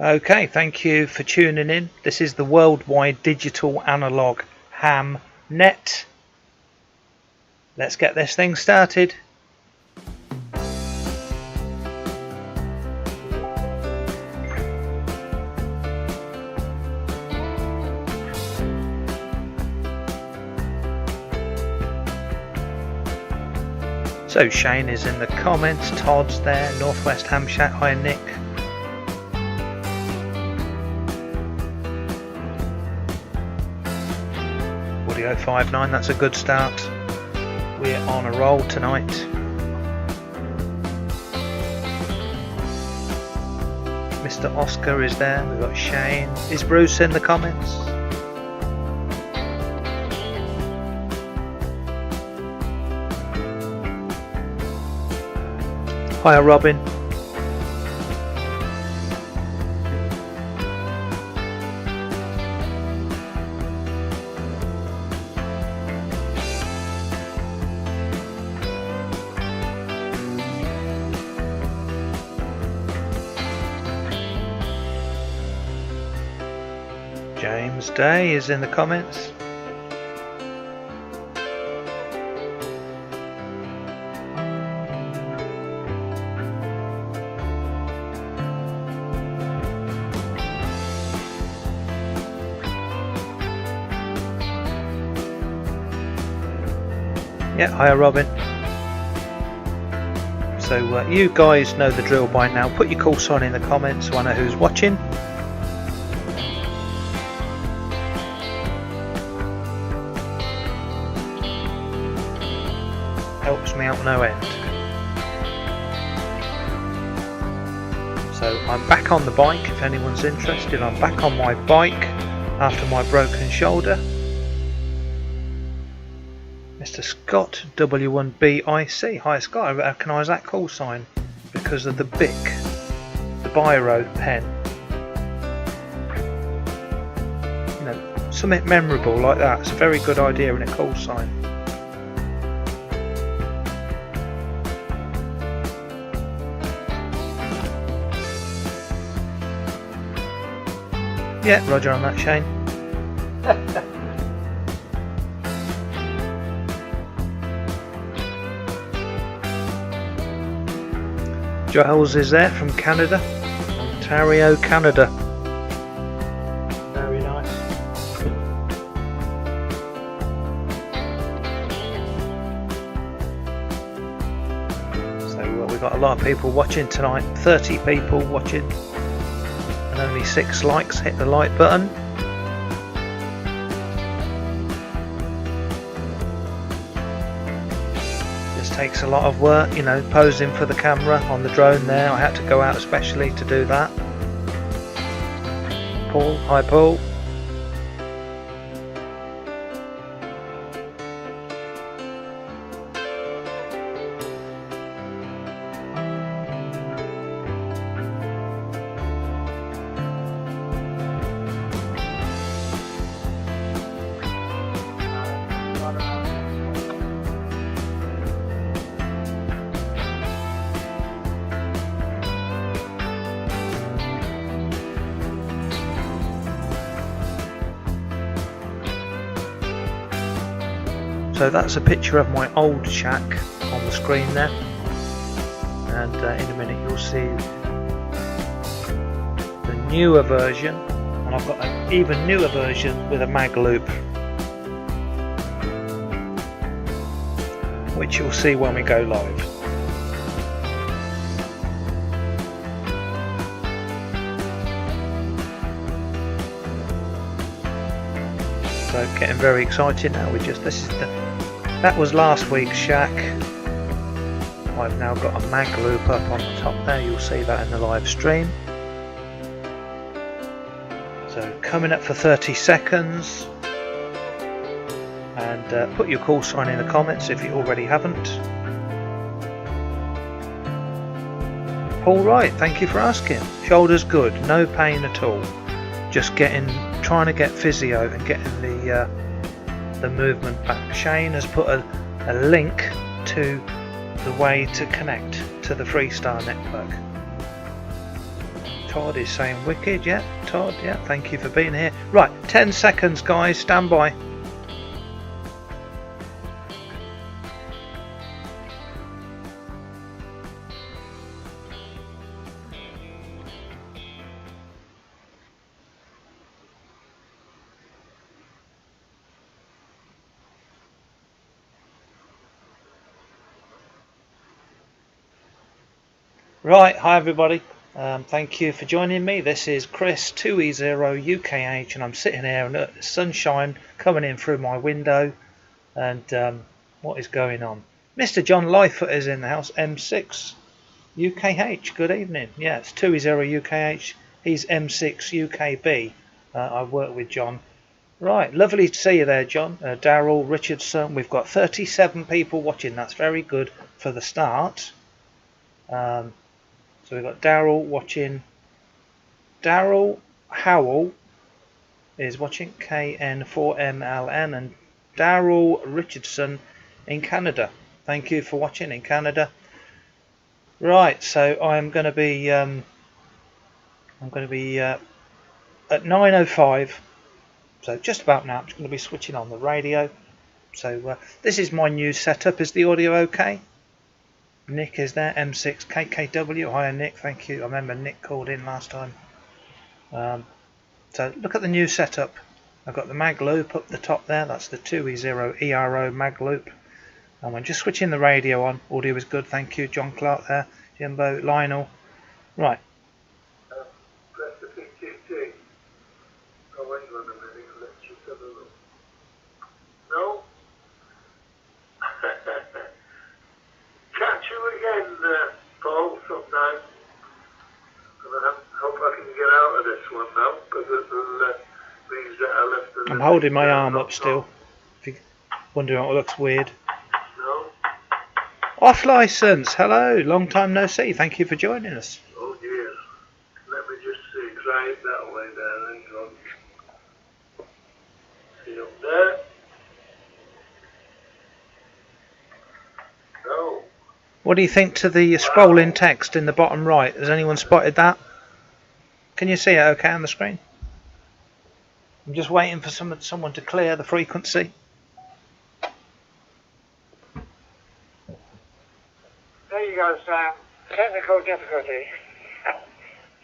Okay, thank you for tuning in. This is the worldwide digital analog ham net. Let's get this thing started. So Shane is in the comments, Todd's there, Northwest Ham Shack, hi Nick. Audio 59, that's a good start. We're on a roll tonight. Mr. Oscar is there, we've got Shane. Is Bruce in the comments? Hiya Robin. James Day is in the comments. Yeah, hiya Robin. So you guys know the drill by now. Put your call sign in the comments so I know who's watching. Helps me out no end. So I'm back on the bike if anyone's interested. I'm back on my bike after my broken shoulder. Mr. Scott W1BIC. Hi Scott, I recognise that call sign because of the BIC, the biro pen. You know, something memorable like that. It's a very good idea in a call sign. Yeah, Roger on that, Shane. Giles is there from Canada, Ontario, Canada. Very nice. So we've got a lot of people watching tonight, 30 people watching, and only 6 likes. Hit the like button. Takes a lot of work, you know, posing for the camera on the drone there. I had to go out especially to do that. Paul, hi Paul. So that's a picture of my old shack on the screen there, and in a minute you'll see the newer version, and I've got an even newer version with a mag loop, which you'll see when we go live. So getting very excited now. That was last week's shack. I've now got a mag loop up on the top there. You'll see that in the live stream. So coming up for 30 seconds. And put your call sign in the comments if you already haven't. Paul Wright, thank you for asking. Shoulder's good, no pain at all. Just trying to get physio and getting the movement back. Shane has put a link to the way to connect to the Freestar network. Todd is saying wicked. Yeah, Todd, yeah, thank you for being here. Right, 10 seconds guys, stand by. Right, hi everybody. Thank you for joining me. This is Chris 2E0 UKH, and I'm sitting here and the sunshine coming in through my window. And what is going on? Mr. John Lightfoot is in the house. M6 UKH. Good evening. Yeah, it's 2E0 UKH. He's M6 UKB. I work with John. Right, lovely to see you there, John. Daryl Richardson. We've got 37 people watching. That's very good for the start. So we've got Daryl watching. Daryl Howell is watching, KN4MLN, and Daryl Richardson in Canada. Thank you for watching in Canada. Right, so I'm going to be at 9:05. So just about now, I'm just going to be switching on the radio. So this is my new setup. Is the audio okay? Nick is there, M6 KKW. Hi Nick, thank you. I remember Nick called in last time. So look at the new setup. I've got the mag loop up the top there. That's the 2E0 ERO mag loop. And I'm just switching the radio on. Audio is good, thank you. John Clark there, Jimbo, Lionel. Right. Press the PTT. Oh, wait a minute, let's just have a look. No? Catch you again, Paul, sometime. And I hope I can get out of this one now, because it'll means that I left the... I'm holding my arm up still. If you're wondering what looks weird. No? Off license, hello, long time no see. Thank you for joining us. Oh dear. Let me just see, try it that way there, hang on. See up there? No. What do you think to the scrolling text in the bottom right? Has anyone spotted that? Can you see it okay on the screen? I'm just waiting for someone to clear the frequency. There you go, Sam. Technical difficulty.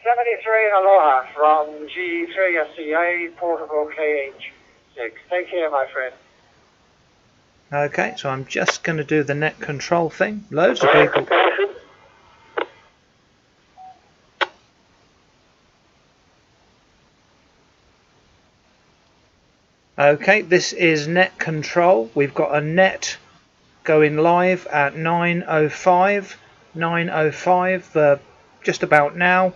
73 Aloha from G3SCA Portable KH6. Take care, my friend. Okay, so I'm just going to do the net control thing. Loads of people. Okay, this is net control. We've got a net going live at 9:05. 9:05, just about now.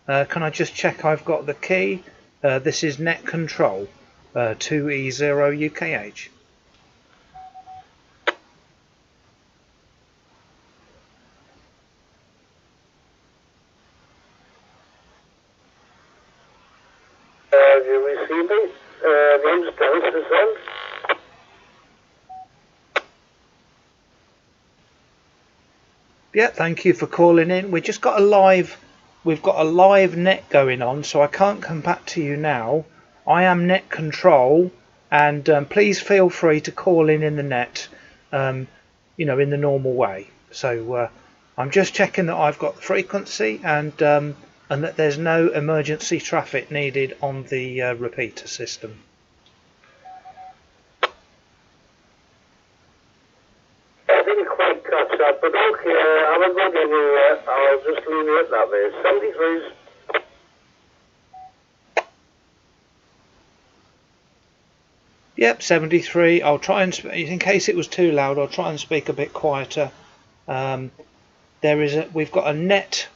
Can I just check I've got the key? This is net control, 2E0 UKH. You receive it? Name's Dennis, is that? Yeah, thank you for calling in. We've got a live net going on, so I can't come back to you now. I am net control, and please feel free to call in the net, you know, in the normal way. So I'm just checking that I've got the frequency and that there's no emergency traffic needed on the repeater system. I didn't quite catch that, but okay, I haven't got anywhere. I'll just leave it that way. 73's. Yep, 73. I'll try and, in case it was too loud, I'll try and speak a bit quieter. We've got a net.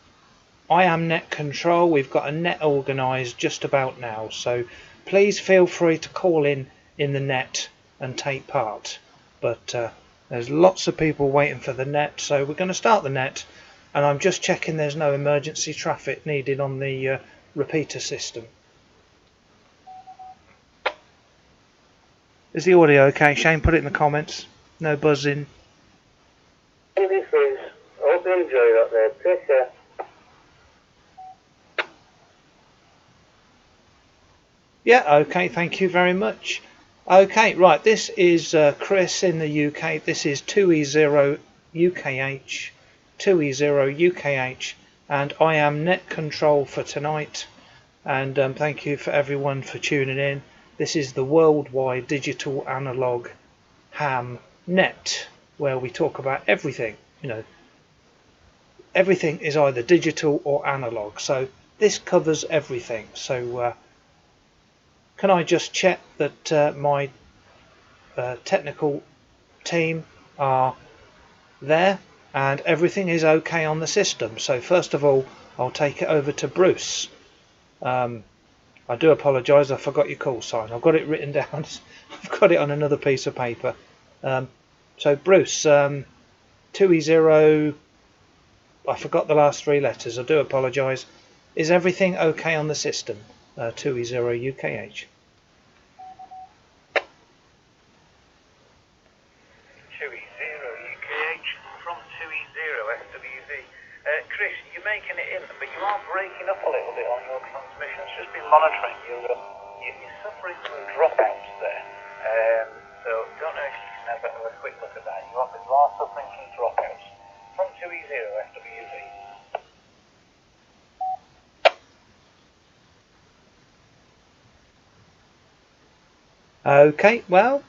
I am net control. We've got a net organised just about now. So please feel free to call in the net and take part. But there's lots of people waiting for the net, so we're going to start the net. And I'm just checking there's no emergency traffic needed on the repeater system. Is the audio okay? Shane, put it in the comments. No buzzing. 73's. I hope you enjoy that there. Take care. Yeah, okay, thank you very much. Okay, right, this is Chris in the UK. This is 2E0 UKH, 2E0 UKH, and I am net control for tonight. And thank you for everyone for tuning in. This is the worldwide digital analog ham net, where we talk about everything. You know, everything is either digital or analog, so this covers everything. So can I just check that my technical team are there and everything is okay on the system? So first of all, I'll take it over to Bruce. I do apologise, I forgot your call sign. I've got it written down. I've got it on another piece of paper. So Bruce, 2E0, I forgot the last three letters. I do apologise. Is everything okay on the system? 2E0 UKH. 2E0 UKH from 2E0 FWV. Chris, you're making it in, but you are breaking up a little bit on your transmission. It's just been monitoring. You're suffering from dropouts there. So don't know if you can have a quick look at that. You are suffering from dropouts from 2E0 FWV. Okay, well,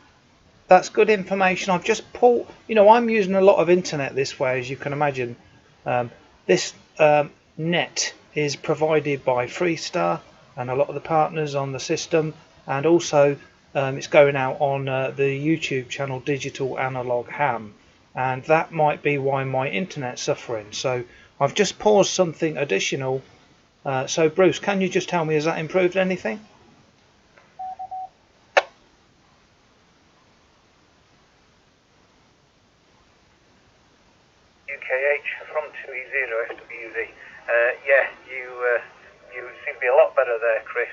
that's good information. I've just pulled, you know, I'm using a lot of internet this way, as you can imagine. This net is provided by Freestar and a lot of the partners on the system, and also it's going out on the YouTube channel Digital Analog Ham, and that might be why my internet's suffering. So I've just paused something additional. So Bruce, can you just tell me, has that improved anything? UKH from 2E0 FWV. Yeah, you seem to be a lot better there, Chris.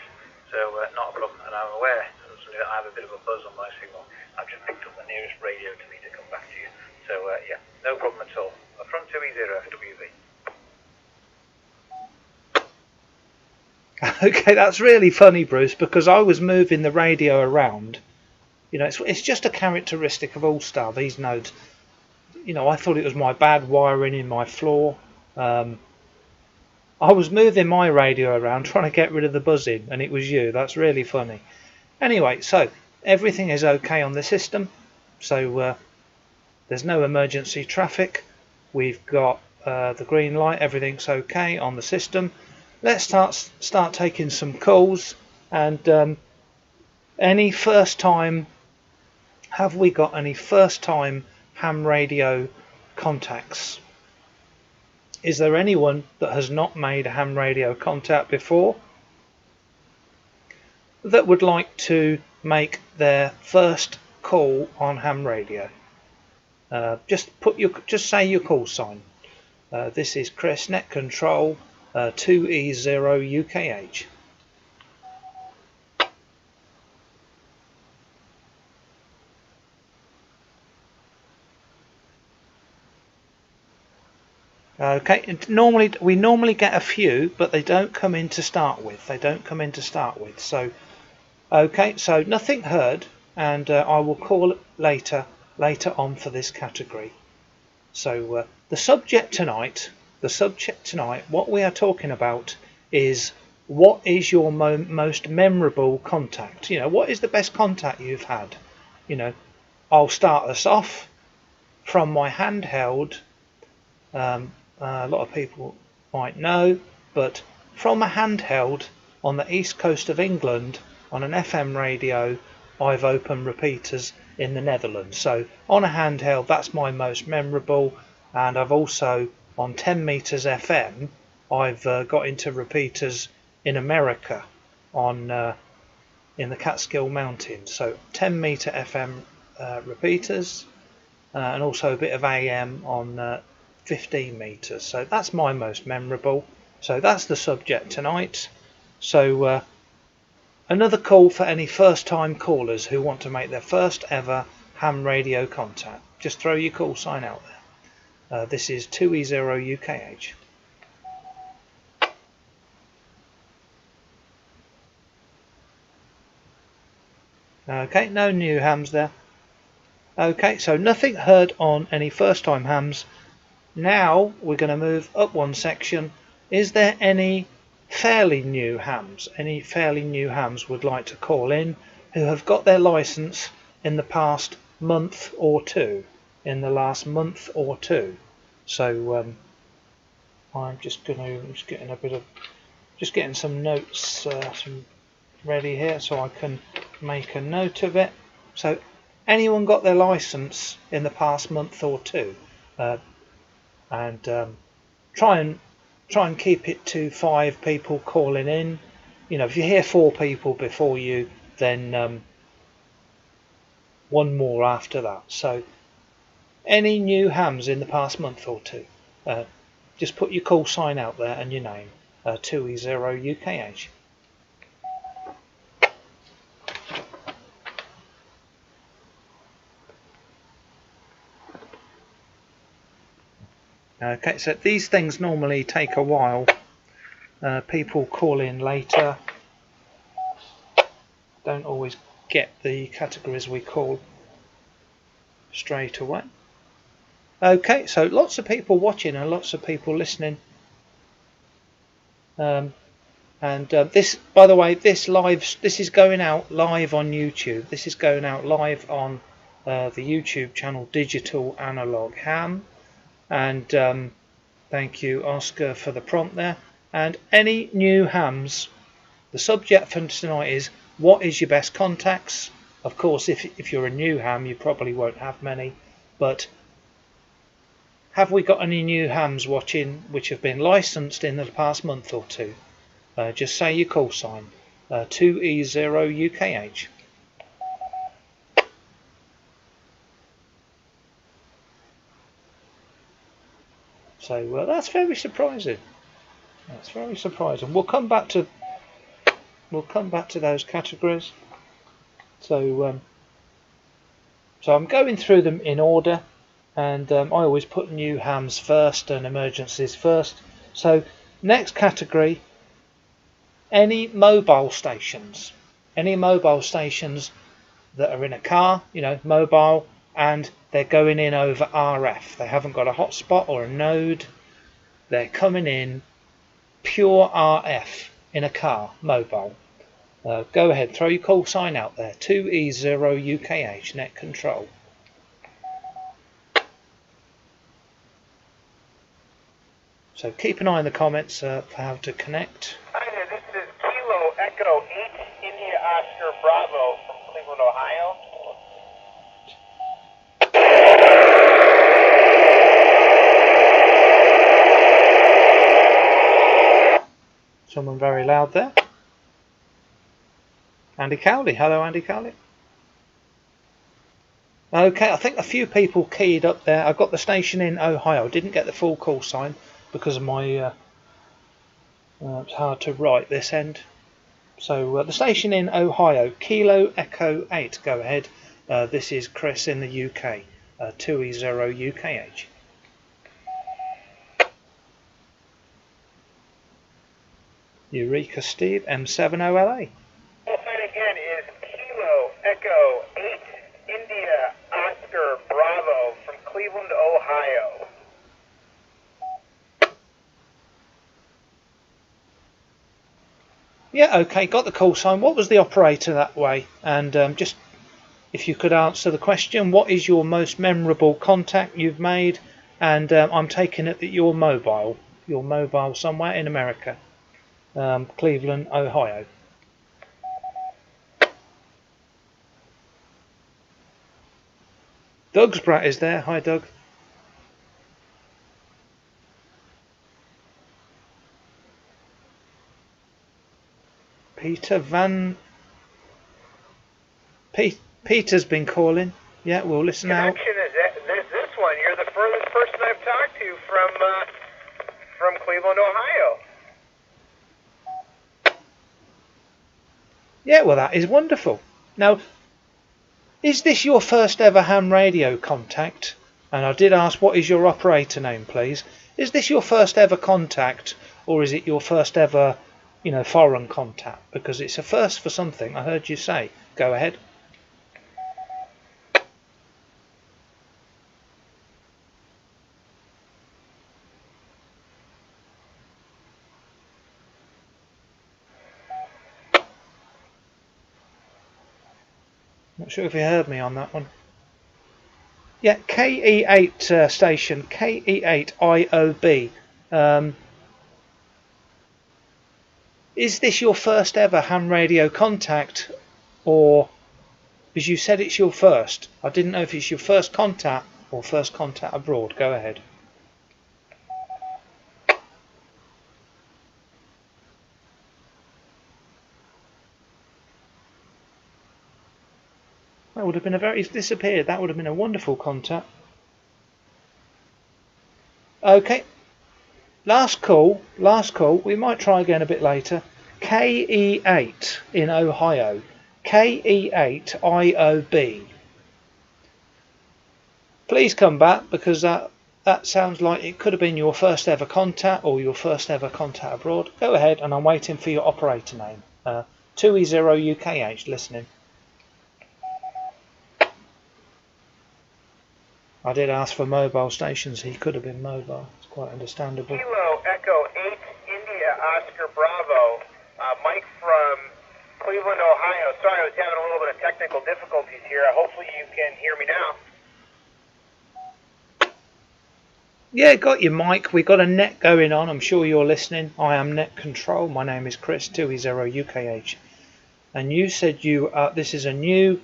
So not a problem, and I'm aware that I have a bit of a buzz on my signal. I've just picked up the nearest radio to me to come back to you. So yeah, no problem at all. From 2E0 FWV. Okay, that's really funny, Bruce, because I was moving the radio around. You know, it's just a characteristic of All-Star, these nodes. You know, I thought it was my bad wiring in my floor. I was moving my radio around trying to get rid of the buzzing, and it was you. That's really funny. Anyway, so everything is okay on the system. So there's no emergency traffic. We've got the green light. Everything's okay on the system. Let's start taking some calls. And any first time? Have we got any first time ham radio contacts? Is there anyone that has not made a ham radio contact before that would like to make their first call on ham radio? Just say your call sign. This is Chris, Net Control, 2E0 UKH. Okay, we normally get a few, but they don't come in to start with. So, okay, so nothing heard, and I will call later on for this category. So the subject tonight, what we are talking about is, what is your most memorable contact? You know, what is the best contact you've had? You know, I'll start us off from my handheld. A lot of people might know, but from a handheld on the east coast of England on an FM radio, I've opened repeaters in the Netherlands. So on a handheld, that's my most memorable. And I've also, on 10 meters FM, I've got into repeaters in America on in the Catskill Mountains. So 10 meter FM repeaters, and also a bit of AM on 15 meters. So that's my most memorable. So that's the subject tonight. So another call for any first time callers who want to make their first ever ham radio contact. Just throw your call sign out there. This is 2E0 UKH. Okay, no new hams there. Okay, so nothing heard on any first time hams. Now we're going to move up one section. Is there any fairly new hams? Any fairly new hams would like to call in who have got their license in the past month or two? In the last month or two. So I'm just getting some notes ready here so I can make a note of it. So anyone got their license in the past month or two? And try and keep it to 5 people calling in. You know, if you hear 4 people before you, then 1 more after that. So any new hams in the past month or two? Just put your call sign out there and your name. 2E0UKH. Okay, so these things normally take a while. People call in later. Don't always get the categories we call straight away. Okay, so lots of people watching and lots of people listening. This, by the way, this is going out live on YouTube. This is going out live on the YouTube channel Digital Analog Ham. And thank you, Oscar, for the prompt there. And any new hams, the subject for tonight is, what is your best contacts? Of course, if you're a new ham, you probably won't have many. But have we got any new hams watching which have been licensed in the past month or two? Just say your call sign, 2E0UKH. So that's very surprising. That's very surprising. We'll come back to those categories. So I'm going through them in order, and I always put new hams first and emergencies first. So next category, any mobile stations that are in a car, you know, mobile, and they're going in over RF. They haven't got a hotspot or a node. They're coming in pure RF in a car, mobile. Go ahead, throw your call sign out there, 2E0UKH, net control. So keep an eye on the comments for how to connect. Hi there, this is Kilo Echo 8 India Oscar Bravo from Cleveland, Ohio. Someone very loud there. Andy Cowley. Hello, Andy Cowley. Okay, I think a few people keyed up there. I got the station in Ohio. Didn't get the full call sign because of my it's hard to write this end. So the station in Ohio, Kilo Echo 8. Go ahead. This is Chris in the UK, 2E0UKH. Eureka Steve, M70LA. Sign again is Kilo Echo 8 India Oscar Bravo from Cleveland, Ohio. Yeah, okay, got the call sign. What was the operator that way? And just if you could answer the question, what is your most memorable contact you've made? And I'm taking it that you're mobile somewhere in America. Cleveland, Ohio. Doug's brat is there. Hi, Doug. Peter's been calling. Yeah, we'll listen out. Connection is this one. You're the furthest person I've talked to from Cleveland, Ohio. Yeah, well, that is wonderful. Now, is this your first ever ham radio contact? And I did ask, what is your operator name, please? Is this your first ever contact, or is it your first ever, foreign contact? Because it's a first for something. I heard you say. Go ahead. Not sure if you heard me on that one. Yeah, KE8 station, KE8IOB. Is this your first ever ham radio contact, or because you said it's your first? I didn't know if it's your first contact or first contact abroad. Go ahead. That would have been he's disappeared. That would have been a wonderful contact. Okay. Last call. We might try again a bit later. KE8 in Ohio. KE8IOB. Please come back, because that sounds like it could have been your first ever contact or your first ever contact abroad. Go ahead, and I'm waiting for your operator name. 2E0UKH listening. I did ask for mobile stations. He could have been mobile. It's quite understandable. Kilo Echo 8 India Oscar Bravo. Mike from Cleveland, Ohio. Sorry, I was having a little bit of technical difficulties here. Hopefully you can hear me now. Yeah, got you, Mike. We got a net going on. I'm sure you're listening. I am Net Control. My name is Chris, 2E0UKH. And you said this is a new...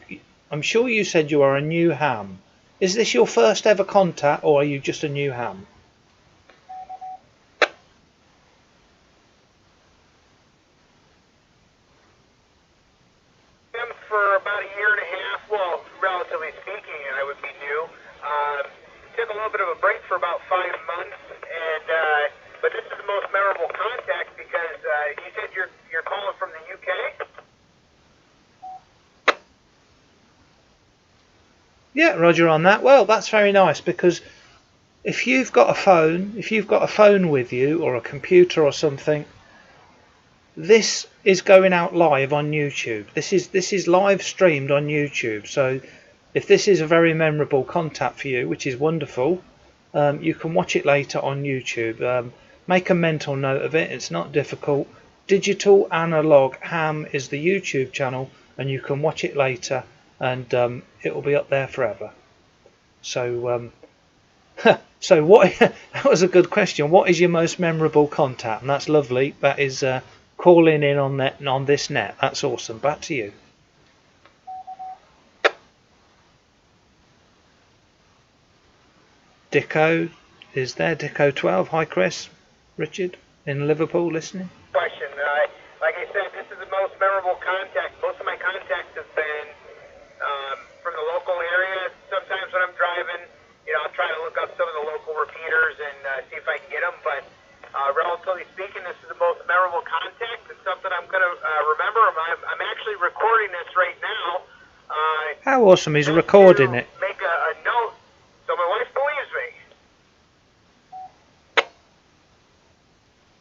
I'm sure you said you are a new ham. Is this your first ever contact, or are you just a new ham? For about a year and a half, well, relatively speaking, I would be new. Took a little bit of a break for about 5 months, and but this is the most memorable contact because you said you're calling from the UK. Yeah, Roger on that. Well, that's very nice, because if you've got a phone with you, or a computer or something, this is going out live on YouTube. This is live streamed on YouTube. So if this is a very memorable contact for you, which is wonderful, you can watch it later on YouTube. Make a mental note of it. It's not difficult. Digital Analogue Ham is the YouTube channel, and you can watch it later, and it will be up there forever. So so what? That was a good question. What is your most memorable contact? And that's lovely. That is calling in on this net. That's awesome. Back to you. Dicko is there. Dicko 12. Hi, Chris. Richard in Liverpool listening. Question. Like I said, this is the most memorable contact. Most of my contacts have been from the local area. Sometimes when I'm driving, I'll try to look up some of the local repeaters and see if I can get them. But relatively speaking, this is the most memorable contact. It's something I'm going to remember. I'm actually recording this right now. How awesome! He's recording it. Make a note so my wife believes me.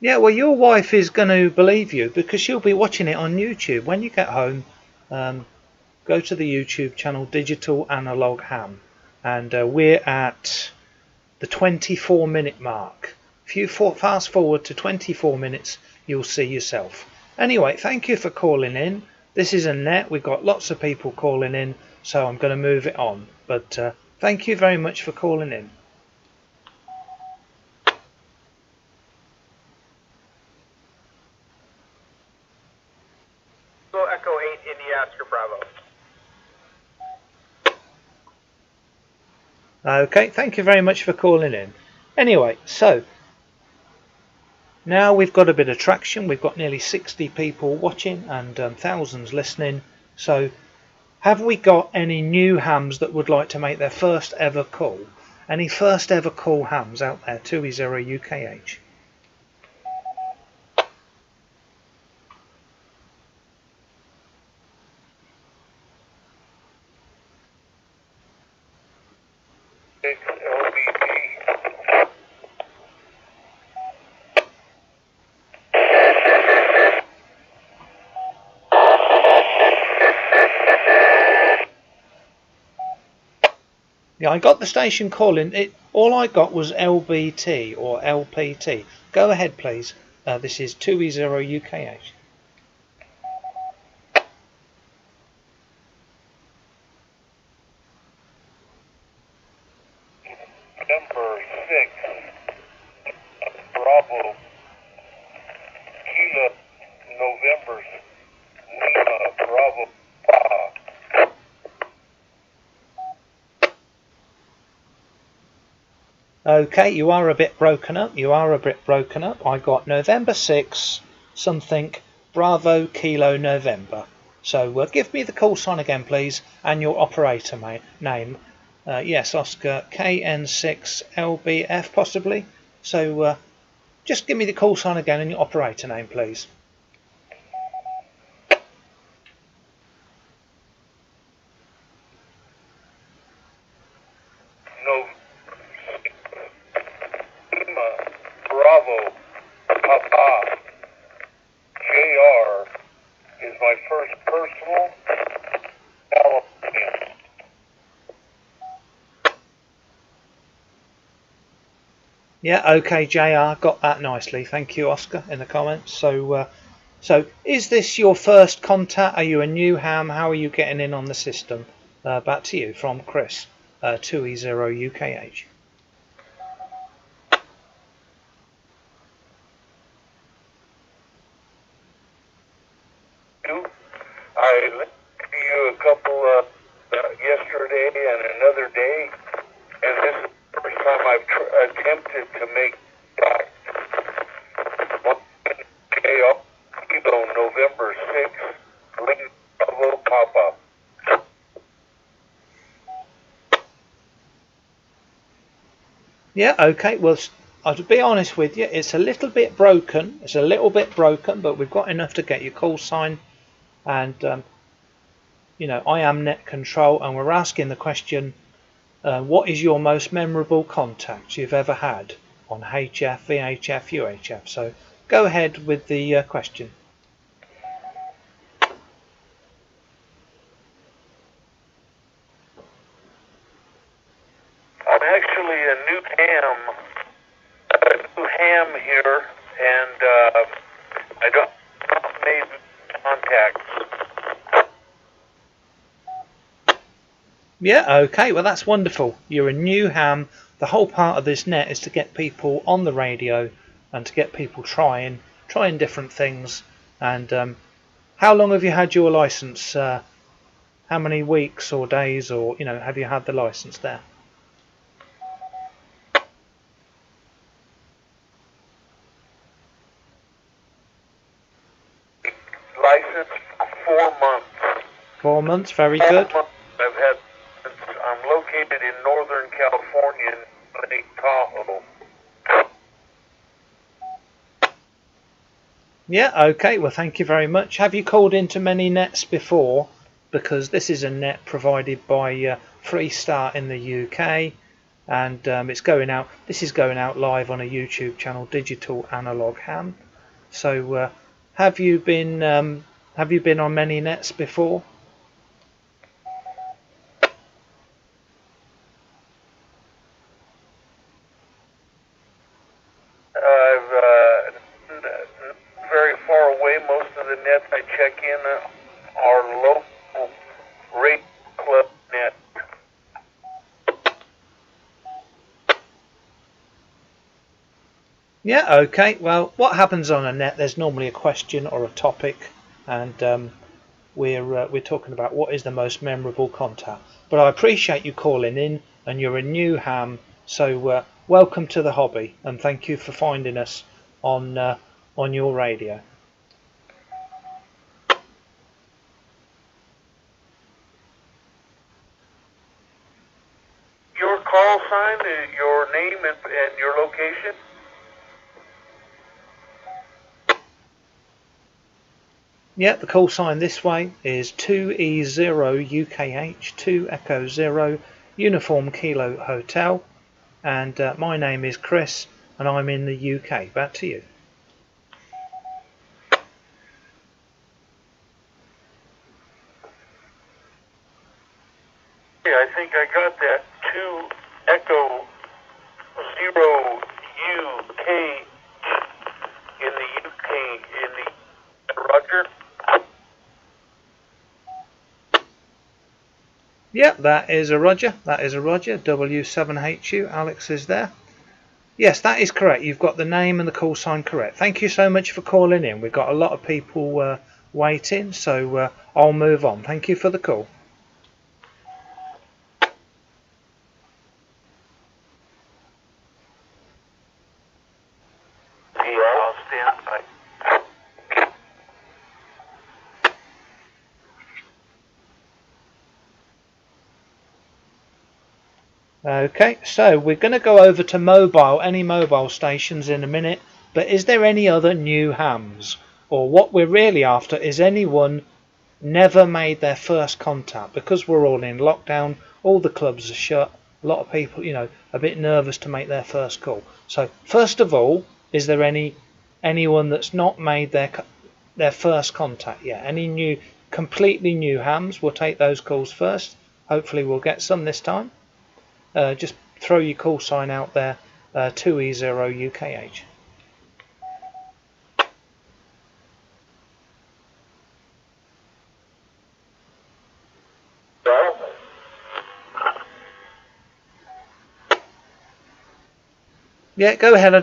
Yeah, well, your wife is going to believe you, because she'll be watching it on YouTube. When you get home, go to the YouTube channel Digital Analogue Ham, and we're at the 24-minute mark. If you fast forward to 24 minutes, you'll see yourself. Anyway, thank you for calling in. This is a net. We've got lots of people calling in, so I'm going to move it on. But thank you very much for calling in. Echo 8 India Oscar Bravo. Okay, thank you very much for calling in. Anyway, so now we've got a bit of traction. We've got nearly 60 people watching and thousands listening. So have we got any new hams that would like to make their first ever call? Any first ever call hams out there? 2E0UKH. Yeah, I got the station calling. All I got was LBT or LPT. Go ahead, please. This is 2E0UKH. Bravo, Kilo, November, Lima, Bravo, Okay, you are a bit broken up. I got November 6, something, Bravo, Kilo, November. So give me the call sign again, please, and your operator name. Yes, Oscar, KN6LBF, possibly. So just give me the call sign again and your operator name, please. Bravo, Papa, JR is my first personal California. Yeah, okay, JR, got that nicely. Thank you, Oscar, in the comments. So is this your first contact? Are you a new ham? How are you getting in on the system? Back to you from Chris, 2E0UKH. I listened to you a couple yesterday and another day, and this is the first time I've attempted to make Kilo, November 6th, Lima, Bravo, Papa. Yeah, okay. Well, to be honest with you, it's a little bit broken. But we've got enough to get your call sign. And, you know, I am Net Control, and we're asking the question, what is your most memorable contact you've ever had on HF, VHF, UHF? So go ahead with the question. I'm actually a new ham here, and I don't made contact. Yeah, okay, well that's wonderful. You're a new ham. The whole part of this net is to get people on the radio and to get people trying different things. And how long have you had your license? How many weeks or days, or have you had the license there? License for 4 months. 4 months, very good. I'm located in Northern California, Lake Tahoe. Yeah, okay, well thank you very much. Have you called into many nets before? Because this is a net provided by Freestart in the UK, and it's going out. This is going out live on a YouTube channel, Digital Analog Ham. So have you been on many nets before? Very far away. Most of the nets I check in are local rate club net. Yeah, okay. Well, what happens on a net? There's normally a question or a topic, and we're talking about what is the most memorable contact. But I appreciate you calling in, and you're a new ham, so welcome to the hobby, and thank you for finding us on your radio. Your call sign, your name, and your location. Yeah, the call sign this way is 2E0UKH, 2 Echo 0, Uniform Kilo Hotel, and my name is Chris, and I'm in the UK. Back to you. Yeah, I think I got that. 2 Echo 0 UK in the UK, in the Roger. Yeah, that is a Roger. W7HU. Alex is there. Yes, that is correct. You've got the name and the call sign correct. Thank you so much for calling in. We've got a lot of people waiting, so I'll move on. Thank you for the call. I'll stand by. Okay, so we're going to go over to mobile, any mobile stations in a minute, but is there any other new hams? Or what we're really after is anyone never made their first contact, because we're all in lockdown, all the clubs are shut, a lot of people, a bit nervous to make their first call. So first of all, is there anyone that's not made their first contact yet? Any completely new hams? We'll take those calls first. Hopefully we'll get some this time. Just throw your call sign out there, 2E0 UKH. Yeah, go ahead.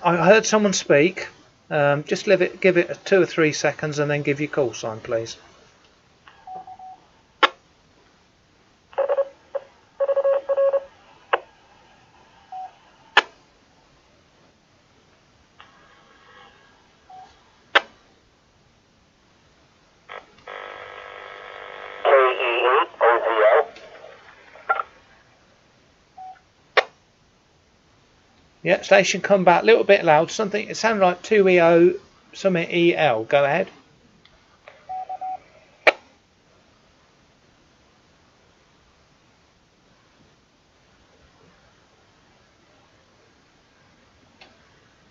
I heard someone speak. Just give it 2 or 3 seconds and then give your call sign, please. Yeah, station come back a little bit loud. It sounded like 2EO something EL. Go ahead.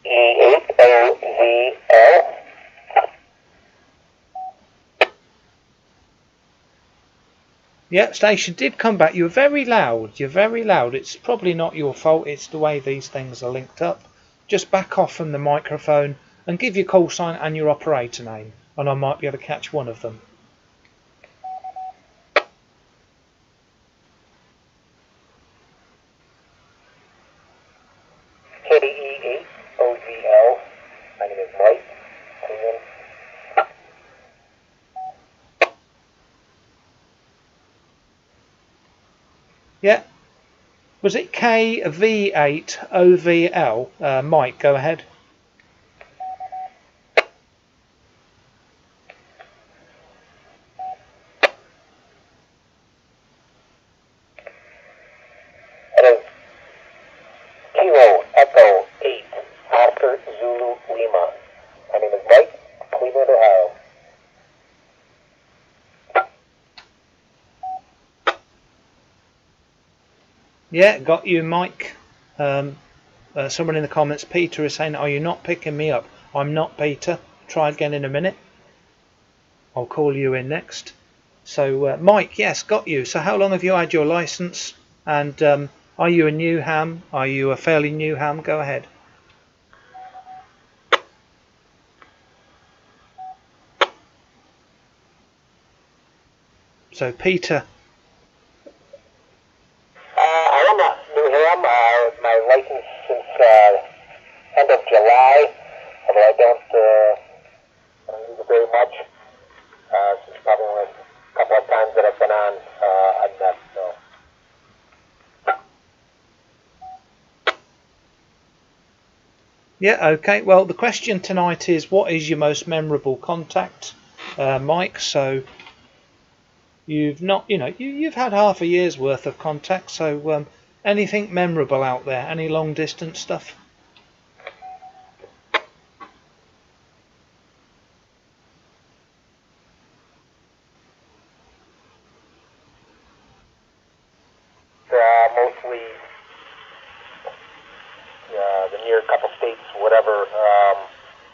E8OZL. Yeah, station did come back. You're very loud. You're very loud. It's probably not your fault. It's the way these things are linked up. Just back off from the microphone and give your call sign and your operator name, and I might be able to catch one of them. KE8OZL. My name is Mike. Yeah. Was it KV8OVL? Mike, go ahead. Hello. Kilo Echo 8, Oscar Zulu Lima. My name is Mike, Cleveland, Ohio. Yeah, got you, Mike. Someone in the comments, Peter, is saying, are you not picking me up? I'm not Peter. Try again in a minute. I'll call you in next. So, Mike, yes, got you. So how long have you had your license? And are you a new ham? Are you a fairly new ham? Go ahead. So, Peter. I am a new ham. My license since end of July, although I don't use it very much. Since probably only a couple of times that I've been on that. So. Yeah, okay. Well, the question tonight is, what is your most memorable contact, Mike? So you've not, you've had half a year's worth of contact. So anything memorable out there? Any long distance stuff? Mostly the near couple states, whatever,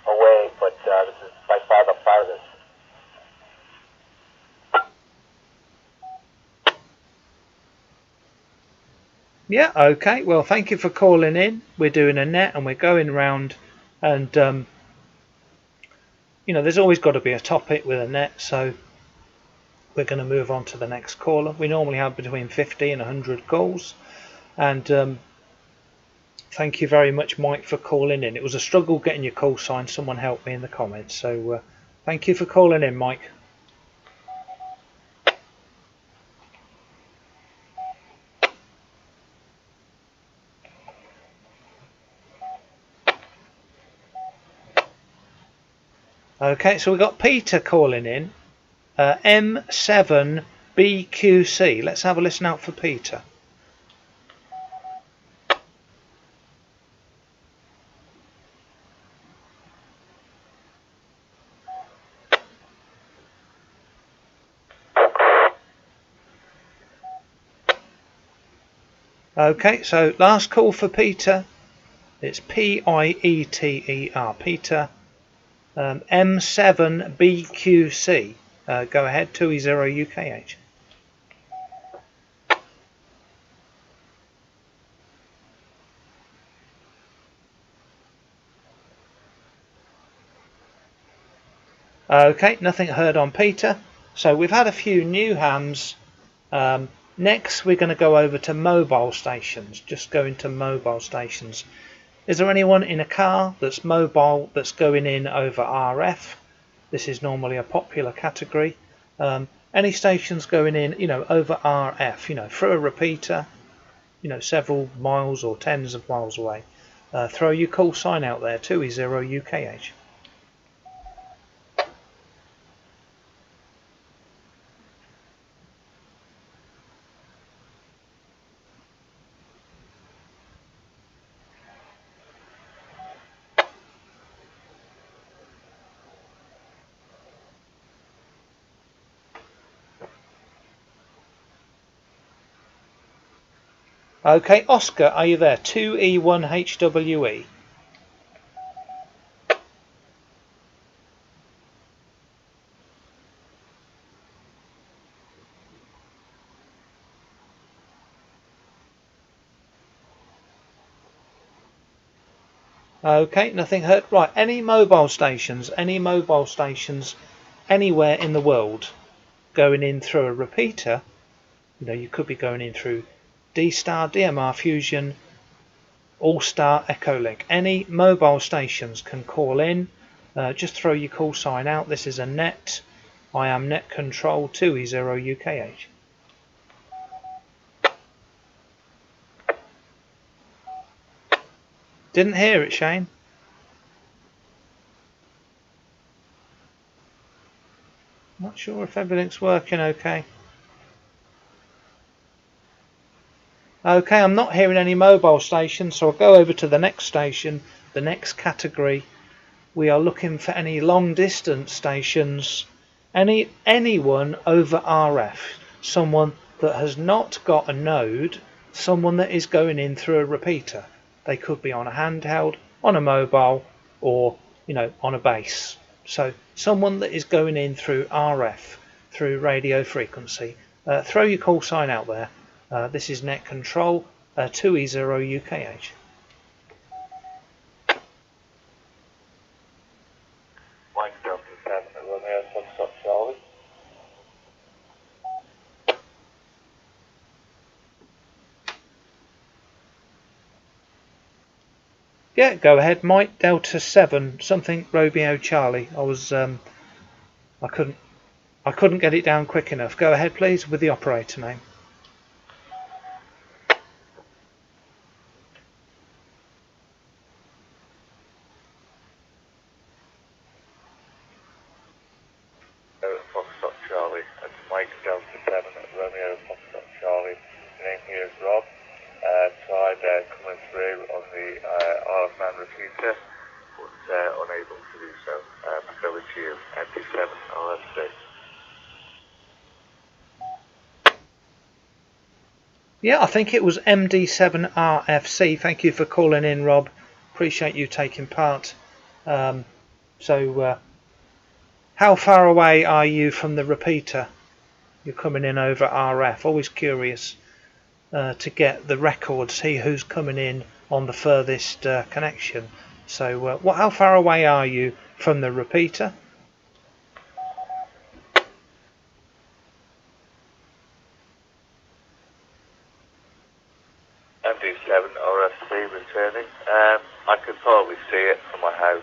away, but this is by far the farthest. Yeah, okay. Well, thank you for calling in. We're doing a net and we're going round, and there's always got to be a topic with a net, so we're going to move on to the next caller. We normally have between 50 and 100 calls, and Thank you very much, Mike, for calling in. It was a struggle getting your call sign. Someone helped me in the comments. So thank you for calling in, Mike. Okay, so we've got Peter calling in. M7BQC. Let's have a listen out for Peter. Okay, so last call for Peter. It's P-I-E-T-E-R. Peter. M7BQC. Go ahead, 2E0UKH. Okay, nothing heard on Peter. So we've had a few new hams. Next, we're going to go over to mobile stations. Just go into mobile stations. Is there anyone in a car that's mobile that's going in over RF? This is normally a popular category. Any stations going in, over RF, through a repeater, several miles or tens of miles away. Throw your call sign out there, 2E0UKH. Okay, Oscar, are you there? 2E1HWE. Okay, nothing heard. Right, any mobile stations anywhere in the world going in through a repeater, you could be going in through D-Star, DMR Fusion, All-Star, Echolink. Any mobile stations can call in. Just throw your call sign out. This is a net. I am net control 2E0UKH. Didn't hear it, Shane. Not sure if everything's working okay. Okay, I'm not hearing any mobile stations, so I'll go over to the next station, the next category. We are looking for any long distance stations, anyone over RF, someone that has not got a node, someone that is going in through a repeater. They could be on a handheld, on a mobile, or on a base. So someone that is going in through RF, through radio frequency. Throw your call sign out there. This is net control 2E0UKH. Mike Delta 7 at Romeo Foxtrot Charlie. Yeah, go ahead, Mike Delta 7 something Romeo Charlie. I couldn't get it down quick enough. Go ahead, please, with the operator name. Foxtrot Charlie. That's Mike Delta 7 at Romeo Foxtrot Charlie. The name here is Rob. Tried coming through on the RF man repeater, but unable to do so. Back over to you, MD7 RFC. Yeah, I think it was MD7RFC. Thank you for calling in, Rob. Appreciate you taking part. How far away are you from the repeater? You're coming in over RF. Always curious to get the record, see who's coming in on the furthest connection. So how far away are you from the repeater? MD7 RFC returning. I could probably see it from my house,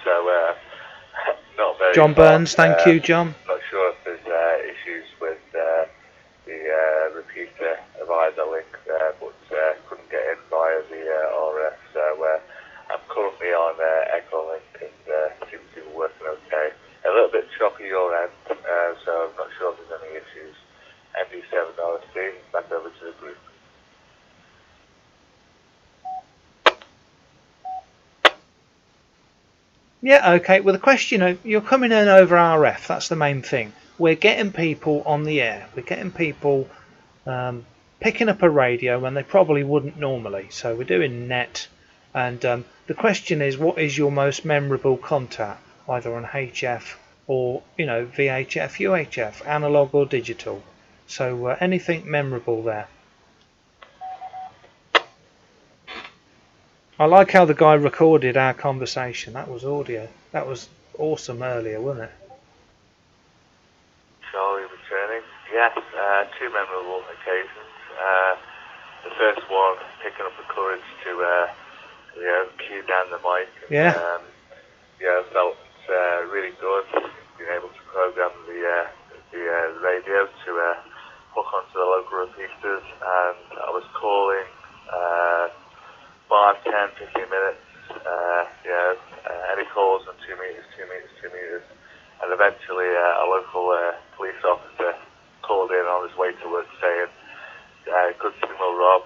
so not very John far. Burns, thank you, John. Not sure if there's issues with the repeater of either link there, but couldn't get in via the RF. So I'm currently on Echo Link and seems to be working okay. A little bit choppy your end, so I'm not sure if there's any issues. MD7RC, back over to the group. Yeah, okay. Well, the question, you're coming in over RF. That's the main thing. We're getting people on the air. We're getting people picking up a radio when they probably wouldn't normally. So we're doing net. And the question is, what is your most memorable contact, either on HF or, VHF, UHF, analog or digital? So anything memorable there? I like how the guy recorded our conversation. That was audio. That was awesome earlier, wasn't it? Charlie returning. Yes, two memorable occasions. The first one, picking up the courage to, cue down the mic. And, felt really good being able to program the radio to hook onto the local repeaters, and I was calling 5, 10, 15 minutes, any calls on 2 meters, 2 meters, 2 meters, and eventually a local police officer called in on his way to work saying, good signal, Rob,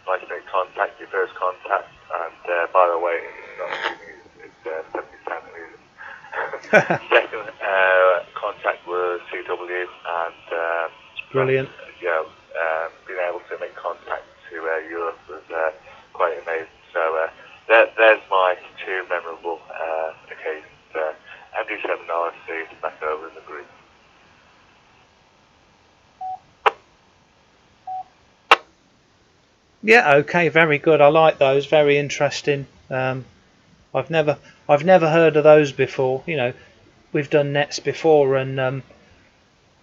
nice to make contact, your first contact, and by the way, it's not 2 meters, it's 70 centimeters. Second contact was CW, and brilliant. Being able to make contact to Europe was quite amazing. So there's my two memorable occasions. MD7RC back over in the group. Yeah, okay, very good. I like those. Very interesting. I've never heard of those before. We've done nets before, and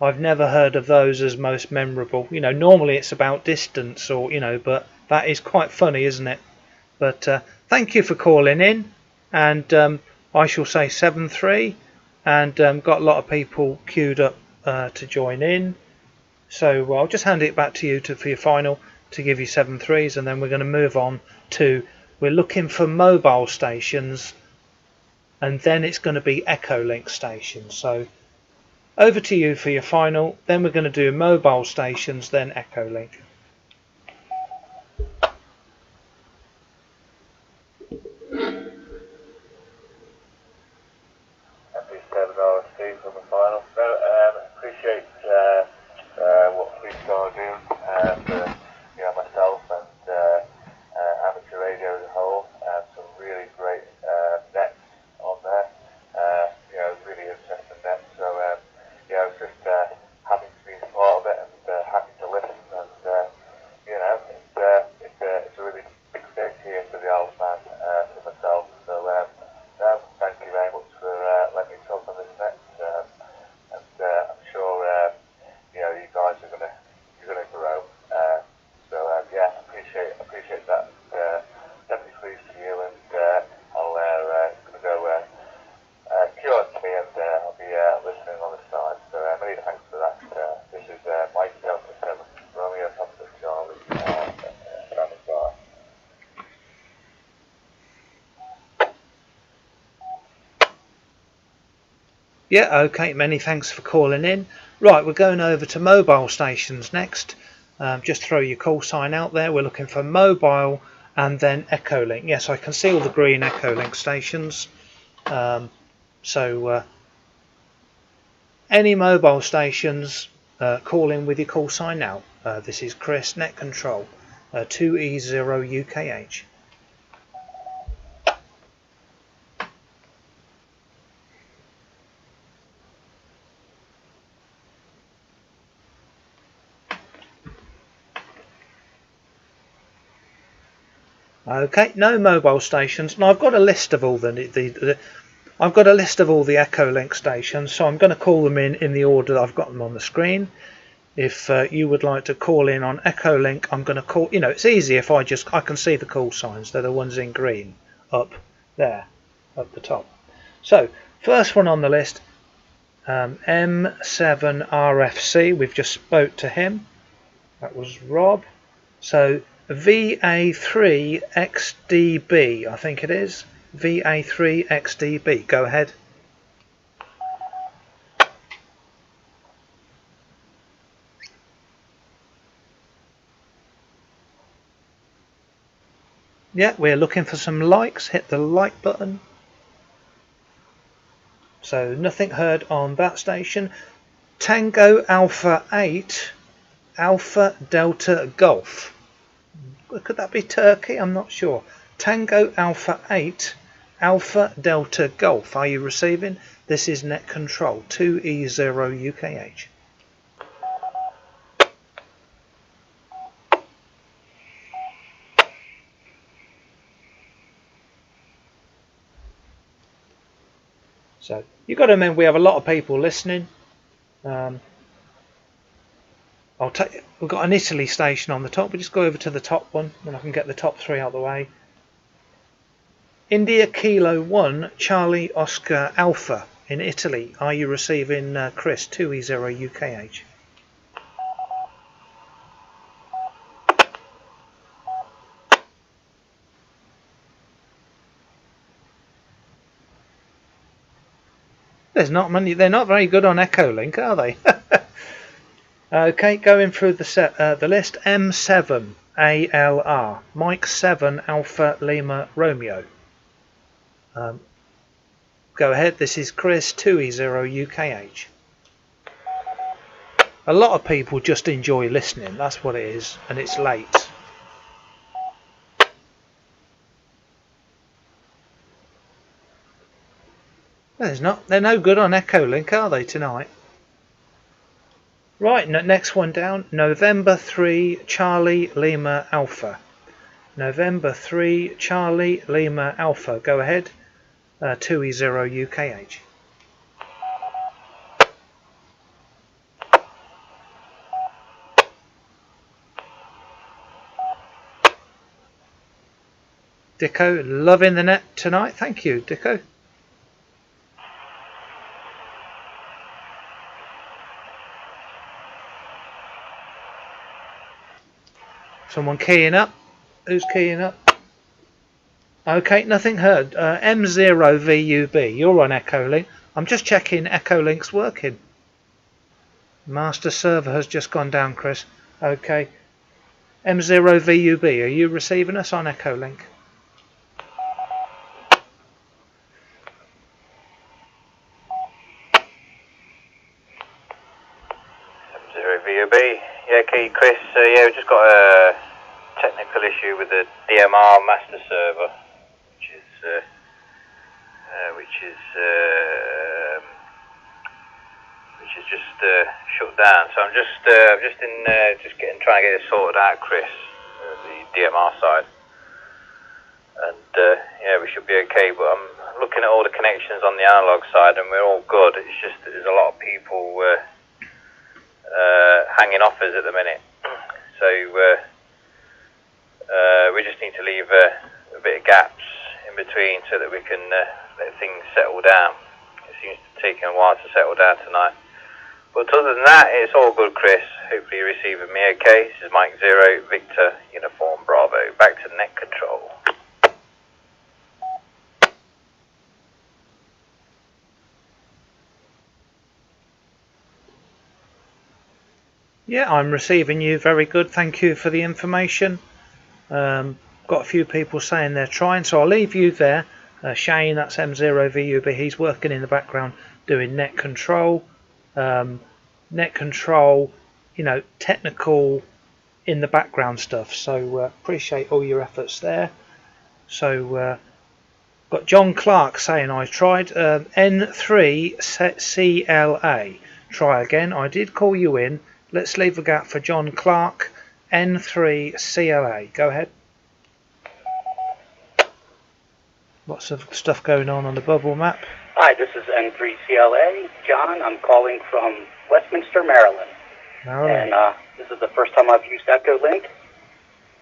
I've never heard of those as most memorable. Normally it's about distance, or but that is quite funny, isn't it? But thank you for calling in, and I shall say 7-3, and got a lot of people queued up to join in. So I'll just hand it back to you for your final to give you 7-3s, and then we're going to move on to, we're looking for mobile stations, and then it's going to be Echo Link stations. So over to you for your final, then we're going to do mobile stations, then Echo Link. MD7RC for the final. Appreciate what police are doing for myself and amateur radio as a whole. Some really great nets on there. Really interesting nets. So it's just happy to be a part of it, and happy to listen. And it's a really big day here for the old man for myself. So thank you very much for letting me talk on this net. And I'm sure you guys are gonna grow. Appreciate that. Definitely pleased to you, and I'll gonna go queue up to me, and I'll be listening on the side. So many thanks for that. This is Mike Delta 7, Romeo Papa Charlie, standing by. Yeah, okay, many thanks for calling in. Right, we're going over to mobile stations next. Just throw your call sign out there. We're looking for mobile and then Echo Link. Yes, I can see all the green Echo Link stations. Any mobile stations, call in with your call sign now. This is Chris, Net Control, 2E0 UKH. Okay, no mobile stations. And I've got a list of all I've got a list of all the Echo Link stations, so I'm going to call them in the order that I've got them on the screen. if you would like to call in on Echolink, I'm going to call. You know, it's easy if I can see the call signs. They're the ones in green up there, up the top. So first one on the list, M7RFC. We've just spoke to him. That was Rob. So VA3XDB, I think it is. VA3XDB. Go ahead. Yeah, we're looking for some likes. Hit the like button. So nothing heard on that station. Tango Alpha 8 Alpha Delta Golf. Could that be Turkey? I'm not sure. Tango Alpha 8 Alpha Delta Golf. Are you receiving? This is net control 2E0 UKH. So you've got to remember we have a lot of people listening. We've got an Italy station on the top. We just go over to the top one and I can get the top three out of the way. India Kilo 1 Charlie Oscar Alpha in Italy. Are you receiving Chris 2E0 UKH? There's not many. They're not very good on Echolink, are they? Okay, going through the list. M7 ALR Mike 7 Alpha Lima Romeo. Go ahead. This is Chris 2E0 UKH. A lot of people just enjoy listening. That's what it is, and it's late. They're no good on Echolink, are they, tonight? Right, next one down. November 3 Charlie Lima Alpha. November 3 Charlie Lima Alpha. Go ahead. 2E0 UKH. Dicko, loving the net tonight. Thank you, Dicko. Someone keying up. Who's keying up? Okay, nothing heard. M0VUB. You're on Echolink. I'm just checking Echolink's working. Master server has just gone down, Chris. Okay. M0VUB. Are you receiving us on Echolink? M0VUB. Yeah, okay, Chris. Yeah, we've just got a technical issue with the DMR master server, which is just shut down. So I'm just trying to get it sorted out, Chris, the DMR side, and yeah, we should be okay. But I'm looking at all the connections on the Analogue side, and we're all good. It's just that there's a lot of people hanging offers at the minute, so we just need to leave a bit of gaps in between so that we can let things settle down. It seems to have taken a while to settle down tonight, but other than that, it's all good, Chris. Hopefully you're receiving me okay. This is Mike 0 Victor Uniform Bravo. Back to net control. Yeah, I'm receiving you. Very good. Thank you for the information. Got a few people saying they're trying, so I'll leave you there. Shane, that's M0VUB. He's working in the background doing net control. You know, technical in the background stuff. So appreciate all your efforts there. So got John Clark saying I tried N3CLA. Try again. I did call you in. Let's leave a gap for John Clark, N3CLA. Go ahead. Lots of stuff going on the bubble map. Hi, this is N3CLA. John, I'm calling from Westminster, Maryland. Marilyn. And this is the first time I've used Echolink,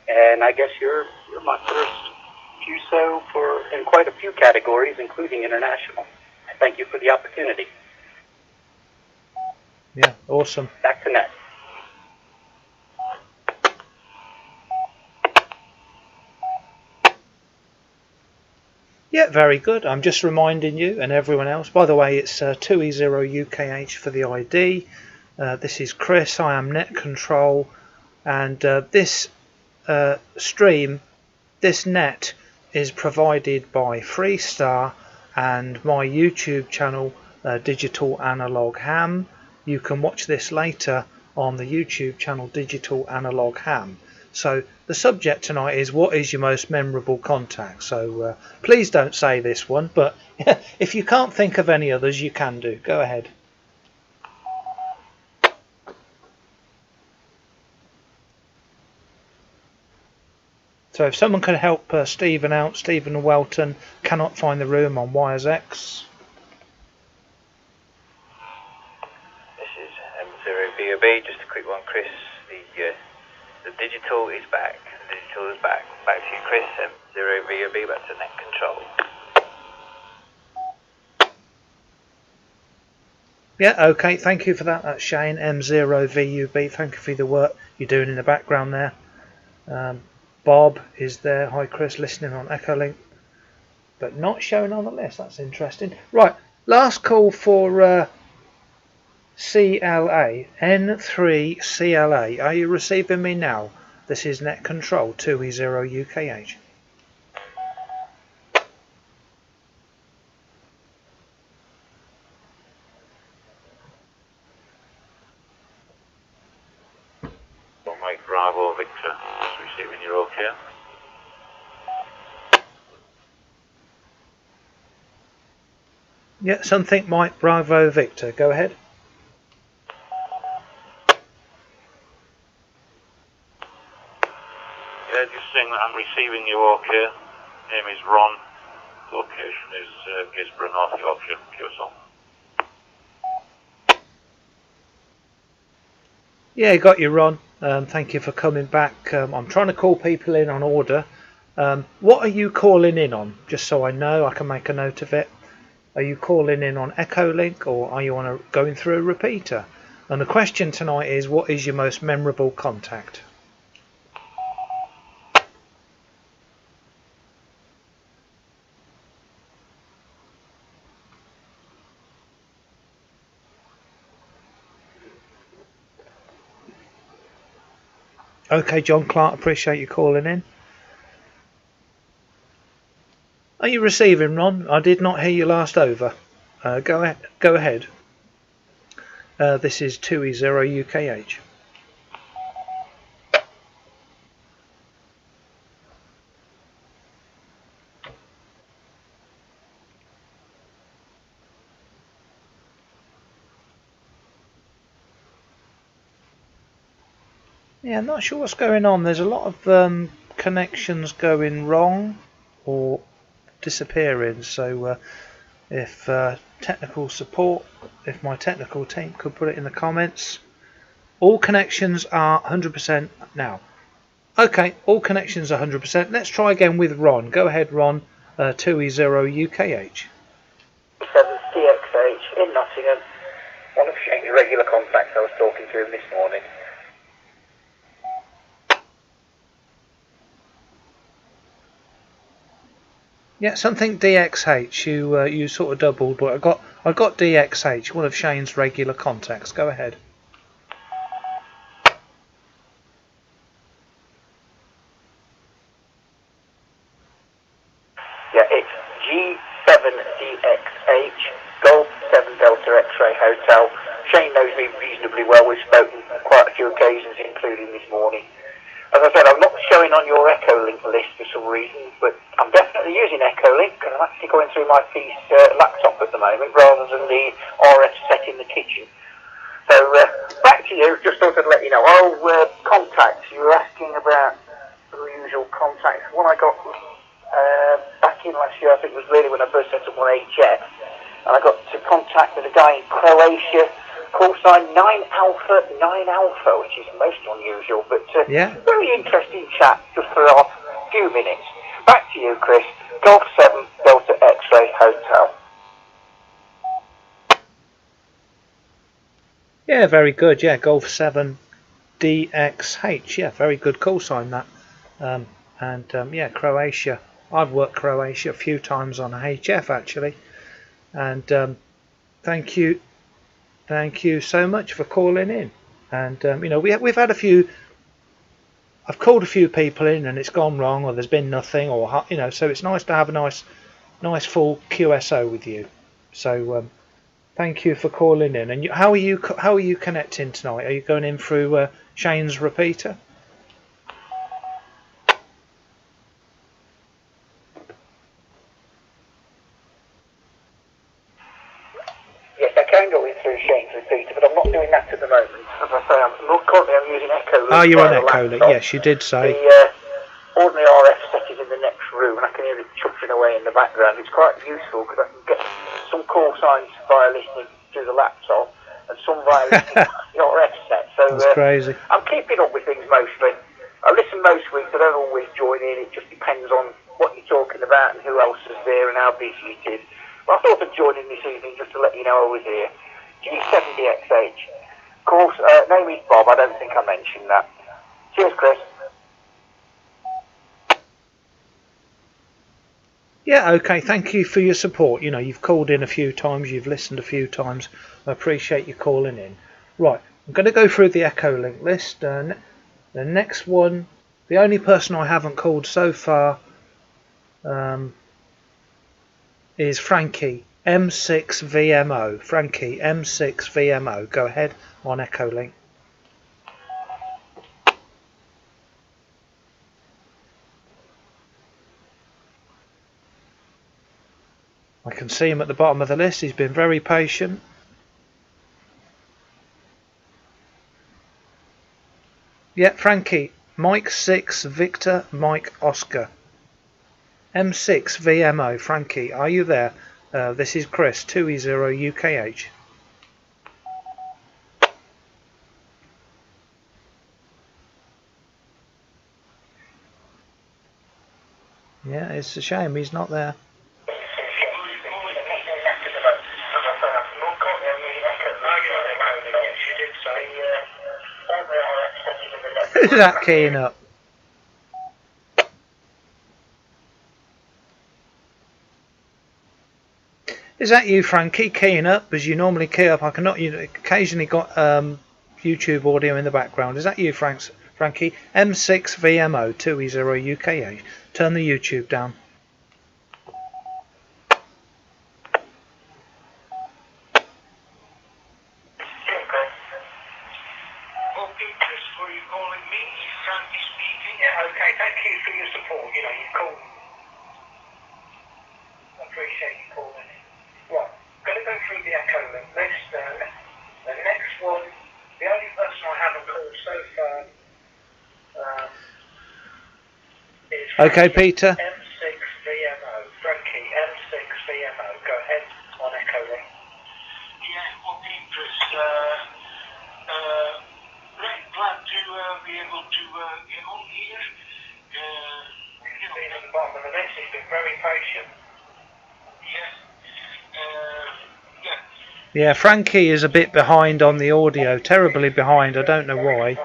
and I guess you're my first QSO in quite a few categories, including international. Thank you for the opportunity. Yeah, awesome. Back to net. Yeah, very good. I'm just reminding you and everyone else. By the way, it's 2E0UKH for the ID. This is Chris. I am Net Control, and this stream, this net, is provided by Freestar and my YouTube channel, Digital Analog Ham. You can watch this later on the YouTube channel Digital Analog Ham. So the subject tonight is what is your most memorable contact. So please don't say this one, but if you can't think of any others, you can do. Go ahead. So if someone could help Stephen out, Stephen Welton cannot find the room on Wires X. This is M0VOB, just a quick one, Chris. The digital is back. The digital is back. Back to you, Chris. M0VOB, back to Net Control. Yeah, okay, thank you for that. That's Shane, M0VUB. Thank you for the work you're doing in the background there. Bob is there. Hi, Chris, listening on Echolink, but not showing on the list. That's interesting. Right, last call for CLA, N3CLA. Are you receiving me now? This is Net Control, 2E0UKH. Mike Bravo Victor, just receiving your okay. Yeah, something Mike Bravo Victor. Go ahead. Yeah, just saying that I'm receiving your okay. Name is Ron. Location is Gisborough, North Yorkshire, QSL. Yeah, got you, Ron. Thank you for coming back. I'm trying to call people in on order. What are you calling in on? Just so I know, I can make a note of it. Are you calling in on Echolink, or are you going through a repeater? And the question tonight is, what is your most memorable contact? Okay, John Clark, appreciate you calling in. Are you receiving, Ron? I did not hear you last over. Go ahead. This is 2E0UKH. Yeah, I'm not sure what's going on. There's a lot of connections going wrong or disappearing. So if technical support, if my technical team could put it in the comments. All connections are 100% now. Okay, all connections are 100%. Let's try again with Ron. Go ahead, Ron. 2E0UKH. 7CXH in Nottingham. One of Shane's regular contacts. I was talking to him this morning. Yeah, something DXH. You sort of doubled, but I got DXH, one of Shane's regular contacts. Go ahead. Yeah, it's G7DXH, Golf 7 Delta X-Ray Hotel. Shane knows me reasonably well. We've spoken on quite a few occasions, including this morning. As I said, I'm not showing on your Echolink list for some reason, but I'm definitely using Echolink because I'm actually going through my piece laptop at the moment rather than the RF set in the kitchen. So back to you, just thought I'd let you know. Contacts, you were asking about the usual contacts. One I got back in last year, I think it was really when I first set up on HF, and I got to contact with a guy in Croatia call sign 9 Alpha 9 Alpha, which is most unusual, but Yeah. very interesting chat just for our few minutes. Back to you, Chris. Golf 7 Delta X-Ray Hotel. Yeah, very good. Yeah, Golf 7 DXH. Yeah, very good call sign that. Yeah, Croatia. I've worked Croatia a few times on a HF actually, and thank you so much for calling in. And you know, we've had a few. I've called a few people in and it's gone wrong, or there's been nothing, or you know, so it's nice to have a nice full QSO with you. So thank you for calling in. And how are you connecting tonight? Are you going in through Shane's repeater? Yes, I can go in through Shane's repeater, but I'm not doing that at the moment. As I say, I'm using Echo. Oh, you're on Echo. Yes, you did say. The ordinary RF set is in the next room, and I can hear it chuckling away in the background. It's quite useful because I can get some call signs via listening to the laptop, and some via listening to the RF set. So That's crazy. I'm keeping up with things mostly. I listen most weeks. I don't always join in. It just depends on what you're talking about and who else is there and how busy it is. But I thought I'd join in this evening just to let you know I was here. G7DXH. Of course, name is Bob. I don't think I mentioned that. Cheers, Chris. Yeah, okay, thank you for your support. You know, you've called in a few times, you've listened a few times. I appreciate you calling in. Right, I'm going to go through the Echo Link list. The next one, the only person I haven't called so far is Frankie, M6VMO. Frankie, M6VMO. Go ahead on Echo Link. I can see him at the bottom of the list. He's been very patient. Yeah, Frankie. Mike 6 Victor Mike Oscar. M6 VMO. Frankie, are you there? This is Chris 2E0 UKH. Yeah, it's a shame he's not there. Who's that keying up? Is that you, Frankie, keying up? As you normally key up, I cannot. You occasionally got YouTube audio in the background. Is that you, Frankie? M6 VMO 2E0 UKH. Turn the YouTube down. Okay, Peter. M6VMO, Frankie, M6VMO, go ahead on Echo Link. Yeah, okay, Chris. Very glad to be able to get on here. You've been at the bottom of the list, he's been very patient. Yeah, Frankie is a bit behind on the audio, terribly behind. I don't know why.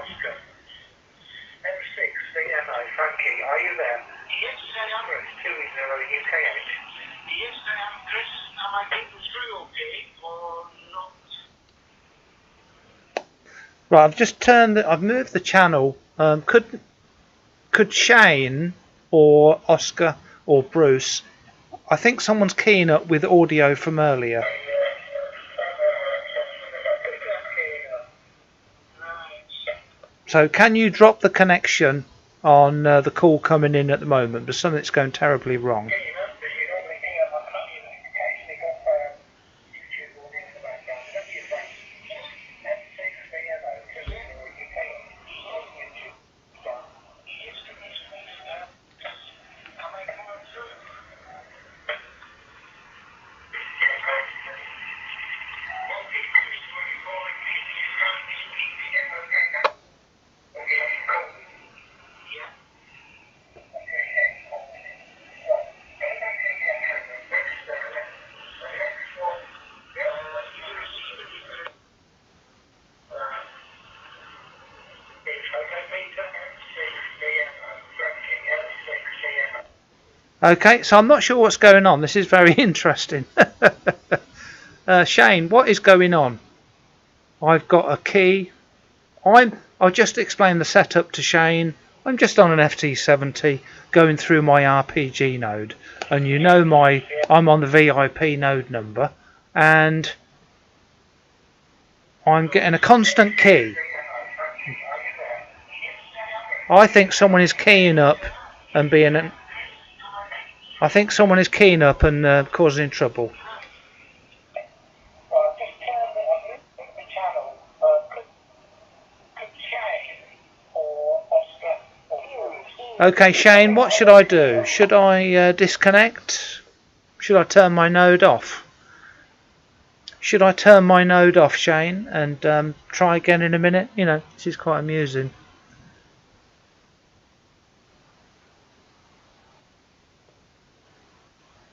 Right, I've moved the channel. Could Shane or Oscar or Bruce? I think someone's keying up with audio from earlier. So can you drop the connection on the call coming in at the moment? There's something that's going terribly wrong. Okay, so I'm not sure what's going on. This is very interesting. Shane, what is going on? I've got a key. I'll just explain the setup to Shane. I'm just on an FT70 going through my RPG node, and you know I'm on the VIP node number, and I'm getting a constant key. I think someone is keying up and being. I think someone is keying up and causing trouble. Okay, Shane, what should I do? Should I disconnect? Should I turn my node off? Should I turn my node off, Shane, and try again in a minute? You know, this is quite amusing.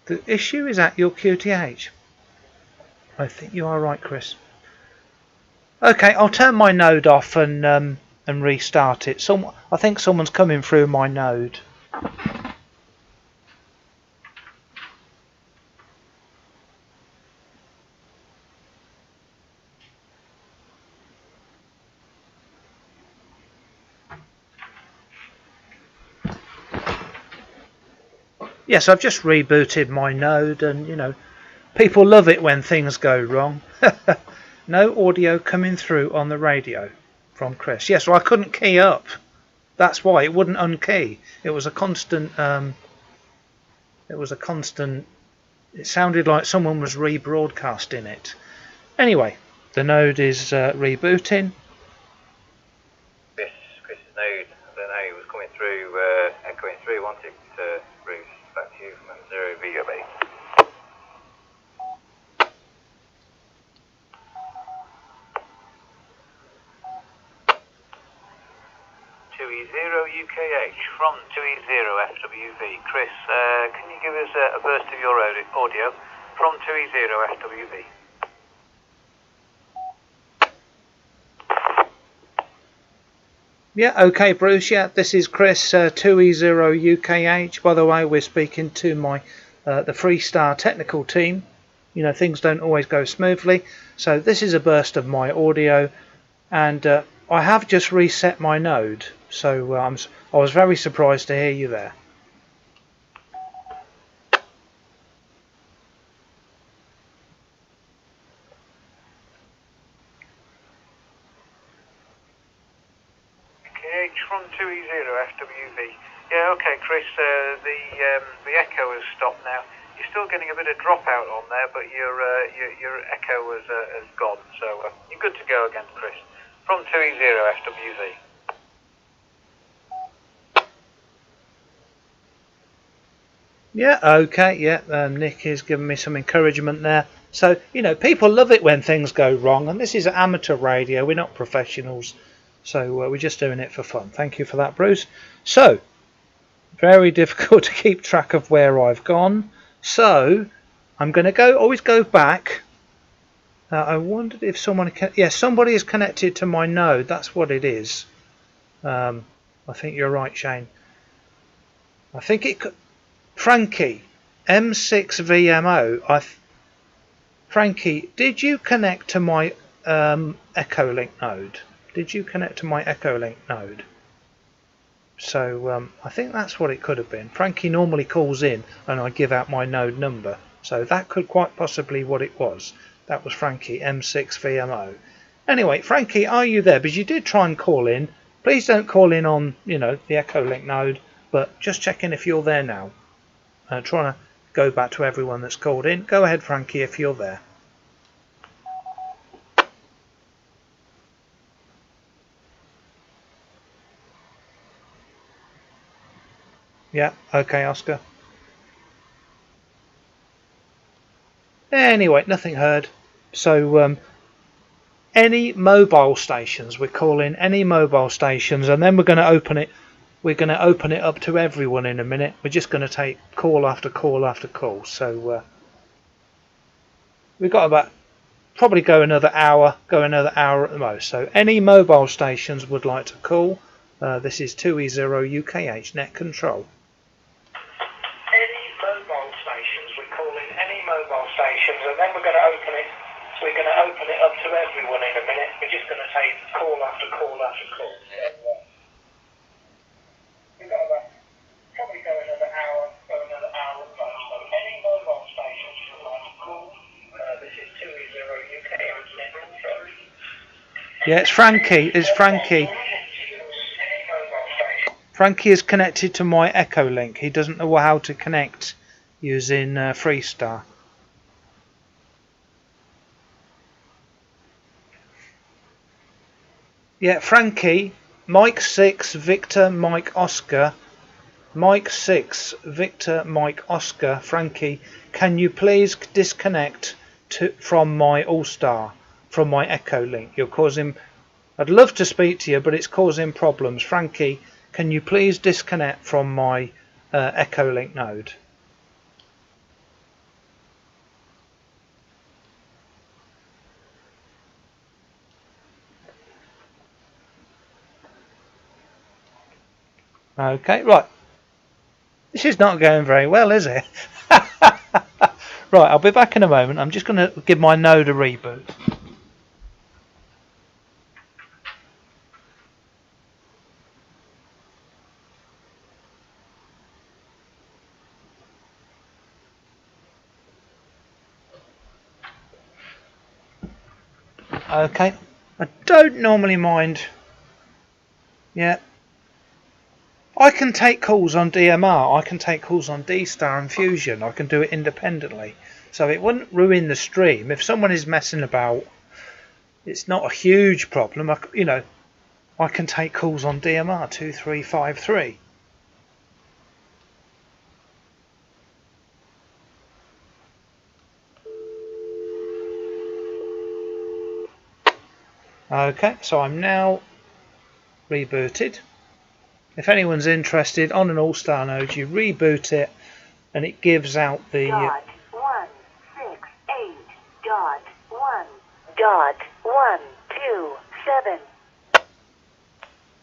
The issue is at your QTH. I think you are right, Chris. Okay, I'll turn my node off and restart it. I think someone's coming through my node. Yes, I've just rebooted my node, and you know, people love it when things go wrong. No audio coming through on the radio from Chris. Yes, well, I couldn't key up. That's why it wouldn't unkey. It was a constant. It sounded like someone was rebroadcasting it. Anyway, the node is rebooting. Chris's node. I don't know. It was coming through, echoing through. Wanted to route back to you from 0 VOB. 2E0 UKH from 2E0 FWV. Chris, can you give us a burst of your audio from 2E0 FWV? Yeah, okay, Bruce. Yeah, this is Chris, 2E0 UKH. By the way, we're speaking to my the Freestar technical team. You know, things don't always go smoothly, so this is a burst of my audio, and I have just reset my node. So I was very surprised to hear you there. From 2E0 FWV. Yeah, okay, Chris, the echo has stopped now. You're still getting a bit of dropout on there, but your echo has gone, so you're good to go again, Chris. From 2E0 FWV. Yeah, okay, yeah, Nick is giving me some encouragement there. So, you know, people love it when things go wrong, and this is amateur radio, we're not professionals. So we're just doing it for fun. Thank you for that, Bruce. So, very difficult to keep track of where I've gone. So, I'm going to always go back. I wondered if someone... somebody is connected to my node. That's what it is. I think you're right, Shane. I think it could... Frankie, M6VMO. Frankie, did you connect to my Echolink node? Did you connect to my Echolink node? So I think that's what it could have been. Frankie normally calls in and I give out my node number. So that could quite possibly what it was. That was Frankie, M6VMO. Anyway, Frankie, are you there? Because you did try and call in. Please don't call in on, you know, the Echolink node, but just checking if you're there now. Trying to go back to everyone that's called in. Go ahead, Frankie, if you're there. Yeah, okay, Oscar. Anyway, nothing heard. So, any mobile stations, we're calling any mobile stations, and then we're going to open it. We're going to open it up to everyone in a minute. We're just going to take call after call after call. So, we've got about probably go another hour at the most. So, any mobile stations would like to call. This is 2E0 UKH net control. Any calling any mobile stations, and then we're going to open it. We're going to open it up to everyone in a minute. We're just going to take call after call after call. We've got about probably go another hour plus. So any mobile stations you'd like to call, this is 2E0 UK Internet Control. Yeah, it's Frankie. It's Frankie. Frankie is connected to my Echo Link. He doesn't know how to connect using Freestar. Yeah, Frankie, Mike 6, Victor, Mike Oscar. Mike 6, Victor, Mike Oscar. Frankie, can you please disconnect from my All-Star, from my Echo Link? You're causing... I'd love to speak to you, but it's causing problems. Frankie, can you please disconnect from my Echo Link node? Okay, right. This is not going very well, is it? Right, I'll be back in a moment. I'm just going to give my node a reboot. Okay, I don't normally mind. Yeah, I can take calls on DMR, I can take calls on D-Star and Fusion, I can do it independently. So it wouldn't ruin the stream. If someone is messing about, it's not a huge problem. I can take calls on DMR 2353. Okay, so I'm now rebooted. If anyone's interested, on an All-Star node, you reboot it, and it gives out the .168.1.127.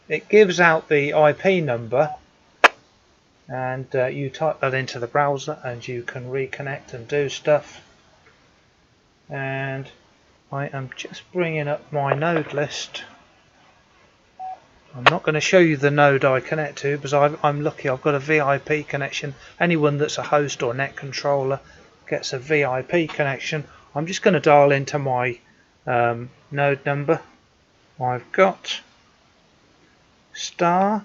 It gives out the IP number, and you type that into the browser, and you can reconnect and do stuff. And I am just bringing up my node list. I'm not going to show you the node I connect to because I'm lucky I've got a VIP connection. Anyone that's a host or net controller gets a VIP connection. I'm just going to dial into my node number. I've got star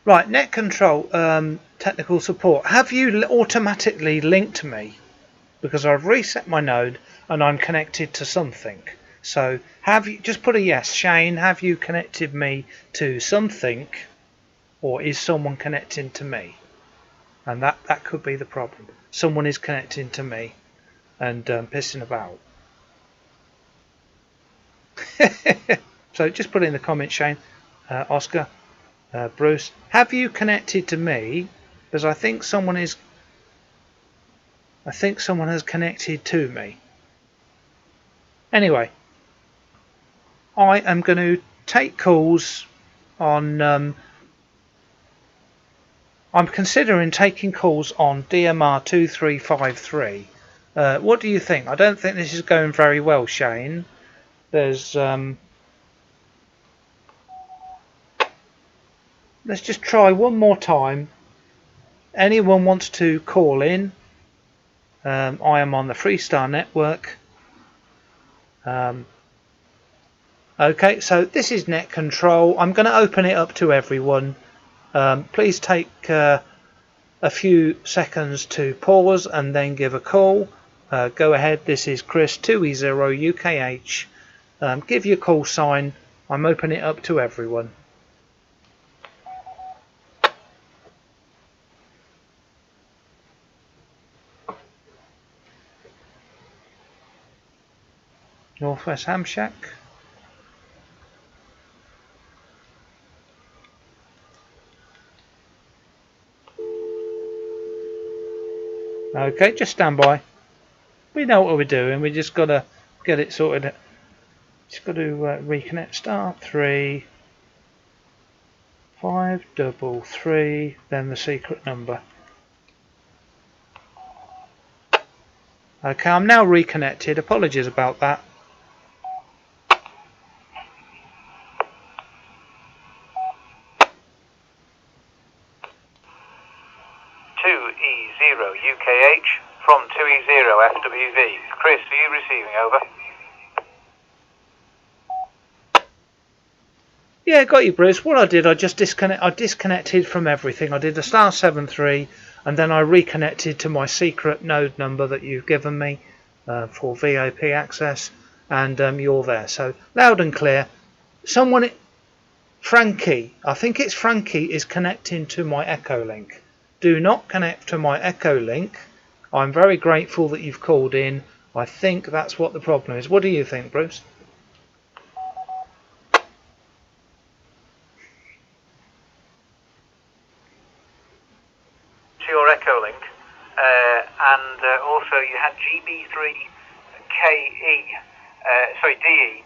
right, net control technical support. Have you automatically linked me? Because I've reset my node and I'm connected to something. So have you, just put a yes. Shane, have you connected me to something, or is someone connecting to me? And that could be the problem. Someone is connecting to me and pissing about. So just put it in the comments, Shane, Oscar, Bruce, have you connected to me? Because I think someone has connected to me. Anyway, I am going to take calls on I'm considering taking calls on DMR 2353. What do you think? I don't think this is going very well, Shane. There's let's just try one more time. Anyone wants to call in? I am on the Freestar network. Okay, so this is net control. I'm going to open it up to everyone. Please take a few seconds to pause and then give a call. Go ahead. This is Chris 2E0 UKH. Give your call sign. I'm opening it up to everyone. Northwest Ham Shack. Okay, just stand by. we know what we're doing. We just got to get it sorted. Just got to reconnect. Start 3 533, then the secret number. Okay, I'm now reconnected. Apologies about that. 2E0 UKH from 2E0 FWV. Chris, are you receiving? Over. Yeah, got you, Bruce. What I did, I disconnected from everything. I did a *73, and then I reconnected to my secret node number that you've given me for VOP access, and you're there. So loud and clear. Someone, Frankie, I think it's Frankie, is connecting to my Echo link. Do not connect to my Echo link. I'm very grateful that you've called in. I think that's what the problem is. What do you think, Bruce? Your Echo link, and also you had GB3KE,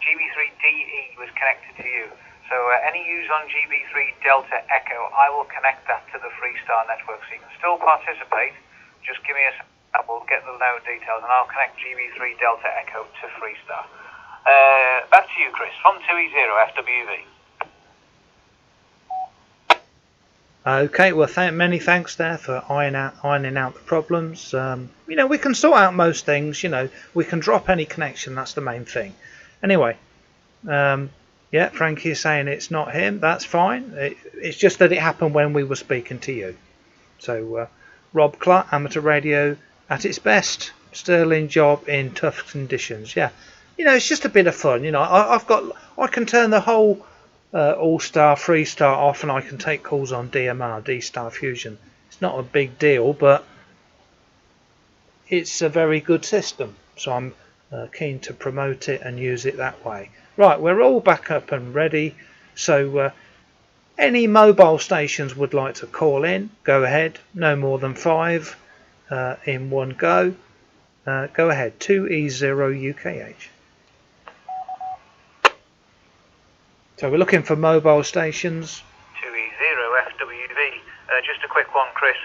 GB3DE was connected to you. So any use on GB3 Delta Echo, I will connect that to the Freestar network, so you can still participate. Just give me a second, we'll get the node details, and I'll connect GB3 Delta Echo to Freestar. Back to you, Chris, from 2E0 FWV. Okay, well, many thanks there for ironing out the problems. You know, we can sort out most things. You know, we can drop any connection. That's the main thing. Anyway, yeah, Frankie is saying it's not him. That's fine. It's just that it happened when we were speaking to you. So, Rob Clark, amateur radio at its best. Sterling job in tough conditions. Yeah, you know, it's just a bit of fun. You know, I can turn the whole All-Star, Freestar off, and I can take calls on DMR, D-Star Fusion. It's not a big deal, but it's a very good system, so I'm keen to promote it and use it that way. Right, we're all back up and ready, so any mobile stations would like to call in, go ahead, no more than 5 in one go. Go ahead, 2E0 UKH. So we're looking for mobile stations. 2E0 FWV. Just a quick one, Chris.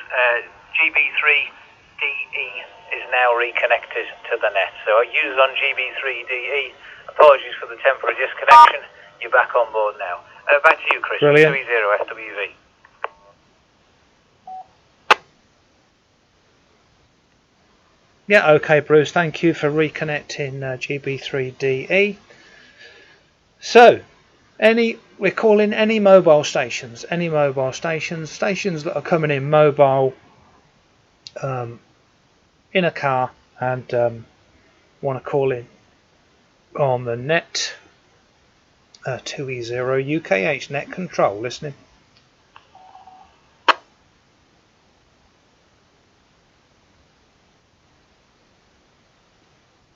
GB3DE is now reconnected to the net. So users on GB3DE, apologies for the temporary disconnection. You're back on board now. Back to you, Chris. Brilliant. 2E0 FWV. Yeah, okay, Bruce. Thank you for reconnecting GB3DE. So, we're calling any mobile stations, stations that are coming in mobile in a car and want to call in on the net. 2E0 UKH net control listening.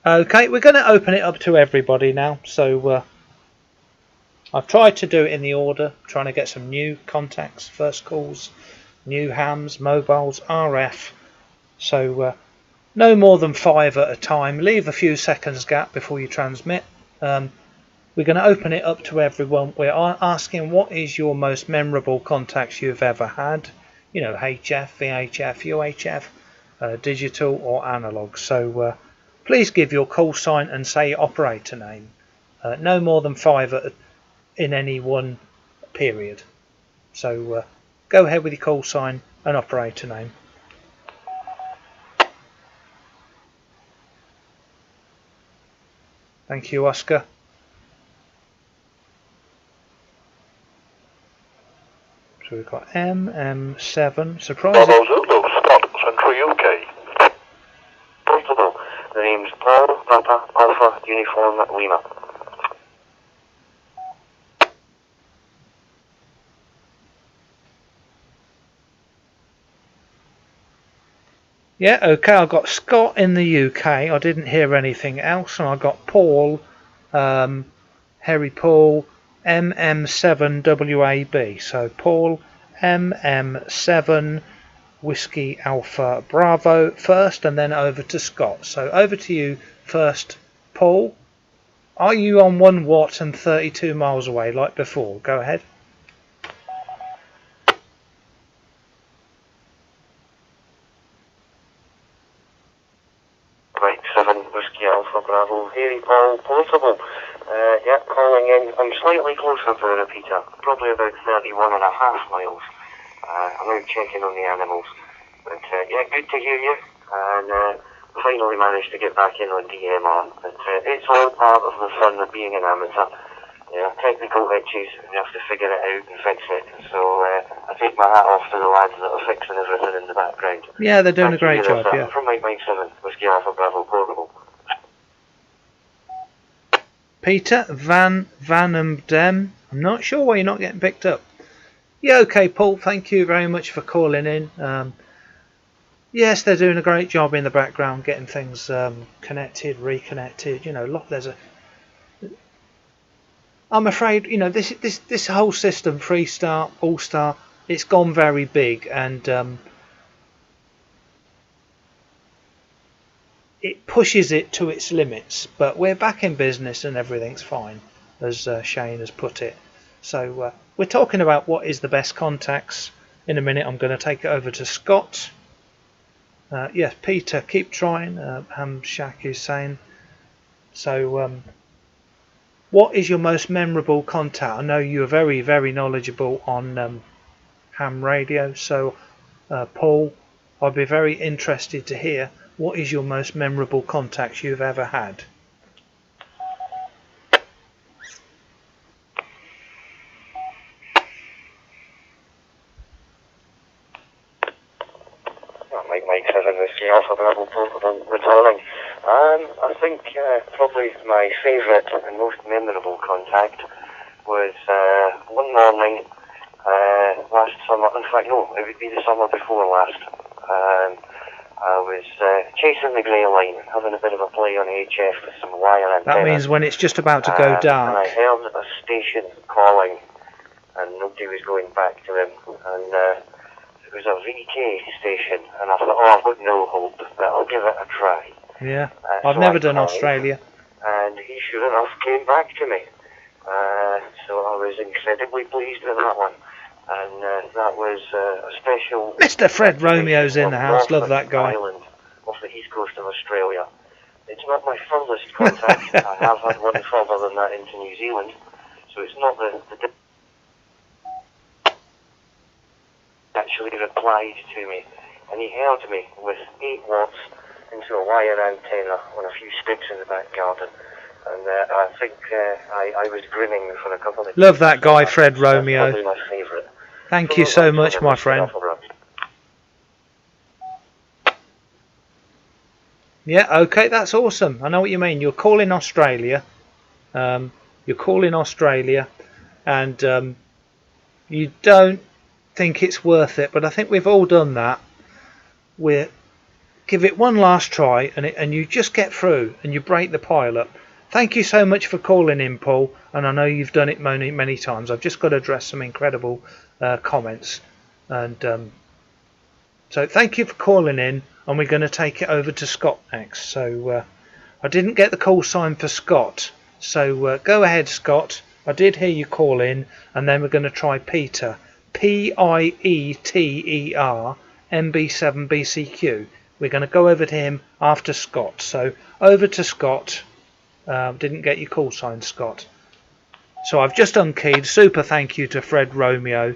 Okay, we're going to open it up to everybody now, so I've tried to do it in the order, trying to get some new contacts, first calls, new hams, mobiles, RF. So no more than 5 at a time. Leave a few seconds gap before you transmit. We're going to open it up to everyone. We're asking what is your most memorable contacts you've ever had. You know, HF, VHF, UHF, digital or analog. So please give your call sign and say operator name. No more than 5 in any one period. So go ahead with your call sign and operator name. Thank you, Oscar. So we've got MM7. Surprise. Bravo Zulu, Scott, Central UK. Possible. The name's Paul, Papa, Alpha, Uniform, Lima. Yeah, okay, I got Scott in the UK. I didn't hear anything else. And I got Paul, Harry Paul, MM7WAB. So Paul, MM7 Whiskey Alpha Bravo first, and then over to Scott. So over to you first, Paul. Are you on 1 watt and 32 miles away like before? Go ahead. Right, 7 Whiskey Alpha Bravo. Here, Paul, portable. Yeah, calling in. I'm slightly closer to the repeater, probably about 31.5 miles. I'm out checking on the animals. But yeah, good to hear you. And finally managed to get back in on DMR. But it's all part of the fun of being an amateur. Yeah, technical glitches, you have to figure it out and fix it. So I take my hat off to the lads that are fixing everything in the background. Yeah, they're doing a great job, yeah. From Mike 7, Whiskey Alpha Bravo Portable. Peter Van Dem. I'm not sure why you're not getting picked up. Yeah, okay, Paul. Thank you very much for calling in. Yes, they're doing a great job in the background, getting things connected, reconnected. You know, look, I'm afraid, you know, this whole system, Freestar, All Star, it's gone very big, and it pushes it to its limits. But we're back in business, and everything's fine, as Shane has put it. So we're talking about what is the best contacts. In a minute, I'm going to take it over to Scott. Yes, Peter, keep trying. Ham Shack is saying. So, what is your most memorable contact? I know you're very, very knowledgeable on ham radio. So, Paul, I'd be very interested to hear what is your most memorable contacts you've ever had. Mike 7 Whiskey Alpha Bravo Portable returning. I think probably my favourite and most memorable contact was one morning last summer. In fact, no, it would be the summer before last. I was chasing the grey line, having a bit of a play on HF with some wire antennas. That means when it's just about to go dark. And I heard a station calling, and nobody was going back to them. And it was a VK station, and I thought, oh, I've got no hope, but I'll give it a try. Yeah, I've never done Australia. And he sure enough came back to me. So I was incredibly pleased with that one. And that was a special... Mr. Fred Romeo's in the house, love that guy. Island off the east coast of Australia. It's not my furthest contact. I have had one further than that into New Zealand. So it's not the actually replied to me, and he heard me with 8 watts into a wire antenna on a few sticks in the back garden, and I think I was grinning for a couple of... Love that guy, Fred Romeo. That's probably my favourite. Thank you so much, my friend. Yeah, okay, that's awesome. I know what you mean. You're calling Australia. And you don't think it's worth it, but I think we've all done that. We give it one last try, and you just get through, and you break the pile up. Thank you so much for calling in, Paul, and I know you've done it many times. I've just got to address some incredible comments, and so thank you for calling in, and we're going to take it over to Scott next. So I didn't get the call sign for Scott, so go ahead, Scott. I did hear you call in, and then we're going to try Peter. P-I-E-T-E-R MB7BCQ. We're going to go over to him after Scott. So over to Scott. Didn't get your call sign, Scott. So I've just unkeyed. Super thank you to Fred Romeo.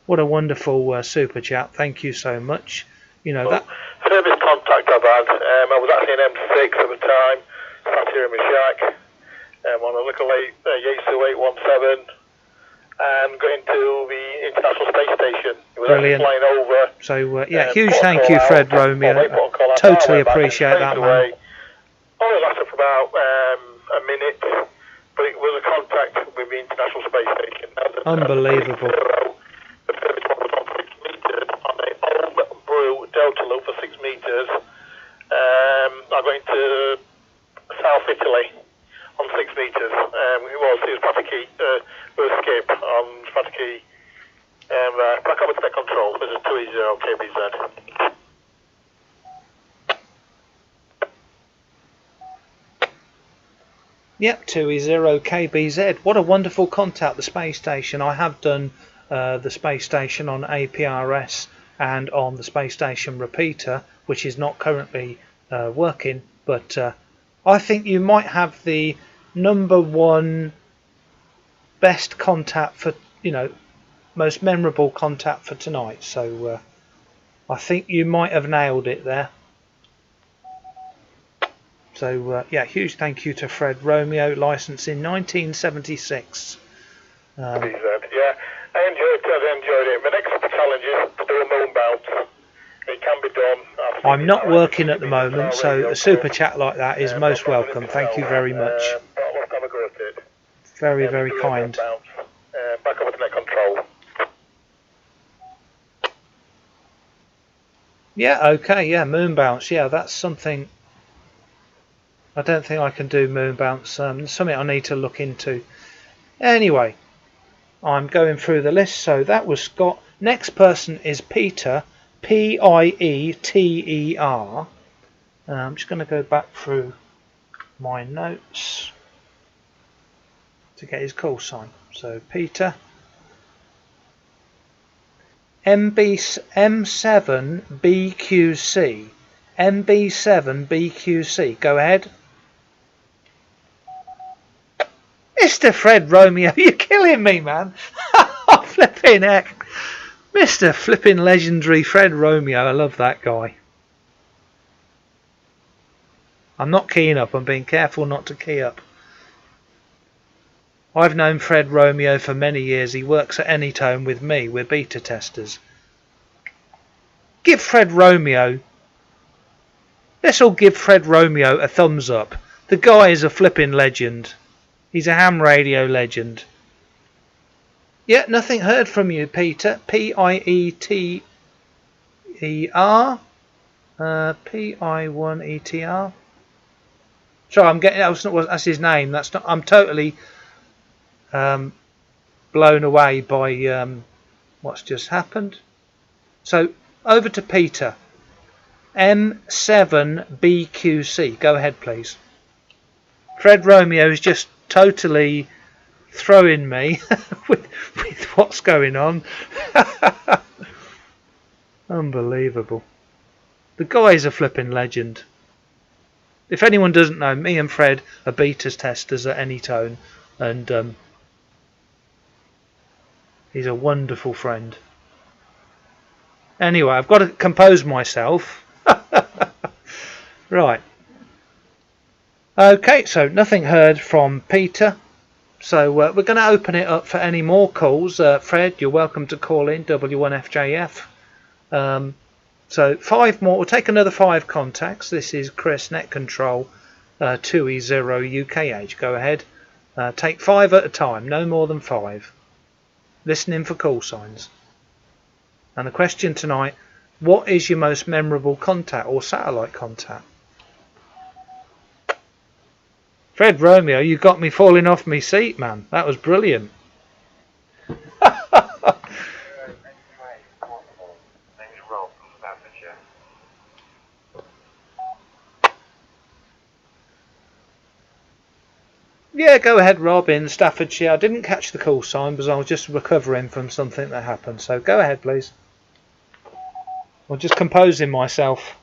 What a wonderful super chat. Thank you so much. You know that. Service contact I've had. I was actually in M6 at the time. Sat here in my shack. On a little Yaesu 817. And going to the International Space Station. It was Brilliant. Flying over. So yeah, huge thank you, Fred Romeo. Totally appreciate that, man. Only lasted for about a minute, but it was a contact with the International Space Station. Unbelievable. The first one was on 6 meters on a old brew delta loop for 6 meters. I'm going to South Italy on 6 meters. It was Pratically skip on Pratically Back over to net control. This is 280 KBZ. Yep, 2E0 KBZ. What a wonderful contact, the space station. I have done the space station on APRS and on the space station repeater, which is not currently working, but I think you might have the #1 best contact for, most memorable contact for tonight. So I think you might have nailed it there. So yeah, huge thank you to Fred Romeo, licensed in 1976. Yeah, I enjoyed it. My next challenge is to do a moon bounce. It can be done. I'm not working at the moment, so a super chat like that is most welcome. Thank you very much. Very, very kind. Back over to net control. Yeah, okay, yeah, moon bounce. Yeah, that's something. I don't think I can do moon bounce. Something I need to look into. Anyway, I'm going through the list. So that was Scott. Next person is Peter, P-I-E-T-E-R. I'm just going to go back through my notes to get his call sign. So Peter, M7BQC. MB7BQC. Go ahead. Mr. Fred Romeo, you're killing me, man. Flipping heck. Mr. Flipping legendary Fred Romeo. I love that guy. I'm not keying up. I'm being careful not to key up. I've known Fred Romeo for many years. He works at Anytone with me. We're beta testers. Give Fred Romeo. Let's all give Fred Romeo a thumbs up. The guy is a flipping legend. He's a ham radio legend. Yeah, nothing heard from you, Peter. P-I-E-T-E-R. P-I-1-E-T-R. Sorry, I'm getting. That's his name. That's not. I'm totally blown away by what's just happened. So over to Peter. M7BQC. Go ahead, please. Fred Romeo is just totally throwing me with what's going on. Unbelievable. The guy is a flipping legend. If anyone doesn't know, me and Fred are beta testers at Anytone, and he's a wonderful friend. Anyway, I've got to compose myself. Right. Okay, so nothing heard from Peter. So we're going to open it up for any more calls. Fred, you're welcome to call in, W1FJF. So 5 more. We'll take another 5 contacts. This is Chris, Net Control, 2E0 UKH. Go ahead. Take 5 at a time, no more than 5. Listening for call signs. And the question tonight, what is your most memorable contact or satellite contact? Fred Romeo, you got me falling off my seat, man. That was brilliant. Yeah, go ahead, Rob, in Staffordshire. I didn't catch the call sign because I was just recovering from something that happened. So go ahead, please. I'm just composing myself.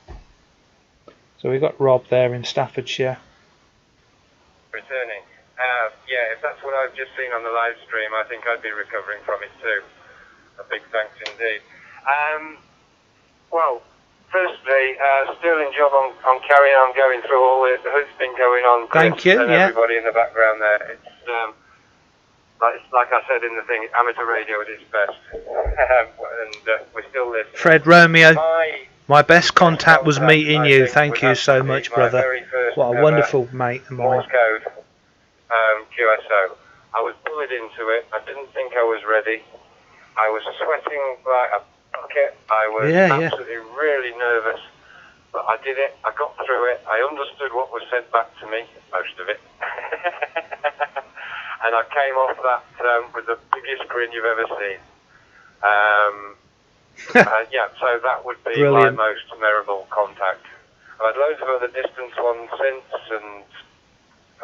So we've got Rob there in Staffordshire. Returning. Yeah, if that's what I've just seen on the live stream, I think I'd be recovering from it too. A big thanks indeed. Well, firstly, sterling job on carrying on going through all the who's been going on. Chris, thank you. And yeah. Everybody in the background there. It's like I said in the thing, amateur radio at its best, and we're still listening. Fred Romeo. My best contact was meeting you. Thank you so much, brother. What a wonderful mate of mine. Morse code QSO. I was bullied into it. I didn't think I was ready. I was sweating like a bucket. I was absolutely really nervous. But I did it. I got through it. I understood what was said back to me, most of it. And I came off that with the biggest grin you've ever seen. Yeah, so that would be Brilliant. my most memorable contact. I've had loads of other distance ones since and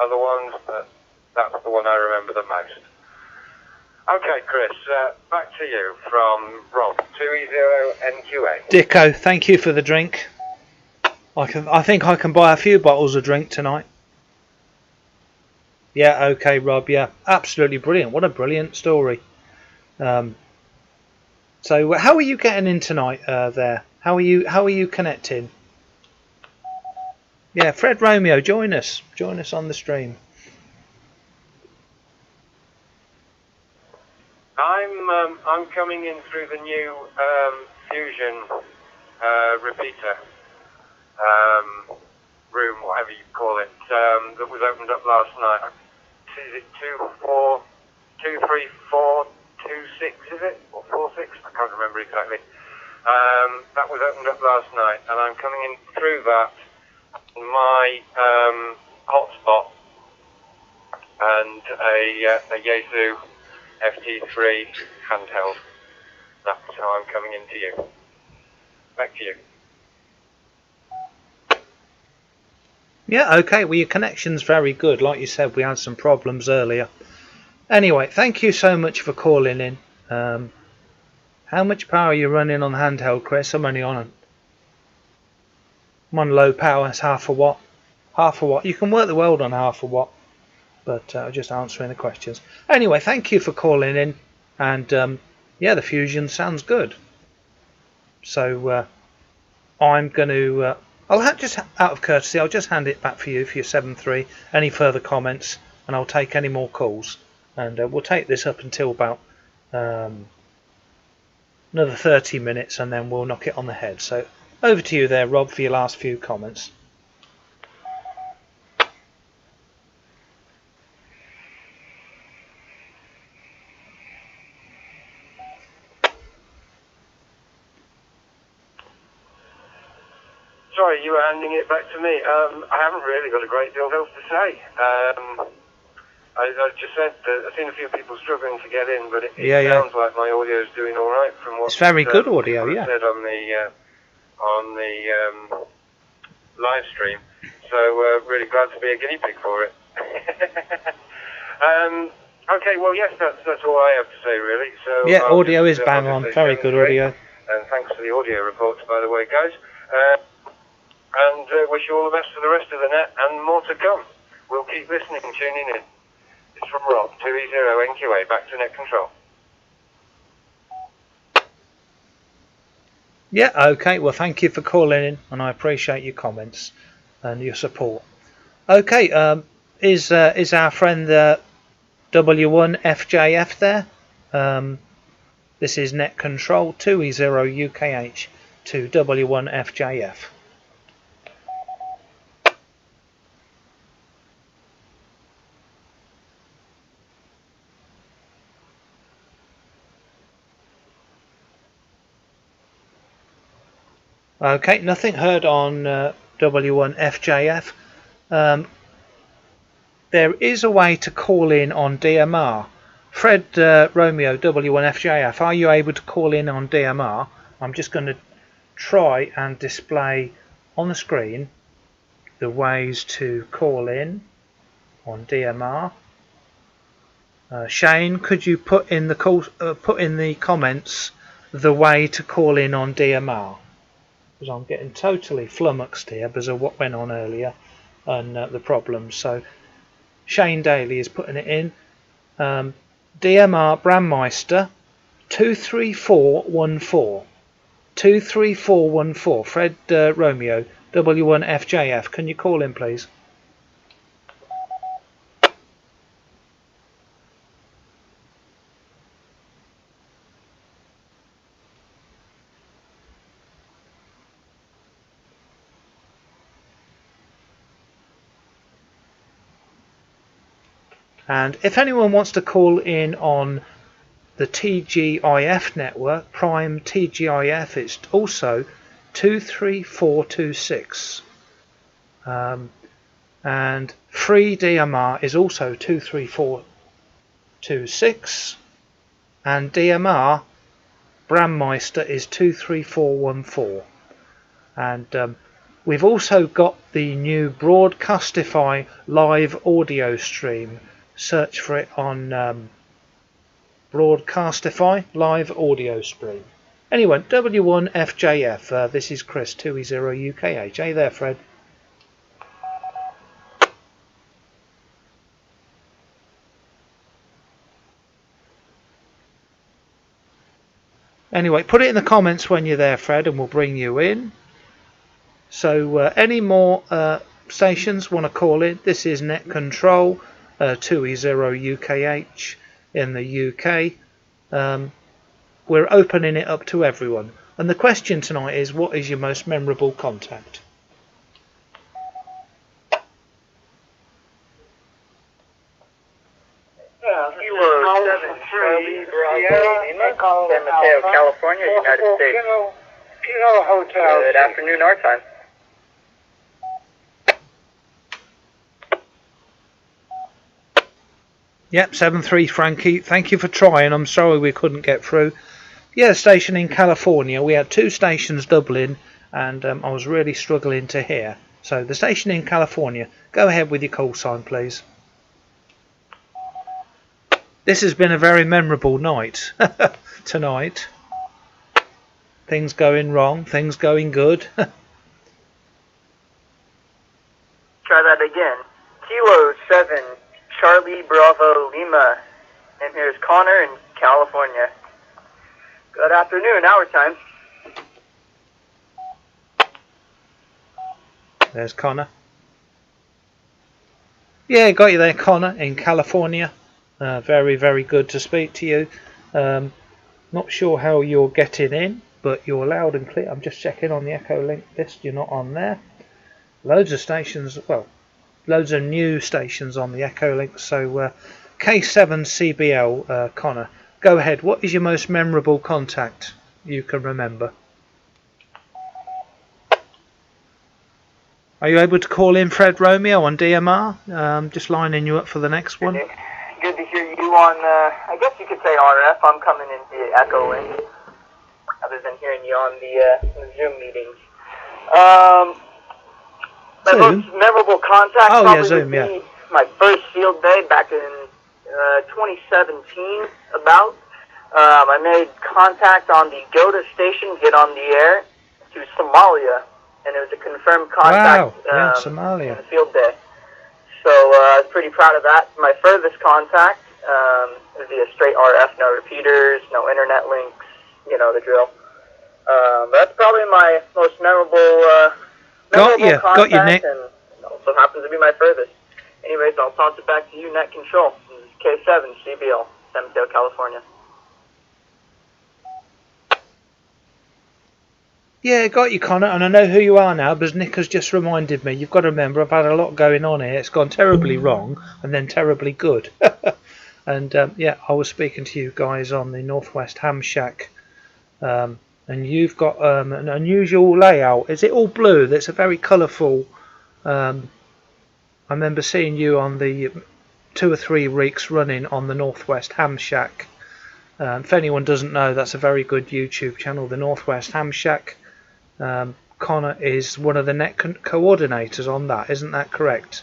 other ones, but that's the one I remember the most. Okay, Chris, back to you from Rob, 2E0NQA. Dicko, thank you for the drink. I think I can buy a few bottles of drink tonight. Yeah, okay, Rob. Yeah, absolutely brilliant. What a brilliant story. So, how are you getting in tonight? There, how are you connecting? Yeah, Fred Romeo, join us on the stream. I'm coming in through the new Fusion repeater room, whatever you call it, that was opened up last night. Is it 23426? Is it, or 46? I can't remember exactly. That was opened up last night, and I'm coming in through that. My hotspot and a Yaesu FT3 handheld. That's how I'm coming into you. Back to you. Yeah, okay. Well, your connection's very good. Like you said, we had some problems earlier. Anyway, thank you so much for calling in. How much power are you running on the handheld, Chris? I'm only on low power. It's half a watt. Half a watt. You can work the world on half a watt. But just answering the questions. Anyway, thank you for calling in. And yeah, the Fusion sounds good. So I'm going to... just out of courtesy, I'll just hand it back for you for your 7-3. Any further comments, and I'll take any more calls. And we'll take this up until about another 30 minutes, and then we'll knock it on the head. So over to you there, Rob, for your last few comments. Sorry, you were handing it back to me. I haven't really got a great deal else to say. I just said that I've seen a few people struggling to get in, but it sounds like my audio is doing all right from what it's very good audio. Yeah. Said on the live stream. So really glad to be a guinea pig for it. Okay, well yes, that's all I have to say really. So yeah, audio is bang on. Very good audio. And thanks for the audio reports, by the way, guys. And wish you all the best for the rest of the net and more to come. We'll keep listening and tuning in. It's from Rob, 2E0NQA, back to net control. Yeah, okay. Well, thank you for calling in, and I appreciate your comments and your support. Okay, is our friend W1FJF there? This is net control 2E0UKH to W1FJF. Okay, nothing heard on W1FJF. There is a way to call in on DMR. Fred Romeo W1FJF, are you able to call in on DMR? I'm just going to try and display on the screen the ways to call in on DMR. Shane, could you put in the comments the way to call in on DMR? Because I'm getting totally flummoxed here because of what went on earlier and the problems. So Shane Daly is putting it in. DMR Brandmeister 23414. 23414. Fred Romeo W1FJF. Can you call in, please? And if anyone wants to call in on the TGIF network, Prime TGIF, it's also 23426. And free DMR is also 23426. And DMR Brandmeister is 23414. And we've also got the new Broadcastify live audio stream. Search for it on Broadcastify live audio stream. Anyway, W1FJF, this is Chris, 2E0UKH. Hey there, Fred. Anyway, put it in the comments when you're there, Fred, and we'll bring you in. So any more stations want to call in? This is Net Control, 2E0UKH in the UK. We're opening it up to everyone. And the question tonight is, what is your most memorable contact? Kilo 7 Charlie Bravo Lima, San Mateo, California, United States. Kilo Hotel. Good afternoon, our time. Yep, 7-3 Frankie. Thank you for trying. I'm sorry we couldn't get through. Yeah, station in California. We had 2 stations doubling, and I was really struggling to hear. So the station in California. Go ahead with your call sign, please. This has been a very memorable night tonight. Things going wrong, things going good. Try that again. Kilo 7 Charlie Bravo Lima. And here's Connor in California. Good afternoon, our time. There's Connor. Yeah, got you there, Connor, in California. Very, very good to speak to you. Not sure how you're getting in, but you're loud and clear. I'm just checking on the Echo Link list. You're not on there. Loads of stations, well, loads of new stations on the Echo Link. So K7CBL, Connor, go ahead. What is your most memorable contact you can remember? Are you able to call in Fred Romeo on DMR? Just lining you up for the next one. Good to hear you on, I guess you could say RF. I'm coming in via Echo Link, other than hearing you on the Zoom meetings. My most memorable contact probably would be my first field day back in 2017, about. I made contact on the GOTA station, Get on the Air, to Somalia, and it was a confirmed contact Somalia. in the field day. So I was pretty proud of that. My furthest contact is via straight RF, no repeaters, no internet links, you know the drill. That's probably my most memorable contact, Nick. and it also happens to be my furthest. Anyways, I'll toss it back to you, Net Control. This is K7 CBL, San Mateo, California. Yeah, got you, Connor, and I know who you are now because Nick has just reminded me. You've got to remember, I've had a lot going on here. It's gone terribly wrong and then terribly good. And yeah, I was speaking to you guys on the Northwest Ham Shack, and you've got an unusual layout. Is it all blue? That's a very colourful. I remember seeing you on the 2 or 3 weeks running on the Northwest Ham Shack. If anyone doesn't know, that's a very good YouTube channel, the Northwest Ham Shack. Connor is one of the net coordinators on that, isn't that correct?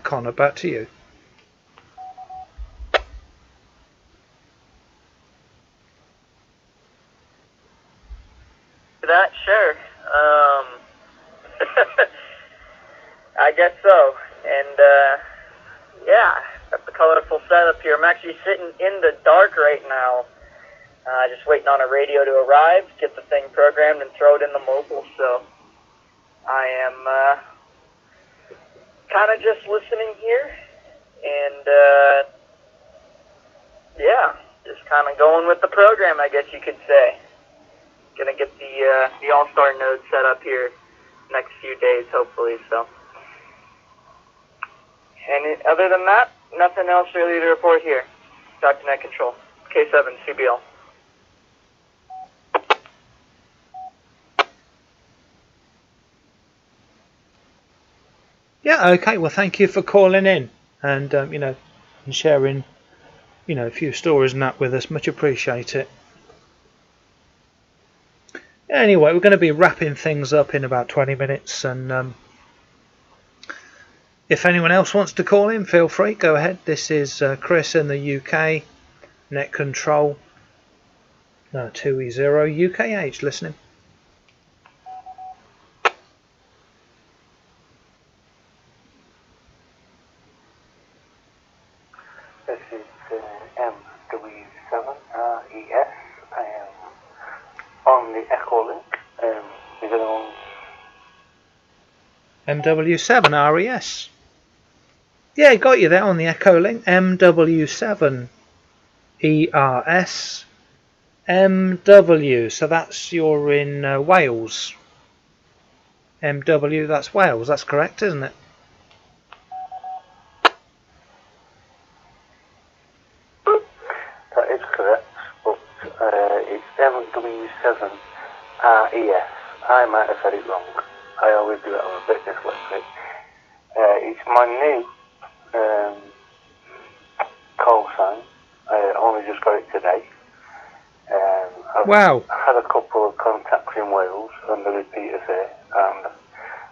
Connor, back to you. That, sure. I guess so. And yeah, got the colorful setup here. I'm actually sitting in the dark right now. Just waiting on a radio to arrive, get the thing programmed, and throw it in the mobile. So I am kind of just listening here, and yeah, just kind of going with the program, I guess you could say. Gonna get the All-Star node set up here next few days, hopefully. So, and other than that, nothing else really to report here. Talk to Net Control, K7 CBL. Yeah, okay. Well, thank you for calling in and you know, and sharing, you know, a few stories and that with us. Much appreciate it. Anyway, we're going to be wrapping things up in about 20 minutes, and if anyone else wants to call in, feel free, go ahead. This is Chris in the UK, Net Control 2E0 UKH listening. This is MW7RES. I am on the Echo link. Is anyone? MW7RES. Yeah, got you there on the Echo link. MW7ERS. MW, so that's you're in Wales. MW, that's Wales, that's correct, isn't it? That is correct, but it's MW7RES. I might have said it wrong. I always do that. I'm a bit dyslexic. It's my new call sign. I only just got it today. Wow. I've had a couple of contacts in Wales and the repeaters here, and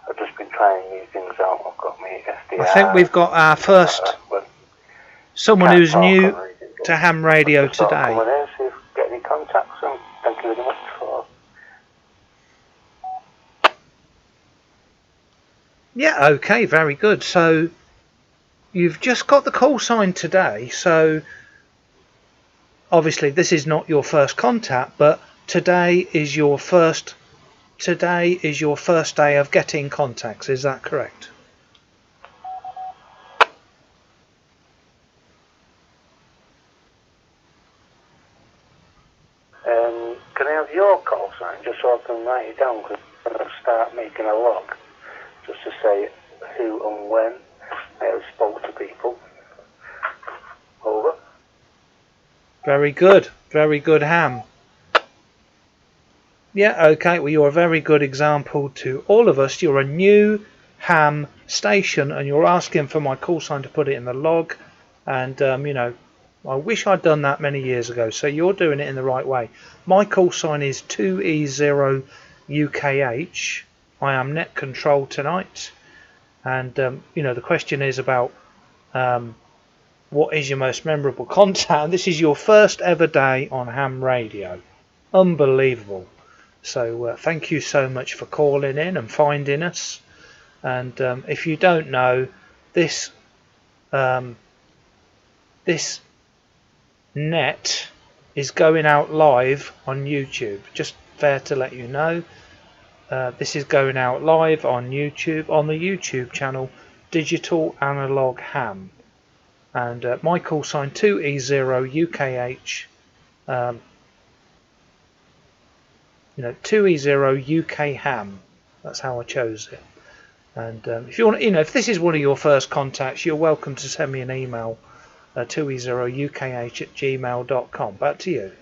I've just been trying new things out. I've got my SDR. I think we've got our first someone who's new to ham radio today. Come on in, see if we get any contacts, and thank you very much for. Yeah, okay, very good. So you've just got the call sign today, so obviously this is not your first contact, but today is your first day of getting contacts, is that correct? Can I have your call sign just so I can write it down, because I'm going to start making a log just to say who and when I have spoke to people. Over. Very good, ham. Yeah, okay, well you're a very good example to all of us. You're a new ham station and you're asking for my call sign to put it in the log, and you know, I wish I'd done that many years ago, so you're doing it in the right way. My call sign is 2E0 UKH. I am Net Control tonight, and you know, the question is about what is your most memorable contact. This is your first ever day on ham radio. Unbelievable. So thank you so much for calling in and finding us. And if you don't know, this net is going out live on YouTube. Just fair to let you know. This is going out live on YouTube, on the YouTube channel Digital Analog Ham. And my call sign 2E0 UKH. You know, 2E0 UK Ham. That's how I chose it. And if you want, you know, if this is one of your first contacts, you're welcome to send me an email. 2E0UKH@gmail.com. Back to you.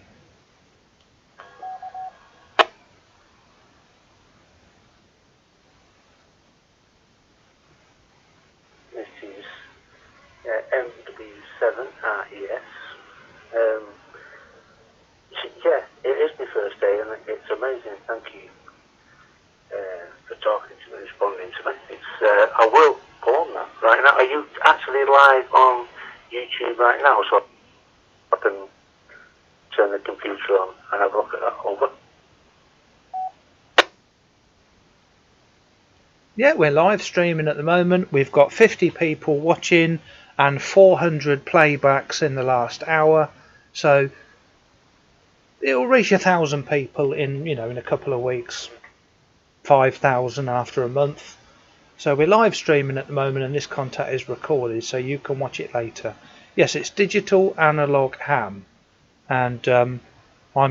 This is MW7RES. Yeah, it is my first day and it's amazing. Thank you for talking to me, responding to me. I will go on that right now. Are you actually live on YouTube right now, so I can turn the computer on and have a look at that? Over. Yeah, we're live streaming at the moment. We've got 50 people watching and 400 playbacks in the last hour. So it'll reach 1,000 people in, you know, in a couple of weeks. 5,000 after a month. So we're live streaming at the moment, and this contact is recorded, so you can watch it later. Yes, it's Digital Analog Ham, and I'm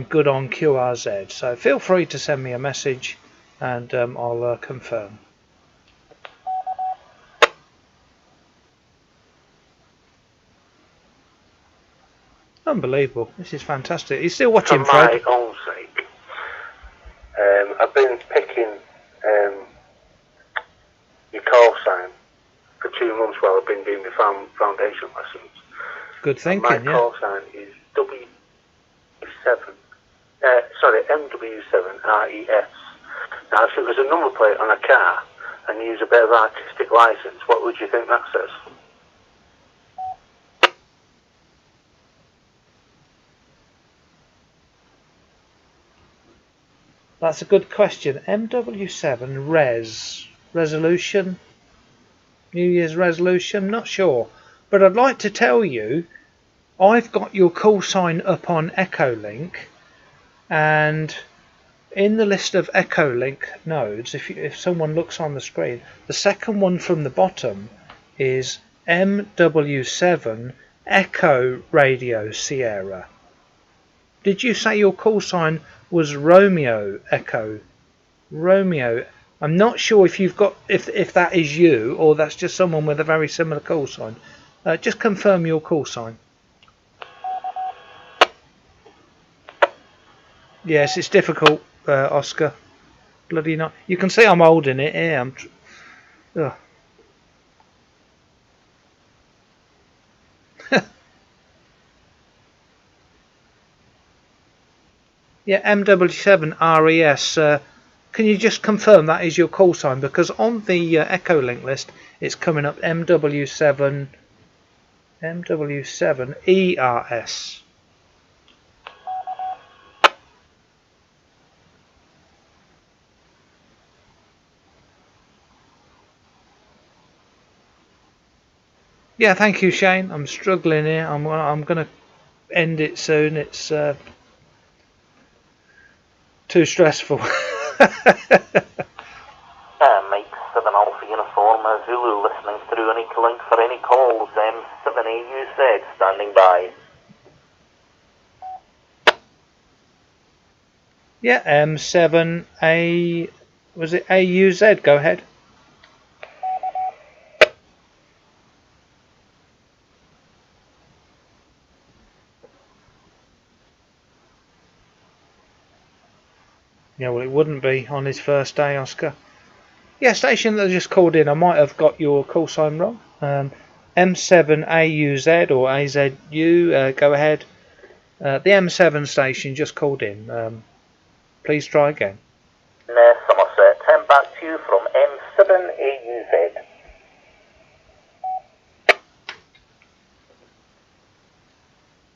good on QRZ. So feel free to send me a message, and I'll confirm. Unbelievable! This is fantastic. You're still watching, For Fred? my own sake, I've been picking your call sign for 2 months while I've been doing the foundation lessons. Good thinking, My call sign is W7 Sorry, MW7RES. Now, if it was a number plate on a car and you use a bit of artistic license, what would you think that says? That's a good question. MW7 resolution, New Year's resolution, not sure. But I'd like to tell you, I've got your call sign up on Echolink, and in the list of Echolink nodes, if someone looks on the screen, the second one from the bottom is MW7 Echo Radio Sierra. Did you say your call sign was Romeo Echo? Romeo. I'm not sure if you've got if that is you or that's just someone with a very similar call sign. Just confirm your call sign. Yes, it's difficult, Oscar. Bloody not. You can see I'm holding it here. Ugh. Yeah, MW7 RES. Can you just confirm that is your call sign? Because on the Echolink list, it's coming up MW7 ERS. Yeah, thank you, Shane. I'm struggling here. I'm going to end it soon. It's too stressful. Mike 7 Alpha Uniform Zulu listening through an Echolink for any calls. M7AUZ standing by. Yeah, M7A, was it AUZ? Go ahead. Yeah, well, it wouldn't be on his first day, Oscar. Yeah, station that just called in. I might have got your call sign wrong. M7AUZ or AZU. Go ahead. The M7 station just called in. Please try again. Somerset. Back to you from M7AUZ.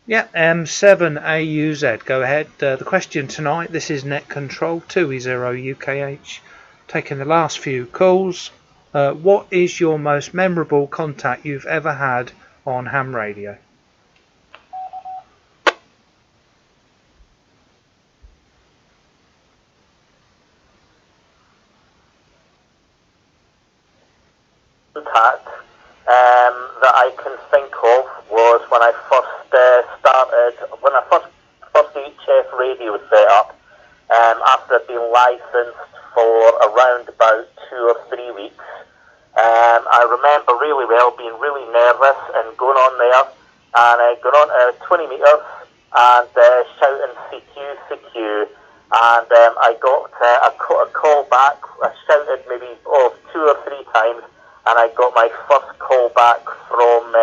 Yeah, M7AUZ. Go ahead. The question tonight, this is Net Control 2E0 UKH. Taking the last few calls. What is your most memorable contact you've ever had on ham radio? Contact that I can think of was when I first when I first HF radio was set up, after being licensed for around about 2 or 3 weeks. I remember really well being really nervous and going on there and going on 20 metres and shouting CQ, CQ, and I got a call back. I shouted maybe 2 or 3 times, and I got my first call back from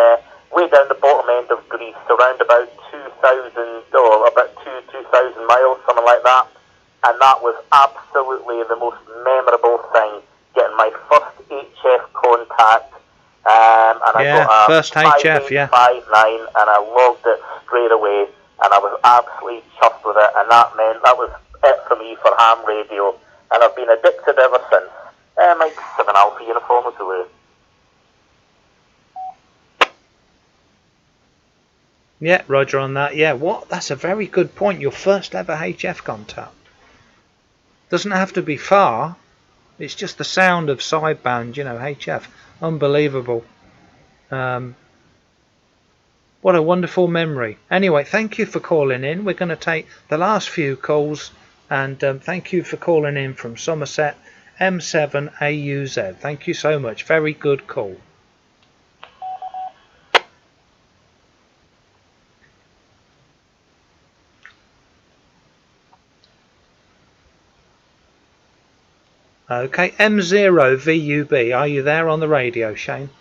way down the bottom end of Greece, around about 2,000 or about 2,000 miles, something like that. And that was absolutely the most memorable thing, getting my first HF contact. And I got a first HF, 5859, and I logged it straight away, and I was absolutely chuffed with it, and that meant that was it for me for ham radio, and I've been addicted ever since. Mike 7 Alpha Uniform was away. Yeah, Roger on that. Yeah, what? That's a very good point. Your first ever HF contact. Doesn't have to be far. It's just the sound of sideband, HF. Unbelievable. What a wonderful memory. Anyway, thank you for calling in. We're going to take the last few calls, and thank you for calling in from Somerset, M7AUZ. Thank you so much. Very good call. Okay, M0VUB, are you there on the radio, Shane?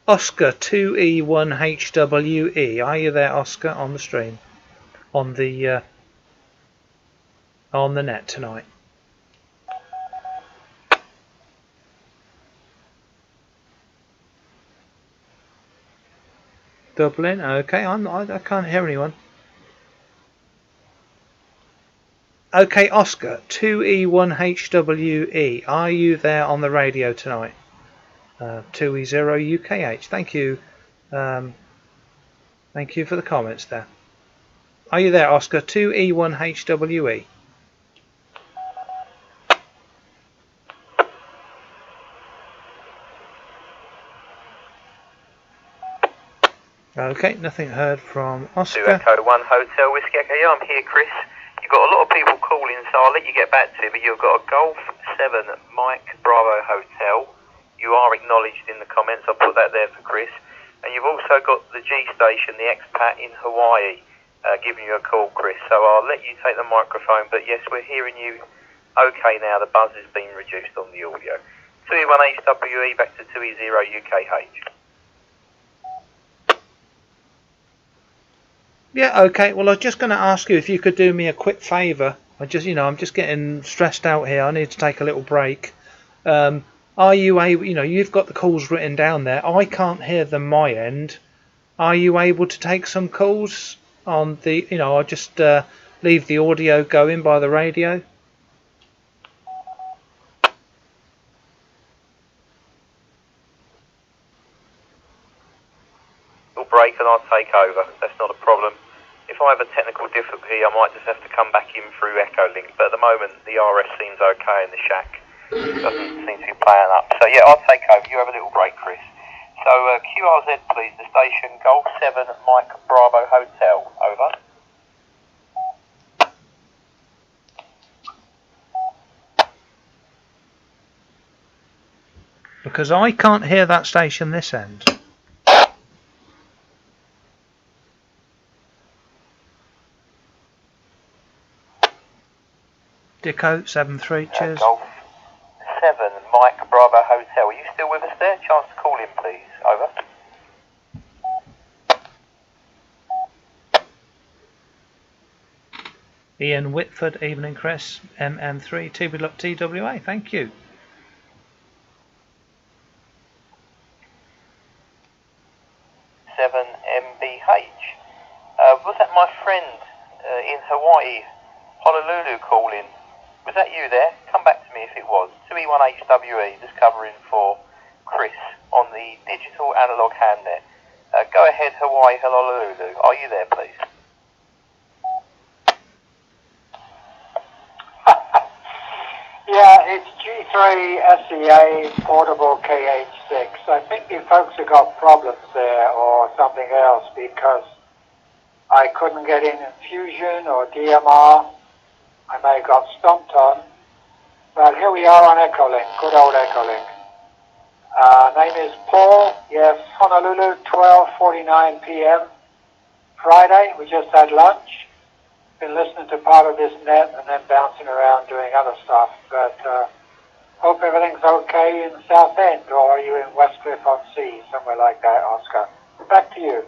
Oscar 2E1HWE. Are you there, Oscar, on the stream? On the net tonight. Dublin. Okay, I can't hear anyone. Okay, Oscar 2E1HWE. Are you there on the radio tonight? 2E0UKH. Thank you. Thank you for the comments there. Are you there, Oscar 2E1HWE? Okay, nothing heard from Oscar. 2 Echo 1 Hotel Whiskey Echo. Yeah, I'm here, Chris. You've got a lot of people calling, so I'll let you get back to it, but you've got a Golf 7 Mike Bravo Hotel. You are acknowledged in the comments. I'll put that there for Chris. And you've also got the G station, the expat in Hawaii, giving you a call, Chris. So I'll let you take the microphone, but yes, we're hearing you okay now. The buzz has been reduced on the audio. 2E1HWE back to 2E0UKH. Yeah, okay. Well, I was just going to ask you if you could do me a quick favour. I'm just getting stressed out here. I need to take a little break. Are you able? You've got the calls written down there. I can't hear them my end. Are you able to take some calls on the? I'll just leave the audio going by the radio. We'll break and I'll take over. That's not a problem. If I have a technical difficulty, I might just have to come back in through Echo Link. But at the moment, the RS seems okay in the shack. Doesn't seem to be playing up. So yeah, I'll take over. You have a little break, Chris. So QRZ, please. The station Golf 7 Mike Bravo Hotel. Over. Because I can't hear that station this end. Dicko 73, cheers. Golf 7 Mike Bravo Hotel. Are you still with us there? Chance to call in, please. Over. Ian Whitford, evening, Chris. MM3 TWA, thank you. MBH. Was that my friend in Hawaii, Honolulu, calling? Was that you there? Come back to me if it was. 2E1HWE, just covering for Chris on the digital analog handnet. Go ahead, Hawaii, Honolulu. Are you there, please? Yeah, it's G3 SEA Portable KH6. I think you folks have got problems there or something else because I couldn't get in Fusion or DMR. I may have got stomped on. But here we are on Echolink, good old Echolink. Name is Paul, yes, Honolulu, 12:49 p.m. Friday, we just had lunch. Been listening to part of this net and then bouncing around doing other stuff. But hope everything's okay in South End, or are you in Westcliff-on-Sea, somewhere like that, Oscar? Back to you.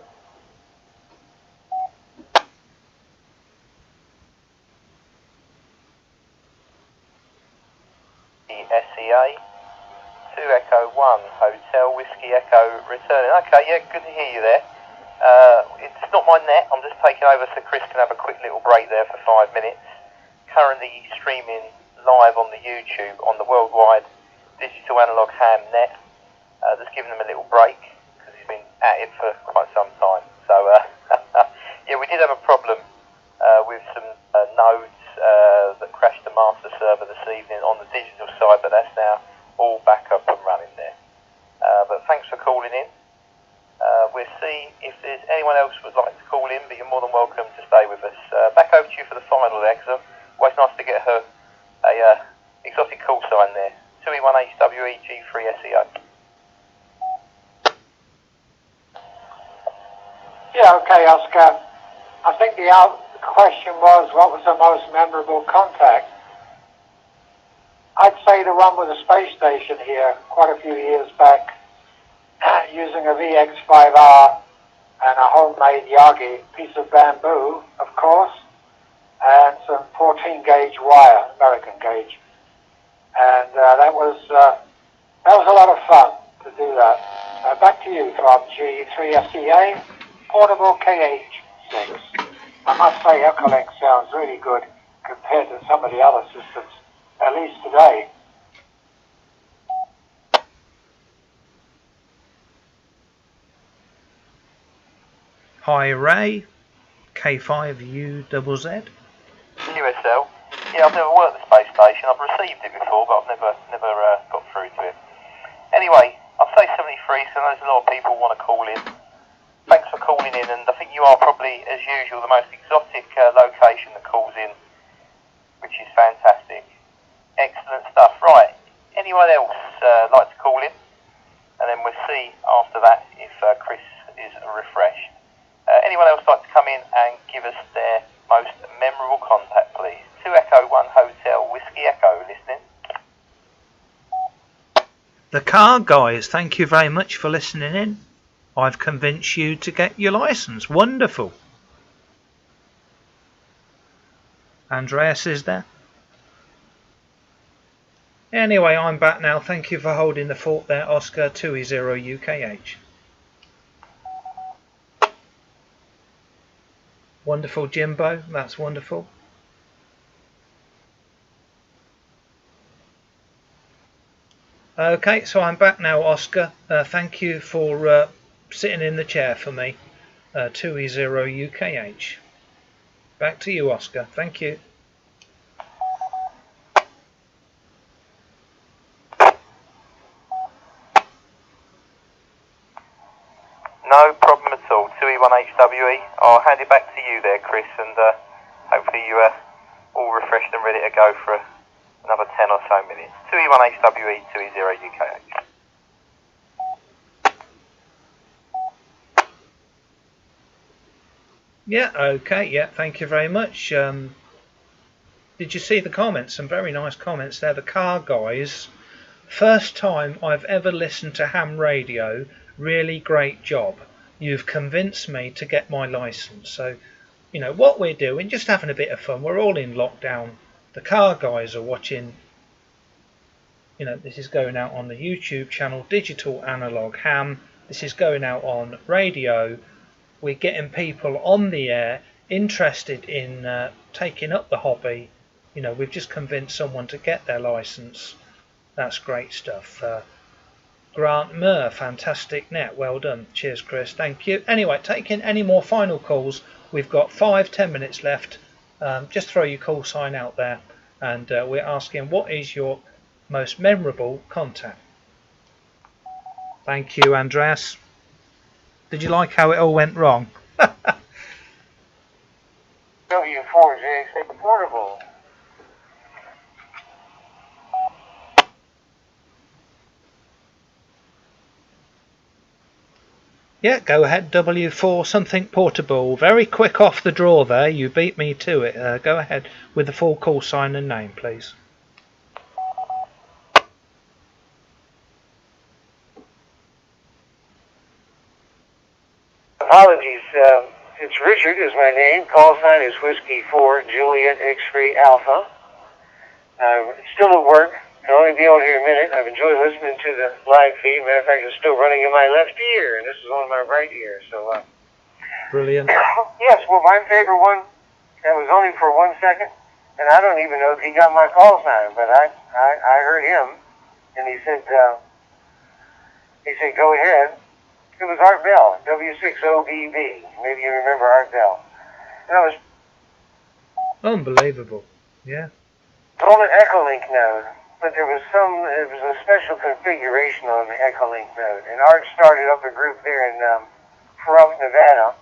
SEA 2 Echo 1 Hotel Whiskey Echo returning. Okay, yeah, good to hear you there. It's not my net, I'm just taking over so Chris can have a quick little break there for 5 minutes. Currently streaming live on the YouTube on the worldwide digital analog ham net. Just giving them a little break because he's been at it for quite some time. So yeah, we did have a problem with some nodes that crashed the master server this evening on the digital side, but that's now all back up and running there. But thanks for calling in. We'll see if there's anyone else who would like to call in, but you're more than welcome to stay with us. Back over to you for the final there, because it's always nice to get her a exotic call sign there. 2E1HWE G3SEO. Yeah, okay, Oscar. I think the question was, what was the most memorable contact? I'd say the one with the space station here, quite a few years back. using a VX5R and a homemade Yagi piece of bamboo, of course, and some 14 gauge wire, American gauge. And that was a lot of fun to do that. Back to you from G3SEA, portable KH6. I must say Echolink sounds really good compared to some of the other systems, at least today. Hi Ray, K5UZZ. USL. Yeah, I've never worked the space station. I've received it before, but I've never got through to it. Anyway, I'll say 73, so there's a lot of people want to call in. Thanks for calling in, and I think you are probably, as usual, the most exotic location that calls in, which is fantastic. Excellent stuff. Right, anyone else like to call in? And then we'll see after that if Chris is refreshed. Anyone else like to come in and give us their most memorable contact, please? 2 Echo 1 Hotel Whiskey Echo, listening. The car guys, thank you very much for listening in. I've convinced you to get your license. Wonderful. Andreas is there. Anyway, I'm back now. Thank you for holding the fort there, Oscar 2E0 UKH. Wonderful, Jimbo. That's wonderful. Okay, so I'm back now, Oscar. Thank you for sitting in the chair for me. 2E0 UKH. Back to you, Oscar. Thank you. No problem at all. 2E1HWE. I'll hand it back to you there, Chris, and hopefully you are all refreshed and ready to go for another 10 or so minutes. 2E1HWE, 2E0 UKH. Yeah, okay, yeah, thank you very much. Did you see the comments? Some very nice comments there. The car guys. First time I've ever listened to ham radio. Really great job. You've convinced me to get my license. So, you know, what we're doing, just having a bit of fun. We're all in lockdown. The car guys are watching. You know, this is going out on the YouTube channel, Digital Analog Ham. This is going out on radio. We're getting people on the air interested in taking up the hobby. You know, we've just convinced someone to get their license. That's great stuff. Grant Murr, fantastic net, well done. Cheers, Chris, thank you. Anyway, taking any more final calls, we've got 5-10 minutes left. Just throw your call sign out there, and we're asking, what is your most memorable contact? Thank you, Andreas. Did you like how it all went wrong? W4J portable. Yeah, go ahead, W4 something portable. Very quick off the draw there. You beat me to it. Go ahead with the full call sign and name, please. Apologies. It's Richard is my name. Call sign is Whiskey 4 Juliet X-Ray Alpha. Still at work. Can only be on here a minute. I've enjoyed listening to the live feed. Matter of fact, it's still running in my left ear, and this is on my right ear. So, Brilliant. Yes, well, my favorite one, that was only for 1 second, and I don't even know if he got my call sign, but I heard him, and he said, go ahead. It was Art Bell, W6OBB. Maybe you remember Art Bell. And I was unbelievable. Yeah. on an Echolink node, but there was a special configuration on the Echolink node, and Art started up a group there in Pahrump, Nevada,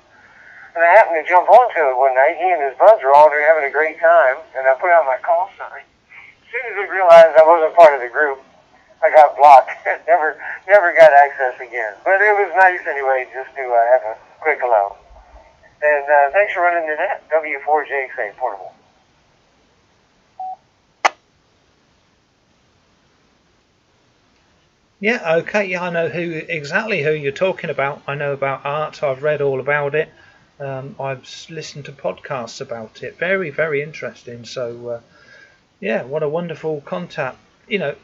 and I happened to jump onto it one night. He and his buds were all there having a great time, and I put out my call sign. As soon as I realized I wasn't part of the group, I got blocked. never got access again. But it was nice anyway, just to have a quick hello. And thanks for running the net. W4JXA portable. Yeah, okay, yeah, I know exactly who you're talking about. I know about art. I've read all about it. I've listened to podcasts about it. Very, very interesting. So, yeah, what a wonderful contact. You know,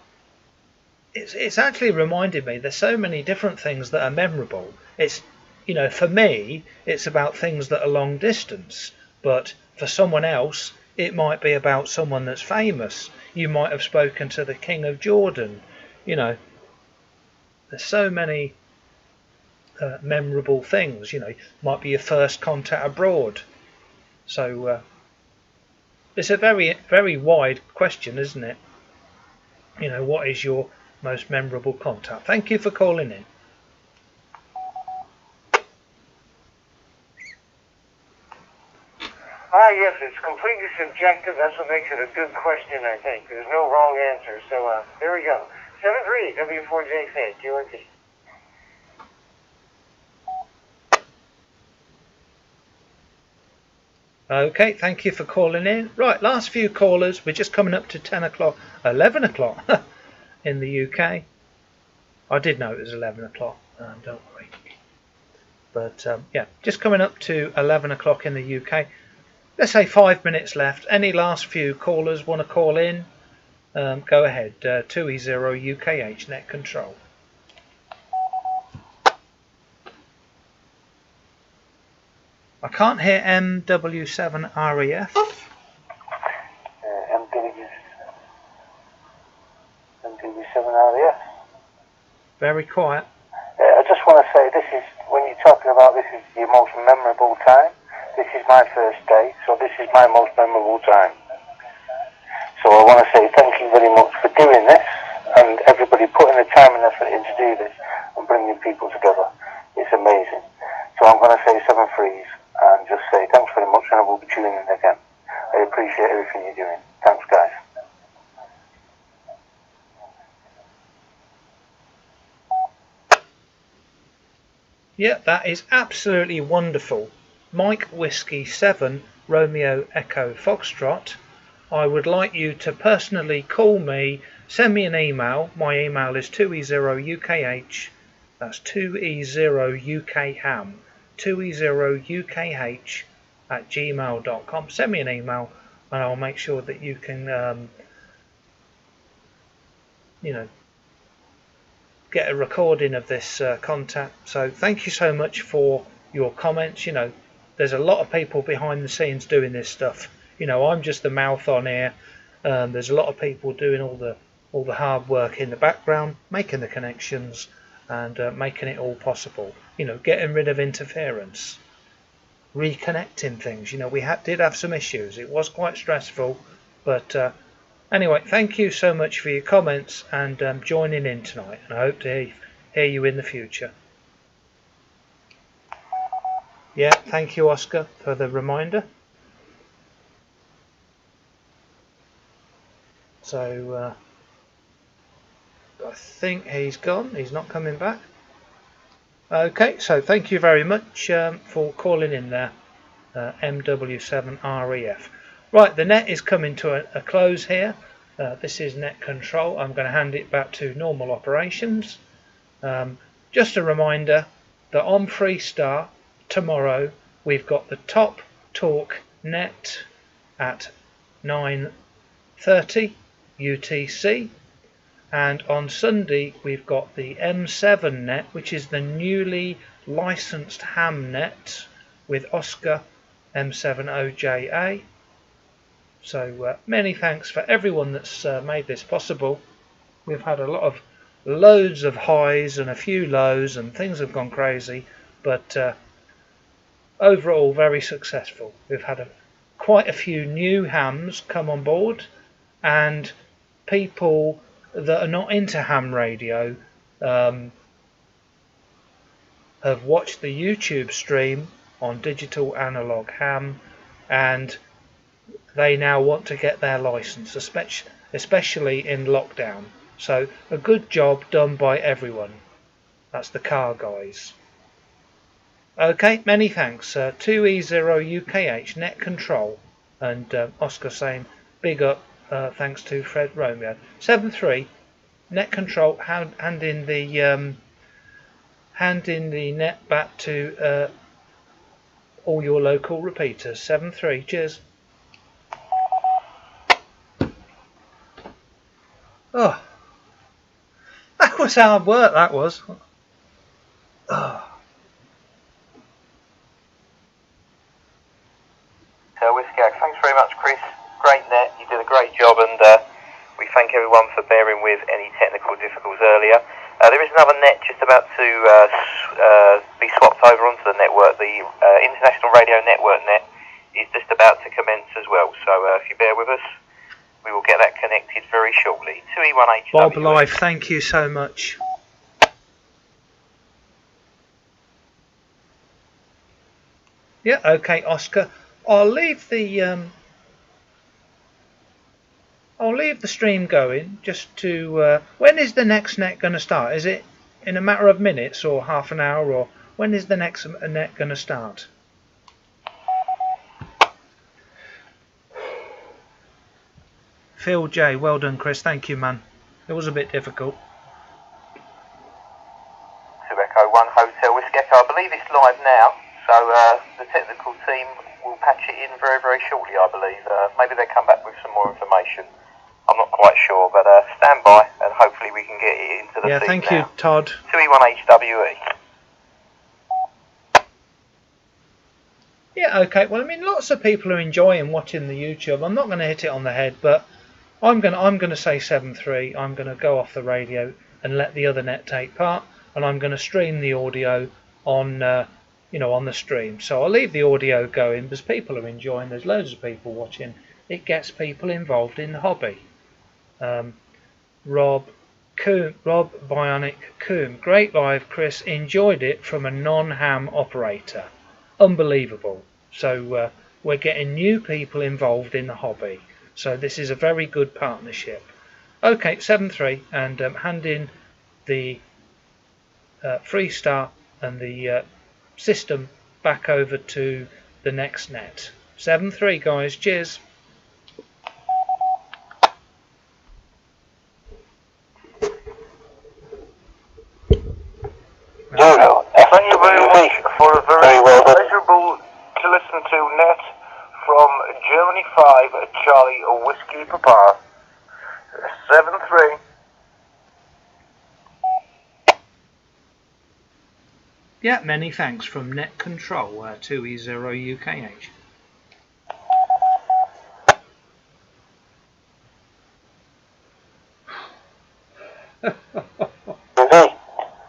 it's actually reminded me there's so many different things that are memorable. It's, you know, for me, it's about things that are long distance, but for someone else, it might be about someone that's famous. You might have spoken to the King of Jordan. You know, there's so many memorable things. You know, might be your first contact abroad. So it's a very, very wide question, isn't it? You know, what is your most memorable contact? Thank you for calling in. Yes, it's completely subjective. That's what makes it a good question, I think. There's no wrong answer. So, there we go. 7-3, W4J fan, QRT. Okay, thank you for calling in. Right, last few callers. We're just coming up to 10 o'clock, 11 o'clock in the UK. I did know it was 11 o'clock, don't worry. But yeah, just coming up to 11 o'clock in the UK. Let's say 5 minutes left. Any last few callers want to call in? Go ahead. 2E0 UKH net control. I can't hear MW7REF. MW7REF. Very quiet. I just want to say, this is, when you're talking about this is your most memorable time, this is my first day, so this is my most memorable time. So I want to say thank you very much for doing this, and everybody putting the time and effort in to do this, and bringing people together. It's amazing. So I'm going to say 7 threes, and just say thanks very much, and I will be tuning in again. I appreciate everything you're doing. Thanks, guys. Yeah, that is absolutely wonderful. Mike Whiskey 7 Romeo Echo Foxtrot. I would like you to personally call me, send me an email. My email is 2E0UKH. That's 2E0UKHAM. 2E0UKH at gmail.com. Send me an email and I'll make sure that you can, you know, get a recording of this contact. So thank you so much for your comments. You know, there's a lot of people behind the scenes doing this stuff. You know, I'm just the mouth on air. There's a lot of people doing all the hard work in the background, making the connections and making it all possible. You know, getting rid of interference, reconnecting things. You know, we did have some issues. It was quite stressful, but anyway, thank you so much for your comments and joining in tonight. And I hope to hear you in the future. Yeah, thank you, Oscar, for the reminder. So I think he's gone. He's not coming back. Okay, so thank you very much for calling in there, MW7REF. Right, the net is coming to a close here. This is net control. I'm going to hand it back to normal operations. Just a reminder that on Freestar tomorrow we've got the Top Talk net at 9:30 UTC, and on Sunday we've got the M7 net, which is the newly licensed ham net with Oscar M7OJA. So many thanks for everyone that's made this possible. We've had loads of highs and a few lows, and things have gone crazy, but overall very successful. We've had quite a few new hams come on board, and people that are not into ham radio have watched the YouTube stream on Digital Analog Ham, and they now want to get their license, especially in lockdown. So a good job done by everyone. That's the car guys. Okay, many thanks. 2E0UKH net control, and Oscar saying big up. Thanks to Fred Romeo. 7-3 net control, hand in the net back to all your local repeaters. 7-3. Cheers. Oh, that was hard work. That was. Oh. Whiskey, thanks very much, Chris. Great net. You did a great job, and we thank everyone for bearing with any technical difficulties earlier. There is another net just about to be swapped over onto the network. The International Radio Network net is just about to commence as well. So if you bear with us, we will get that connected very shortly. 2E1HW. Bob Live, thank you so much. Yeah, okay, Oscar. I'll leave the stream going just to. When is the next net going to start? Is it in a matter of minutes or half an hour, or when is the next net going to start? Phil J, well done, Chris. Thank you, man. It was a bit difficult. 2 Echo 1 Hotel Whiskey Echo. I believe it's live now, so the technical team will patch it in very, very shortly, I believe. Maybe they'll come back with some more information. I'm not quite sure, but stand by and hopefully we can get it into the feed thank now. you, Todd. 2E1HWE. Yeah, okay. Well, I mean, lots of people are enjoying watching the YouTube. I'm not going to hit it on the head, but I'm going to say 7-3. I'm going to go off the radio and let the other net take part, and I'm going to stream the audio on on the stream. So I'll leave the audio going because people are enjoying. There's loads of people watching. It gets people involved in the hobby. Rob Bionic Coombe, great live, Chris. Enjoyed it from a non-ham operator. Unbelievable. So we're getting new people involved in the hobby. So this is a very good partnership. Okay, 7-3, and hand in the Freestar and the system back over to the next net. 7-3, guys. Cheers. Thank you very much for a very pleasurable to listen to net from Germany 5 Charlie Whiskey Papa. 7-3. Yeah, many thanks from Net Control 2E0 UKH. Well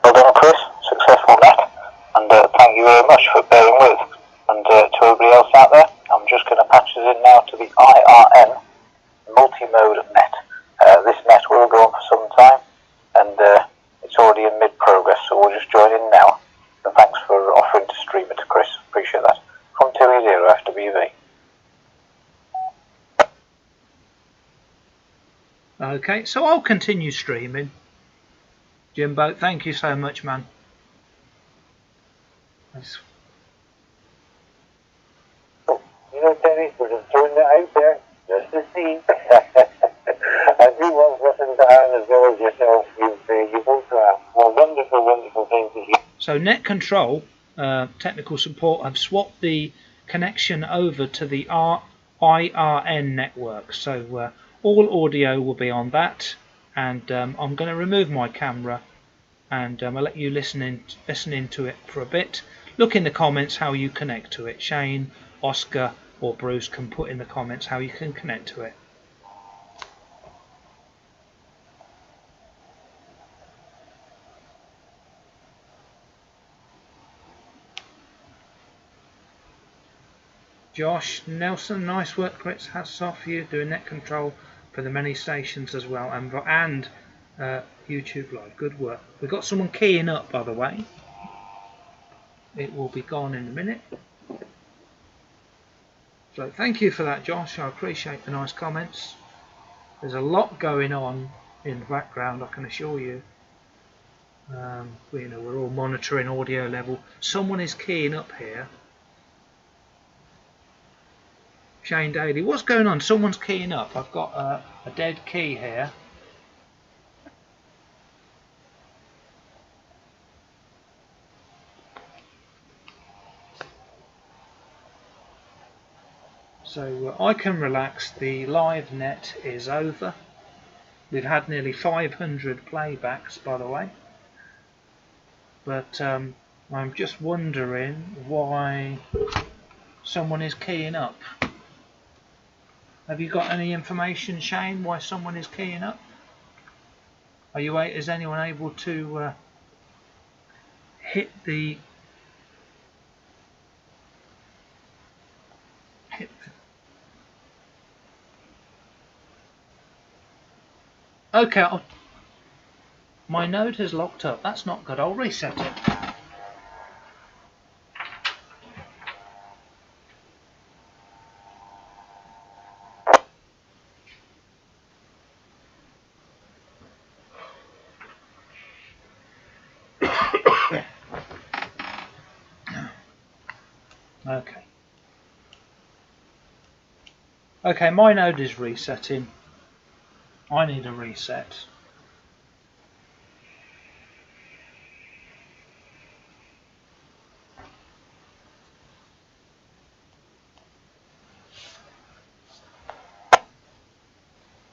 done, Chris. Successful net. And thank you very much for bearing with. And to everybody else out there, I'm just going to patch this in now to the IRN multi-mode net. This net will go on for some time, and it's already in mid-progress, so we'll just join in now. And thanks for offering to stream it to Chris. Appreciate that. From 2E0 FWV. Okay, so I'll continue streaming. Jimbo, thank you so much, man. You know, Dennis, we're just throwing that out there, just to see. I do want to listen to Aaron as well as yourself. You both have wonderful, wonderful things to hear. So Net Control, technical support, have swapped the connection over to the IRN network. So all audio will be on that, and I'm going to remove my camera, and I'll let you listen into it for a bit. Look in the comments how you connect to it. Shane, Oscar or Bruce can put in the comments how you can connect to it. Josh Nelson, nice work, Chris. Hats off you doing Net Control for the many stations as well, and YouTube Live. Good work. We've got someone keying up, by the way. It will be gone in a minute. So thank you for that, Josh. I appreciate the nice comments. There's a lot going on in the background, I can assure you. We're all monitoring audio level. Someone is keying up here. Shane Daly, what's going on? Someone's keying up. I've got a dead key here. So I can relax. The live net is over. We've had nearly 500 playbacks, by the way. But I'm just wondering why someone is keying up. Have you got any information, Shane, why someone is keying up? Is anyone able to hit the Okay, my node has locked up. That's not good. I'll reset it. Okay. Okay, my node is resetting. I need a reset.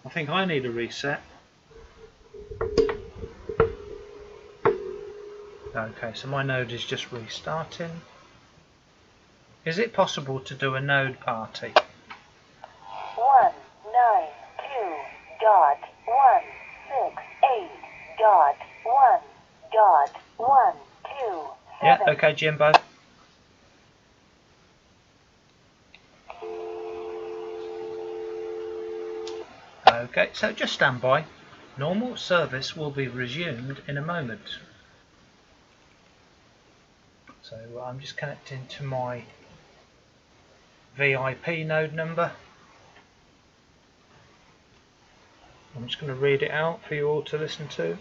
I think I need a reset. Okay, so my node is just restarting. Is it possible to do a node party? 192.168.1.127. Yeah, okay, Jimbo. Okay, so just stand by. Normal service will be resumed in a moment. So I'm just connecting to my VIP node number. I'm just going to read it out for you all to listen to.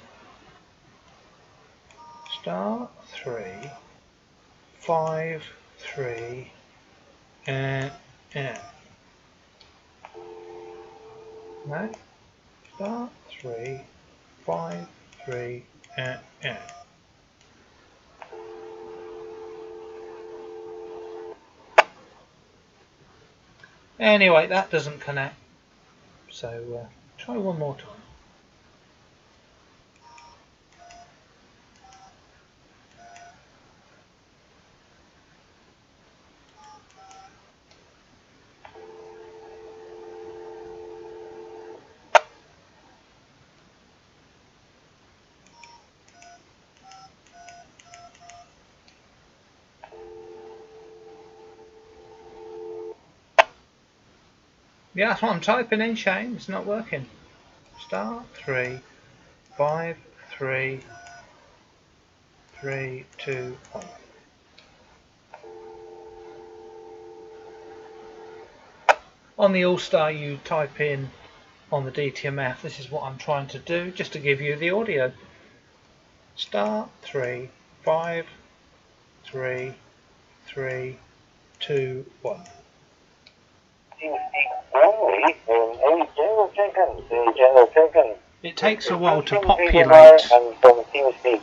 Star 3 5 3 No. Star 3 5 3 Anyway, that doesn't connect. So try one more time. Yeah, that's what I'm typing in, Shane. It's not working. Star 3 5 3 3 2 1. On the All-Star, you type in on the DTMF. This is what I'm trying to do, just to give you the audio. Star 3 5 3 3 2 1. It takes a while to populate. And from TeamSpeak,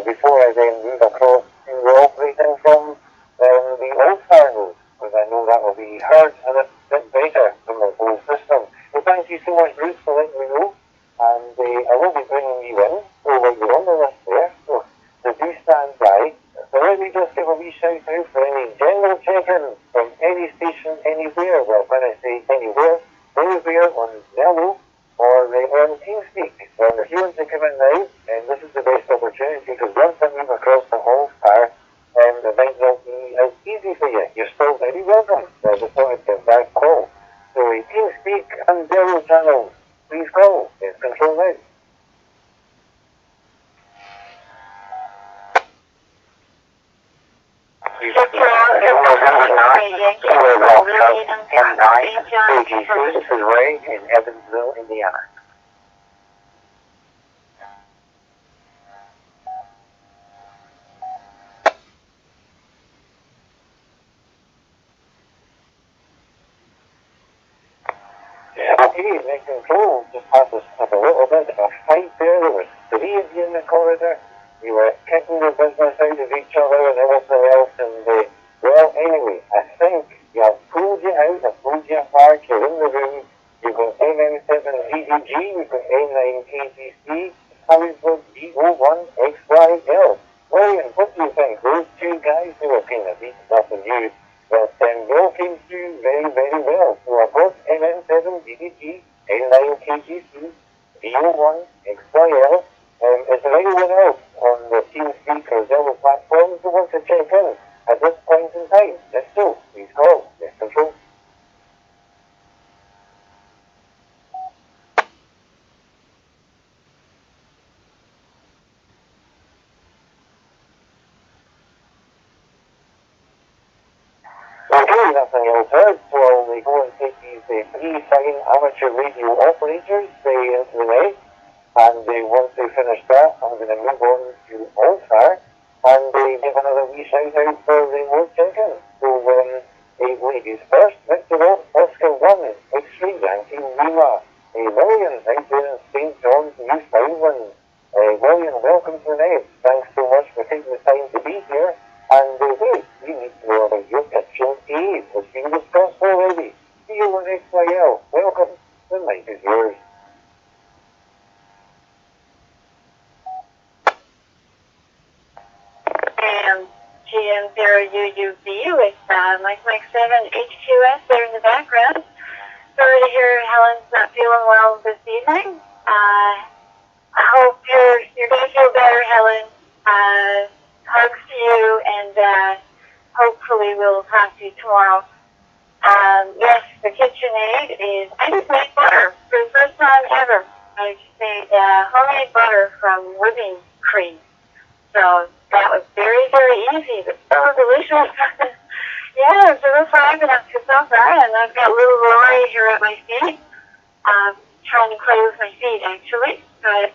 before I then move across to operating from the old firewall, because I know that will be heard a bit better from the whole system. Well, thank you so much, Bruce, for letting me know. And I will be bringing you in, so you're on the list there. So do stand by. So let me just give a wee shout out for any general check-in from any station, anywhere. Well, when I say anywhere on Zello or on TeamSpeak. So if you want to come in now, and this is the best opportunity, because once I move across the All-Star, it might not be as easy for you. You're still very welcome. So I just wanted to give that call. So TeamSpeak and Zello channels, please call. It's control now. This is Ray in Evansville, Indiana. Okay, make control. Just had us have a little bit of a fight there. There was 3 of you in the corridor. You were kicking the business out of each other and everything else. And well, anyway, I think I've pulled you out, I've pulled you apart, you're in the room, you've got MM7VDG, you've got N9KGC, how is the D01XYL? William, what do you think? Those two guys who are kind of beaten up on you, but they all came through very, very well. So I've got MM7VDG, N9KGC, D01XYL. Is there anyone else on the TeamSpeak or Zelda platforms who wants to check in at this point in time? If so, please call. Yes, control. Okay, nothing else heard, so I'll go and take these three fine amateur radio operators into the night, and once they finish that, I'm going to move on to All-Star, and give another wee shout out for the world champion. So, ladies first, Victor Oscar 1, X-Ray Yankee Lima, William, out there in St. John's, Newfoundland. William, welcome to the night. Thanks so much for taking the time to be here. And wait, we need to know about your kitchen aid. It's been discussed already. D01XYL, welcome. The mic is yours. GM0UUB with Mike 7H2S there in the background. Sorry to hear Helen's not feeling well this evening. I hope you're going to feel better, Helen. Hugs to you, and hopefully we'll talk to you tomorrow. Yes, the KitchenAid is, I just made butter for the first time ever. I just made homemade butter from whipping cream. So that was very, very easy, but so delicious. Yeah, so that's what I've been up to so far, and I've got little Rory here at my feet, trying to play with my feet, actually. But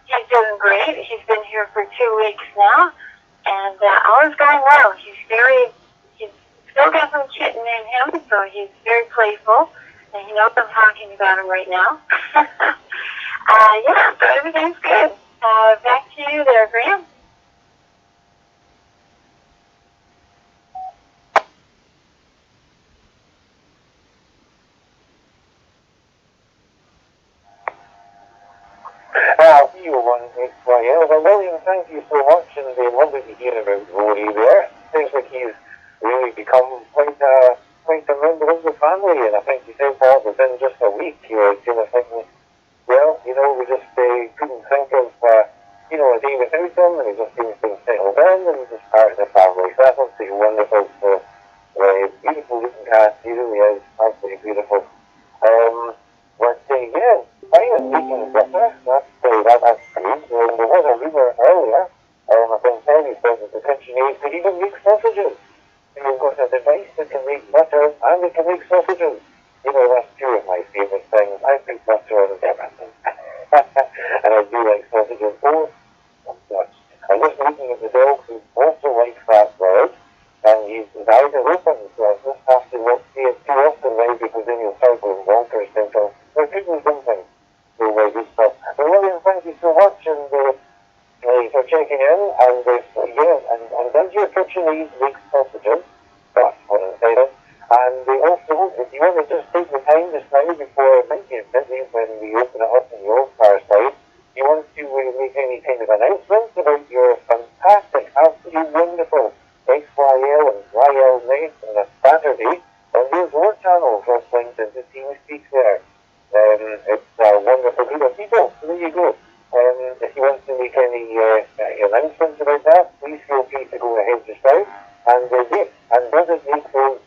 he's doing great. He's been here for 2 weeks now, and all is going well. He's still got some kitten in him, so he's very playful, and he knows I'm talking about him right now. Yeah, so everything's good. Back to you there, Graham. D01XYL. Well, William, thank you so much, and lovely to hear about Rory there. Seems like he's really become quite a member of the family, and I think he said that within just a week. You're kind of thinking, well, we just couldn't think of, a day without him, and he just seems to have settled in, and he's just part of the family. So that's absolutely wonderful. So, beautiful looking cat, he really is absolutely beautiful. Yeah, fine and making butter, that's great. There was a rumour earlier, I think Penny said that the KitchenAid could even make sausages. And you've got a device that can make butter and it can make sausages. That's two of my favourite things. I think butter on everything. And I do like sausages. Oh, nuts. I'm just looking at the dog who also likes that bread, and his eyes are open, so I just have to not see it too often now, because then you'll start going bonkers thinking, we're cooking something. So good stuff. But William, thank you so much, and for checking in, and and does your KitchenAid make sausages? That's what I said. And also, if you want to just take the time just now before it might get busy when we open it up on the All-Star side, you want to make any kind of announcements about your fantastic, absolutely wonderful XYL and YL night on a Saturday on your Door channel, just linked into TeamSpeak there. It's a wonderful group of people, so there you go. If you want to make any announcements about that, please feel free to go ahead just now. And does it make those?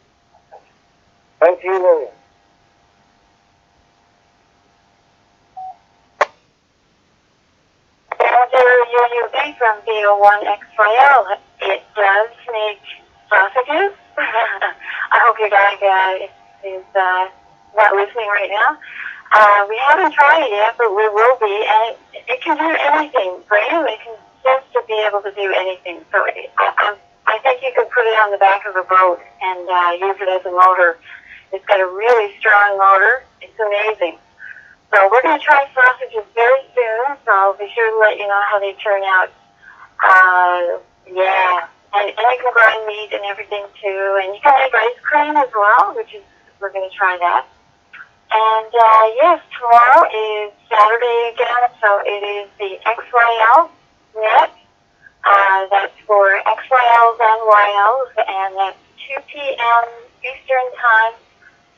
Thank you, William. UUB from D01XYL. It does make sausages. I hope your dog is not listening right now. We haven't tried it yet, but we will be, and it can do anything. Graham, it can just to be able to do anything. So I think you could put it on the back of a boat and use it as a motor. It's got a really strong motor. It's amazing. So we're going to try sausages very soon, so I'll be sure to let you know how they turn out. Yeah, And you can grind meat and everything too. And you can make ice cream as well, which is, we're going to try that. And yes, tomorrow is Saturday again, so it is the XYL net. That's for XYLs and YLs, and that's 2 p.m. Eastern Time,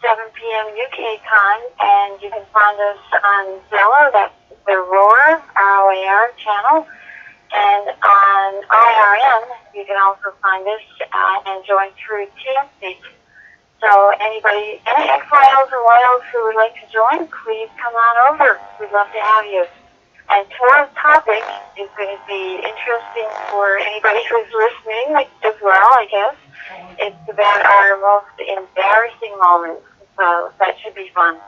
7 p.m. UK time, and you can find us on Zello, that's the ROAR, R-O-A-R channel, and on IRN, you can also find us and join through TeamSpeak. So anybody, any XYLs or YLs who would like to join, please come on over. We'd love to have you. And tomorrow's topic is going to be interesting for anybody who's listening as well, I guess. It's about our most embarrassing moments, so that should be fun.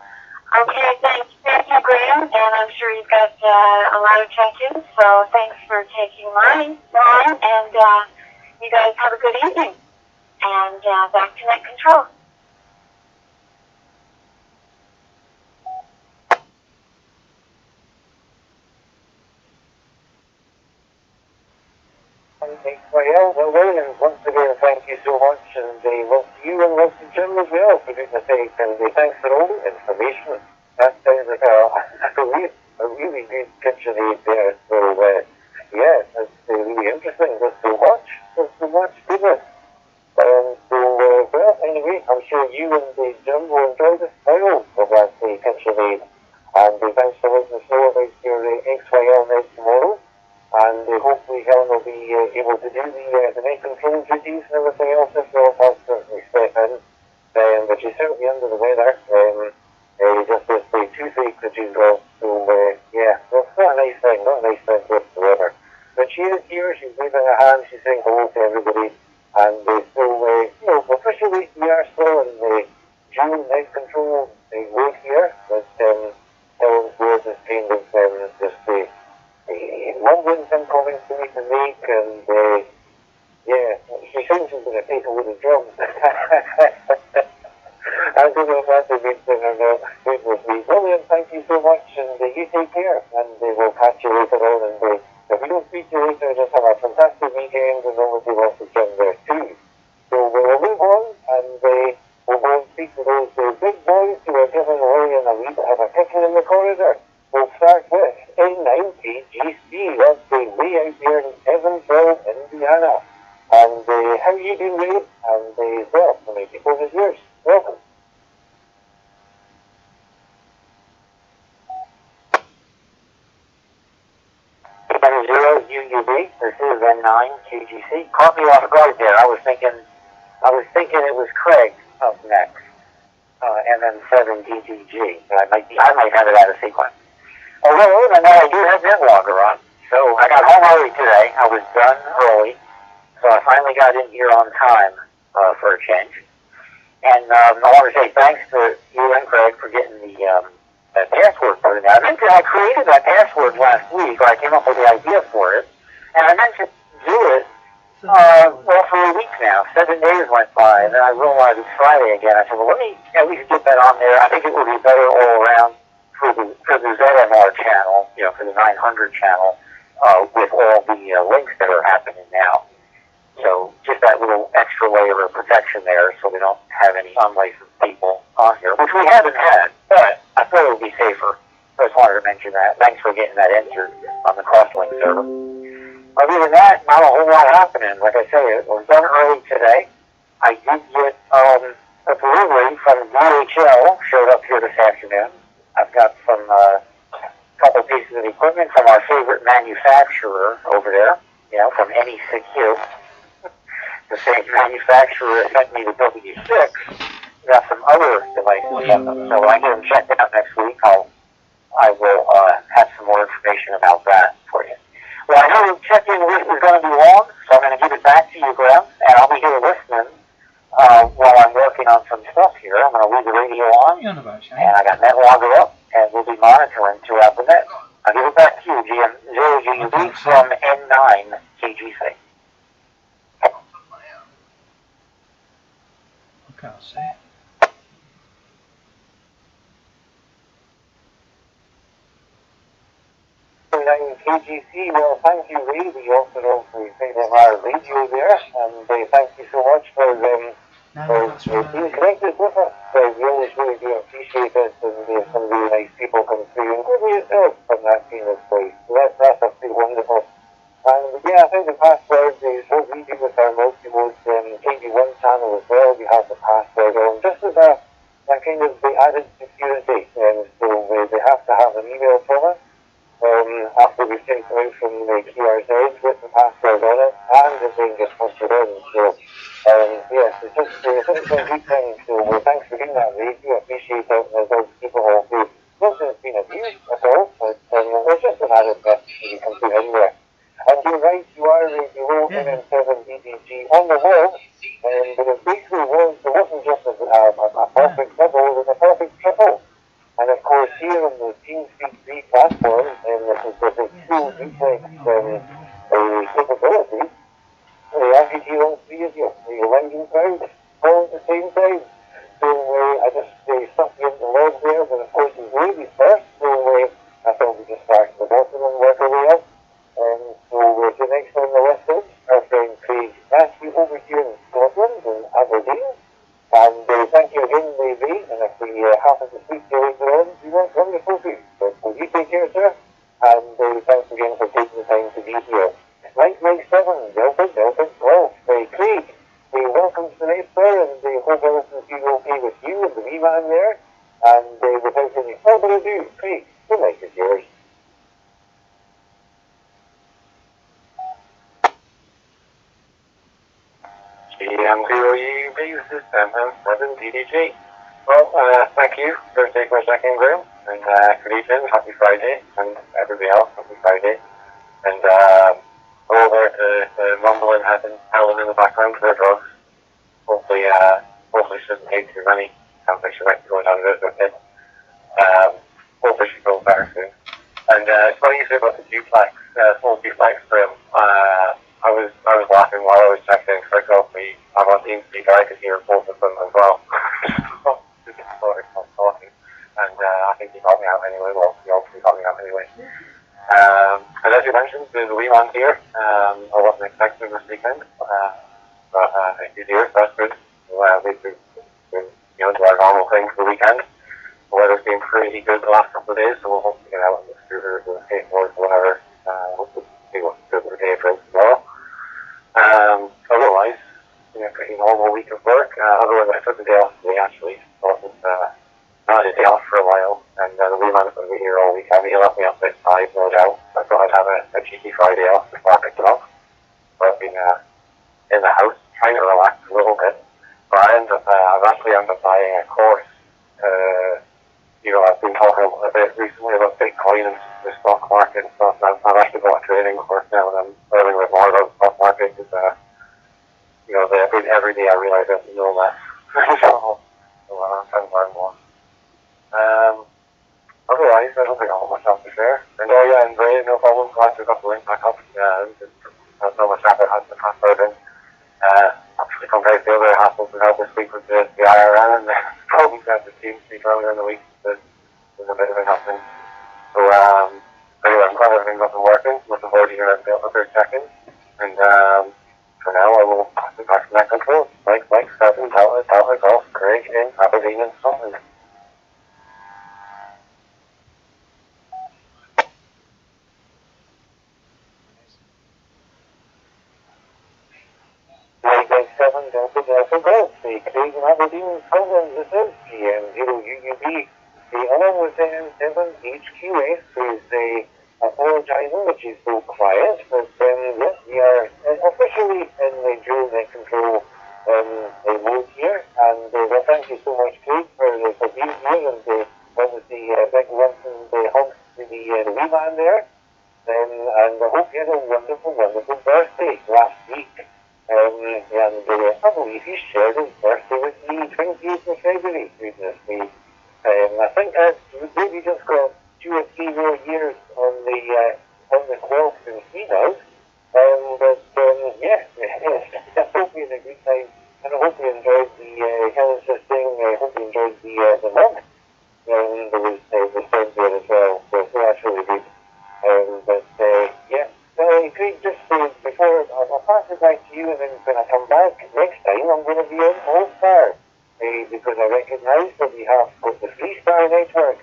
Okay, thank you, Graham, and I'm sure you've got a lot of check-ins, so thanks for taking mine, and you guys have a good evening. And back to net control. Well, William, once again, thank you so much, and love to you and love to Jim as well, for goodness sake, and thanks for all the information. That sounds like a really good kitchen aid there, so yeah, that's really interesting. There's so much goodness. Well, anyway, I'm sure you and Jim will enjoy the style of that kitchen aid, and thanks for letting us know about your XYL net tomorrow. And hopefully Helen will be able to do the net control duties and everything else if they'll certainly step in. But she's certainly under the weather. Just this toothache that she's got. So, yeah, well, it's not a nice thing whatsoever. But she is here, she's waving her hand, she's saying hello to everybody. And so, officially we are still in the June net control week here. But Helen's words is kind of just mumbling some comments to me to make, and yeah, she seems she's going to take a little drums. I don't know if that's a good thing or not. It was me. William, thank you so much, and you take care, and we'll catch you later on, and if we don't speak to you later, just have a fantastic weekend, and obviously lots of fun there too. So we'll move on, and we'll go and speak to those big boys who are giving away in a wee bit of a kitchen in the corridor. We'll start with N9 KGC, that's way out there in Evansville, Indiana. And how are you doing, Ray? And well, the microphone is yours. Welcome. Zero UUB, this is N9 KGC. Caught me off guard there. I was thinking it was Craig up next, and then 7 DTG. I might have it out of sequence. Although, and I do have NetLogger on. So I got home early today. I was done early. So I finally got in here on time for a change. And I want to say thanks to you and Craig for getting the password put in there. I created that password last week, or I came up with the idea for it. And I meant to do it for a week now. 7 days went by, and then I realized it's Friday again. I said, well, let me at least get that on there. I think it would be better all around for the ZMR channel, for the 900 channel, with all the links that are happening now. So just that little extra layer of protection there, so we don't have any unlicensed people on here, which we haven't had, but I thought it would be safer. I just wanted to mention that. Thanks for getting that entered on the Crosslink server. Other than that, not a whole lot happening. Like I say, it was done early today. I did get a delivery from DHL, showed up here this afternoon. I've got some couple pieces of equipment from our favorite manufacturer over there, from NECQ. The same manufacturer sent me the W6. Got some other devices from them. So when I get them checked out next week, I will have some more information about that for you. Well, I know the check-in list is going to be long, so I'm going to give it back to you, Graham, and I'll be here listening while I'm working on some stuff here. I'm going to leave the radio on, and I got NetLogger up, and we'll be monitoring throughout the net. I'll give it back to you, GM0GUB from N9 KGC. I can't see it. KGC. Well, thank you, Ray, the author of the our radio there, and thank you so much for being connected with us. We always really do appreciate it, and some really nice people come through, including yourself, from that kind of place. So that's absolutely wonderful. And yeah, I think the password is what we do with our multi-mode KB1 channel as well. We have the password on just as a kind of the added security. So they have to have an email from us after we take them out from the QRZ with the password on it, and the thing gets posted in. So yes, it's just a good thing. So thanks for doing that, Ray. We appreciate it. There's those people who not that it's been abused at all, but it's just an added bit you can put anywhere. And you're right, you are radio NM7 DDG on the wall, but it basically wasn't just a perfect double, it was a perfect triple. And of course here on the TeamSpeak 3 platform, this is the full duplex capability, we actually hear all three of you, the London crowd, all at the same time. So I just stuck you in the log there, but of course it's ladies first, so I thought we'd just start at the bottom and work our way up. So the next on the list is our friend Craig Matthew over here in Scotland, in Aberdeen. And thank you again, Ray, and if we happen to speak to you later on, we won't wonderful too. So you take care, sir, and thanks again for taking the time to be here. Mike 7, Delta, Golf. Craig, welcome to the night, sir, and hope everything's going okay with you and the wee man there. And without any further ado, Craig, the mic is yours. CM0UB, this is M7 DDG. Well, thank you for taking my second room, and good evening, happy Friday, and everybody else, happy Friday. And all there to mumbling Helen in the background for drugs. Hopefully shouldn't take too many. Sounds like she might be going down a bit with it. Hopefully she feels better soon. And it's funny you say about the duplex, small duplex room. I was laughing while I was checking, because I thought I'm on TeamSpeak, I could hear both of them as well. Just started talking, and I think he got me out anyway. Well, he obviously got me out anyway. And as you mentioned, there's a wee one here. I wasn't expecting this weekend, but he's here, so that's good. We've been do our normal thing for the weekend. The weather's been pretty good the last couple of days, so we'll hope to get out on the scooters or the skateboards or whatever. We'll see what's good for the day for tomorrow. Otherwise, pretty normal week of work. Otherwise, I took the day off today, actually. So it was not a day off for a while, and the wee man is going to be here all weekend. He'll have me up at 5, no doubt. I thought I'd have a cheeky Friday off before I picked it up. So I've been in the house, trying to relax a little bit. But I've actually ended up buying a course. I've been talking a bit recently about Bitcoin and the stock market and stuff. And I've actually got a trading course now, and I'm learning a bit more about the stock market because, every day I realize I have to know less. so I'm trying to learn more. Otherwise, I don't think I have much else to share. And and Ray, no problem. Glad to got the link back up. There's no much effort has to password in. Actually, compared to the other hassles we had this week with the IRN and the problems we had the TeamSpeak earlier in the week, there's a bit of it happening. So, anyway, I'm glad everything's up and working. Looking forward to hearing everything else after checking. And for now, I will pass it back to my control. Mike 7, Delta, Golf, Craig in Aberdeen and Scotland. Mike 7, Delta, Golf, Craig in Aberdeen, Scotland. This is CM0UB. Along with M7 HQS, who's apologising that she's so quiet, but yes, we are officially in the dual net control mode here, and well, thank you so much, Craig, for being here, and obviously big lumps and hugs to the wee man there, and I hope you had a wonderful, wonderful birthday last week. And I believe he shared his birthday with me 28th of February, goodness me. I think maybe just got 2 or 3 more years on the clock than he does. But yeah, I hope you had a good time, and I hope you enjoyed the Helen's thing. I hope you enjoyed the month. There was the friends there as well, so that's really good. But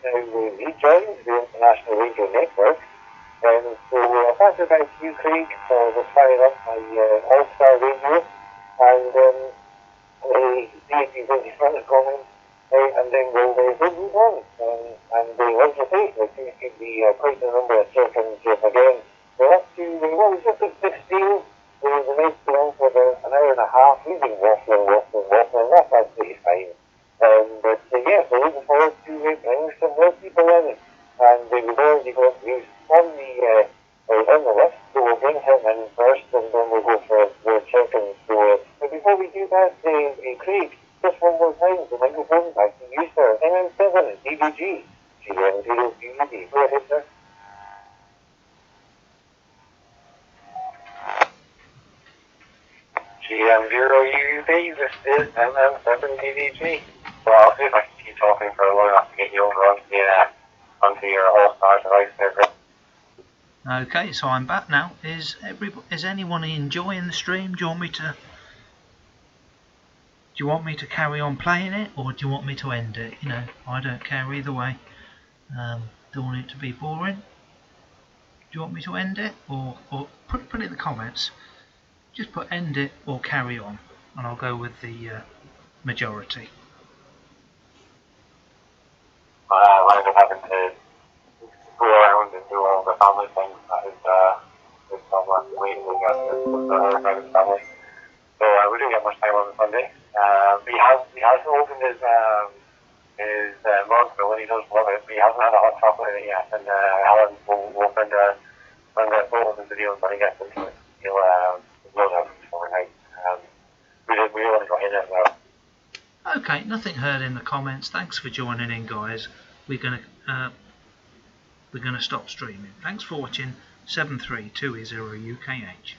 now rejoined the International Radio Network. So I'll pass it back to you, Craig, for the fire up my All-Star Radio, and see if you've any further comments, and then we'll move on. And as I say, there seems to be quite a number of seconds again. We're up to, well, it's just at 16. The night's been on for about an hour and a half. We've been waffling. That's absolutely fine. But yeah, so looking forward to bringing some more people in. And we've already got news on the list, so we'll bring him in first, and then we'll go for the second. So, but before we do that, Craig, just one more time, the microphone back to you, sir. MM7 DBG GM0 UUB. Go ahead, sir. GM0 UUB, this is MM7 DBG. Well, I'll see if I can keep talking for long enough to get you over onto your All-Star device there, Chris. Okay, so I'm back now. Is anyone enjoying the stream? Do you want me to carry on playing it, or do you want me to end it? You know, I don't care either way. Don't want it to be boring. Do you want me to end it, or put it in the comments? Just put end it or carry on, and I'll go with the majority. I ended up having to go around and do all the family things that is someone waiting to get the private family. So we didn't get much time on Sunday. He has opened his mug, but when he does love it, he hasn't had a hot chocolate in it yet. And Alan will send a photos and videos when he gets into it. He'll load out for a night. We only got in it though. Okay, nothing heard in the comments. Thanks for joining in, guys. We're gonna stop streaming. Thanks for watching. 732E0 UKH.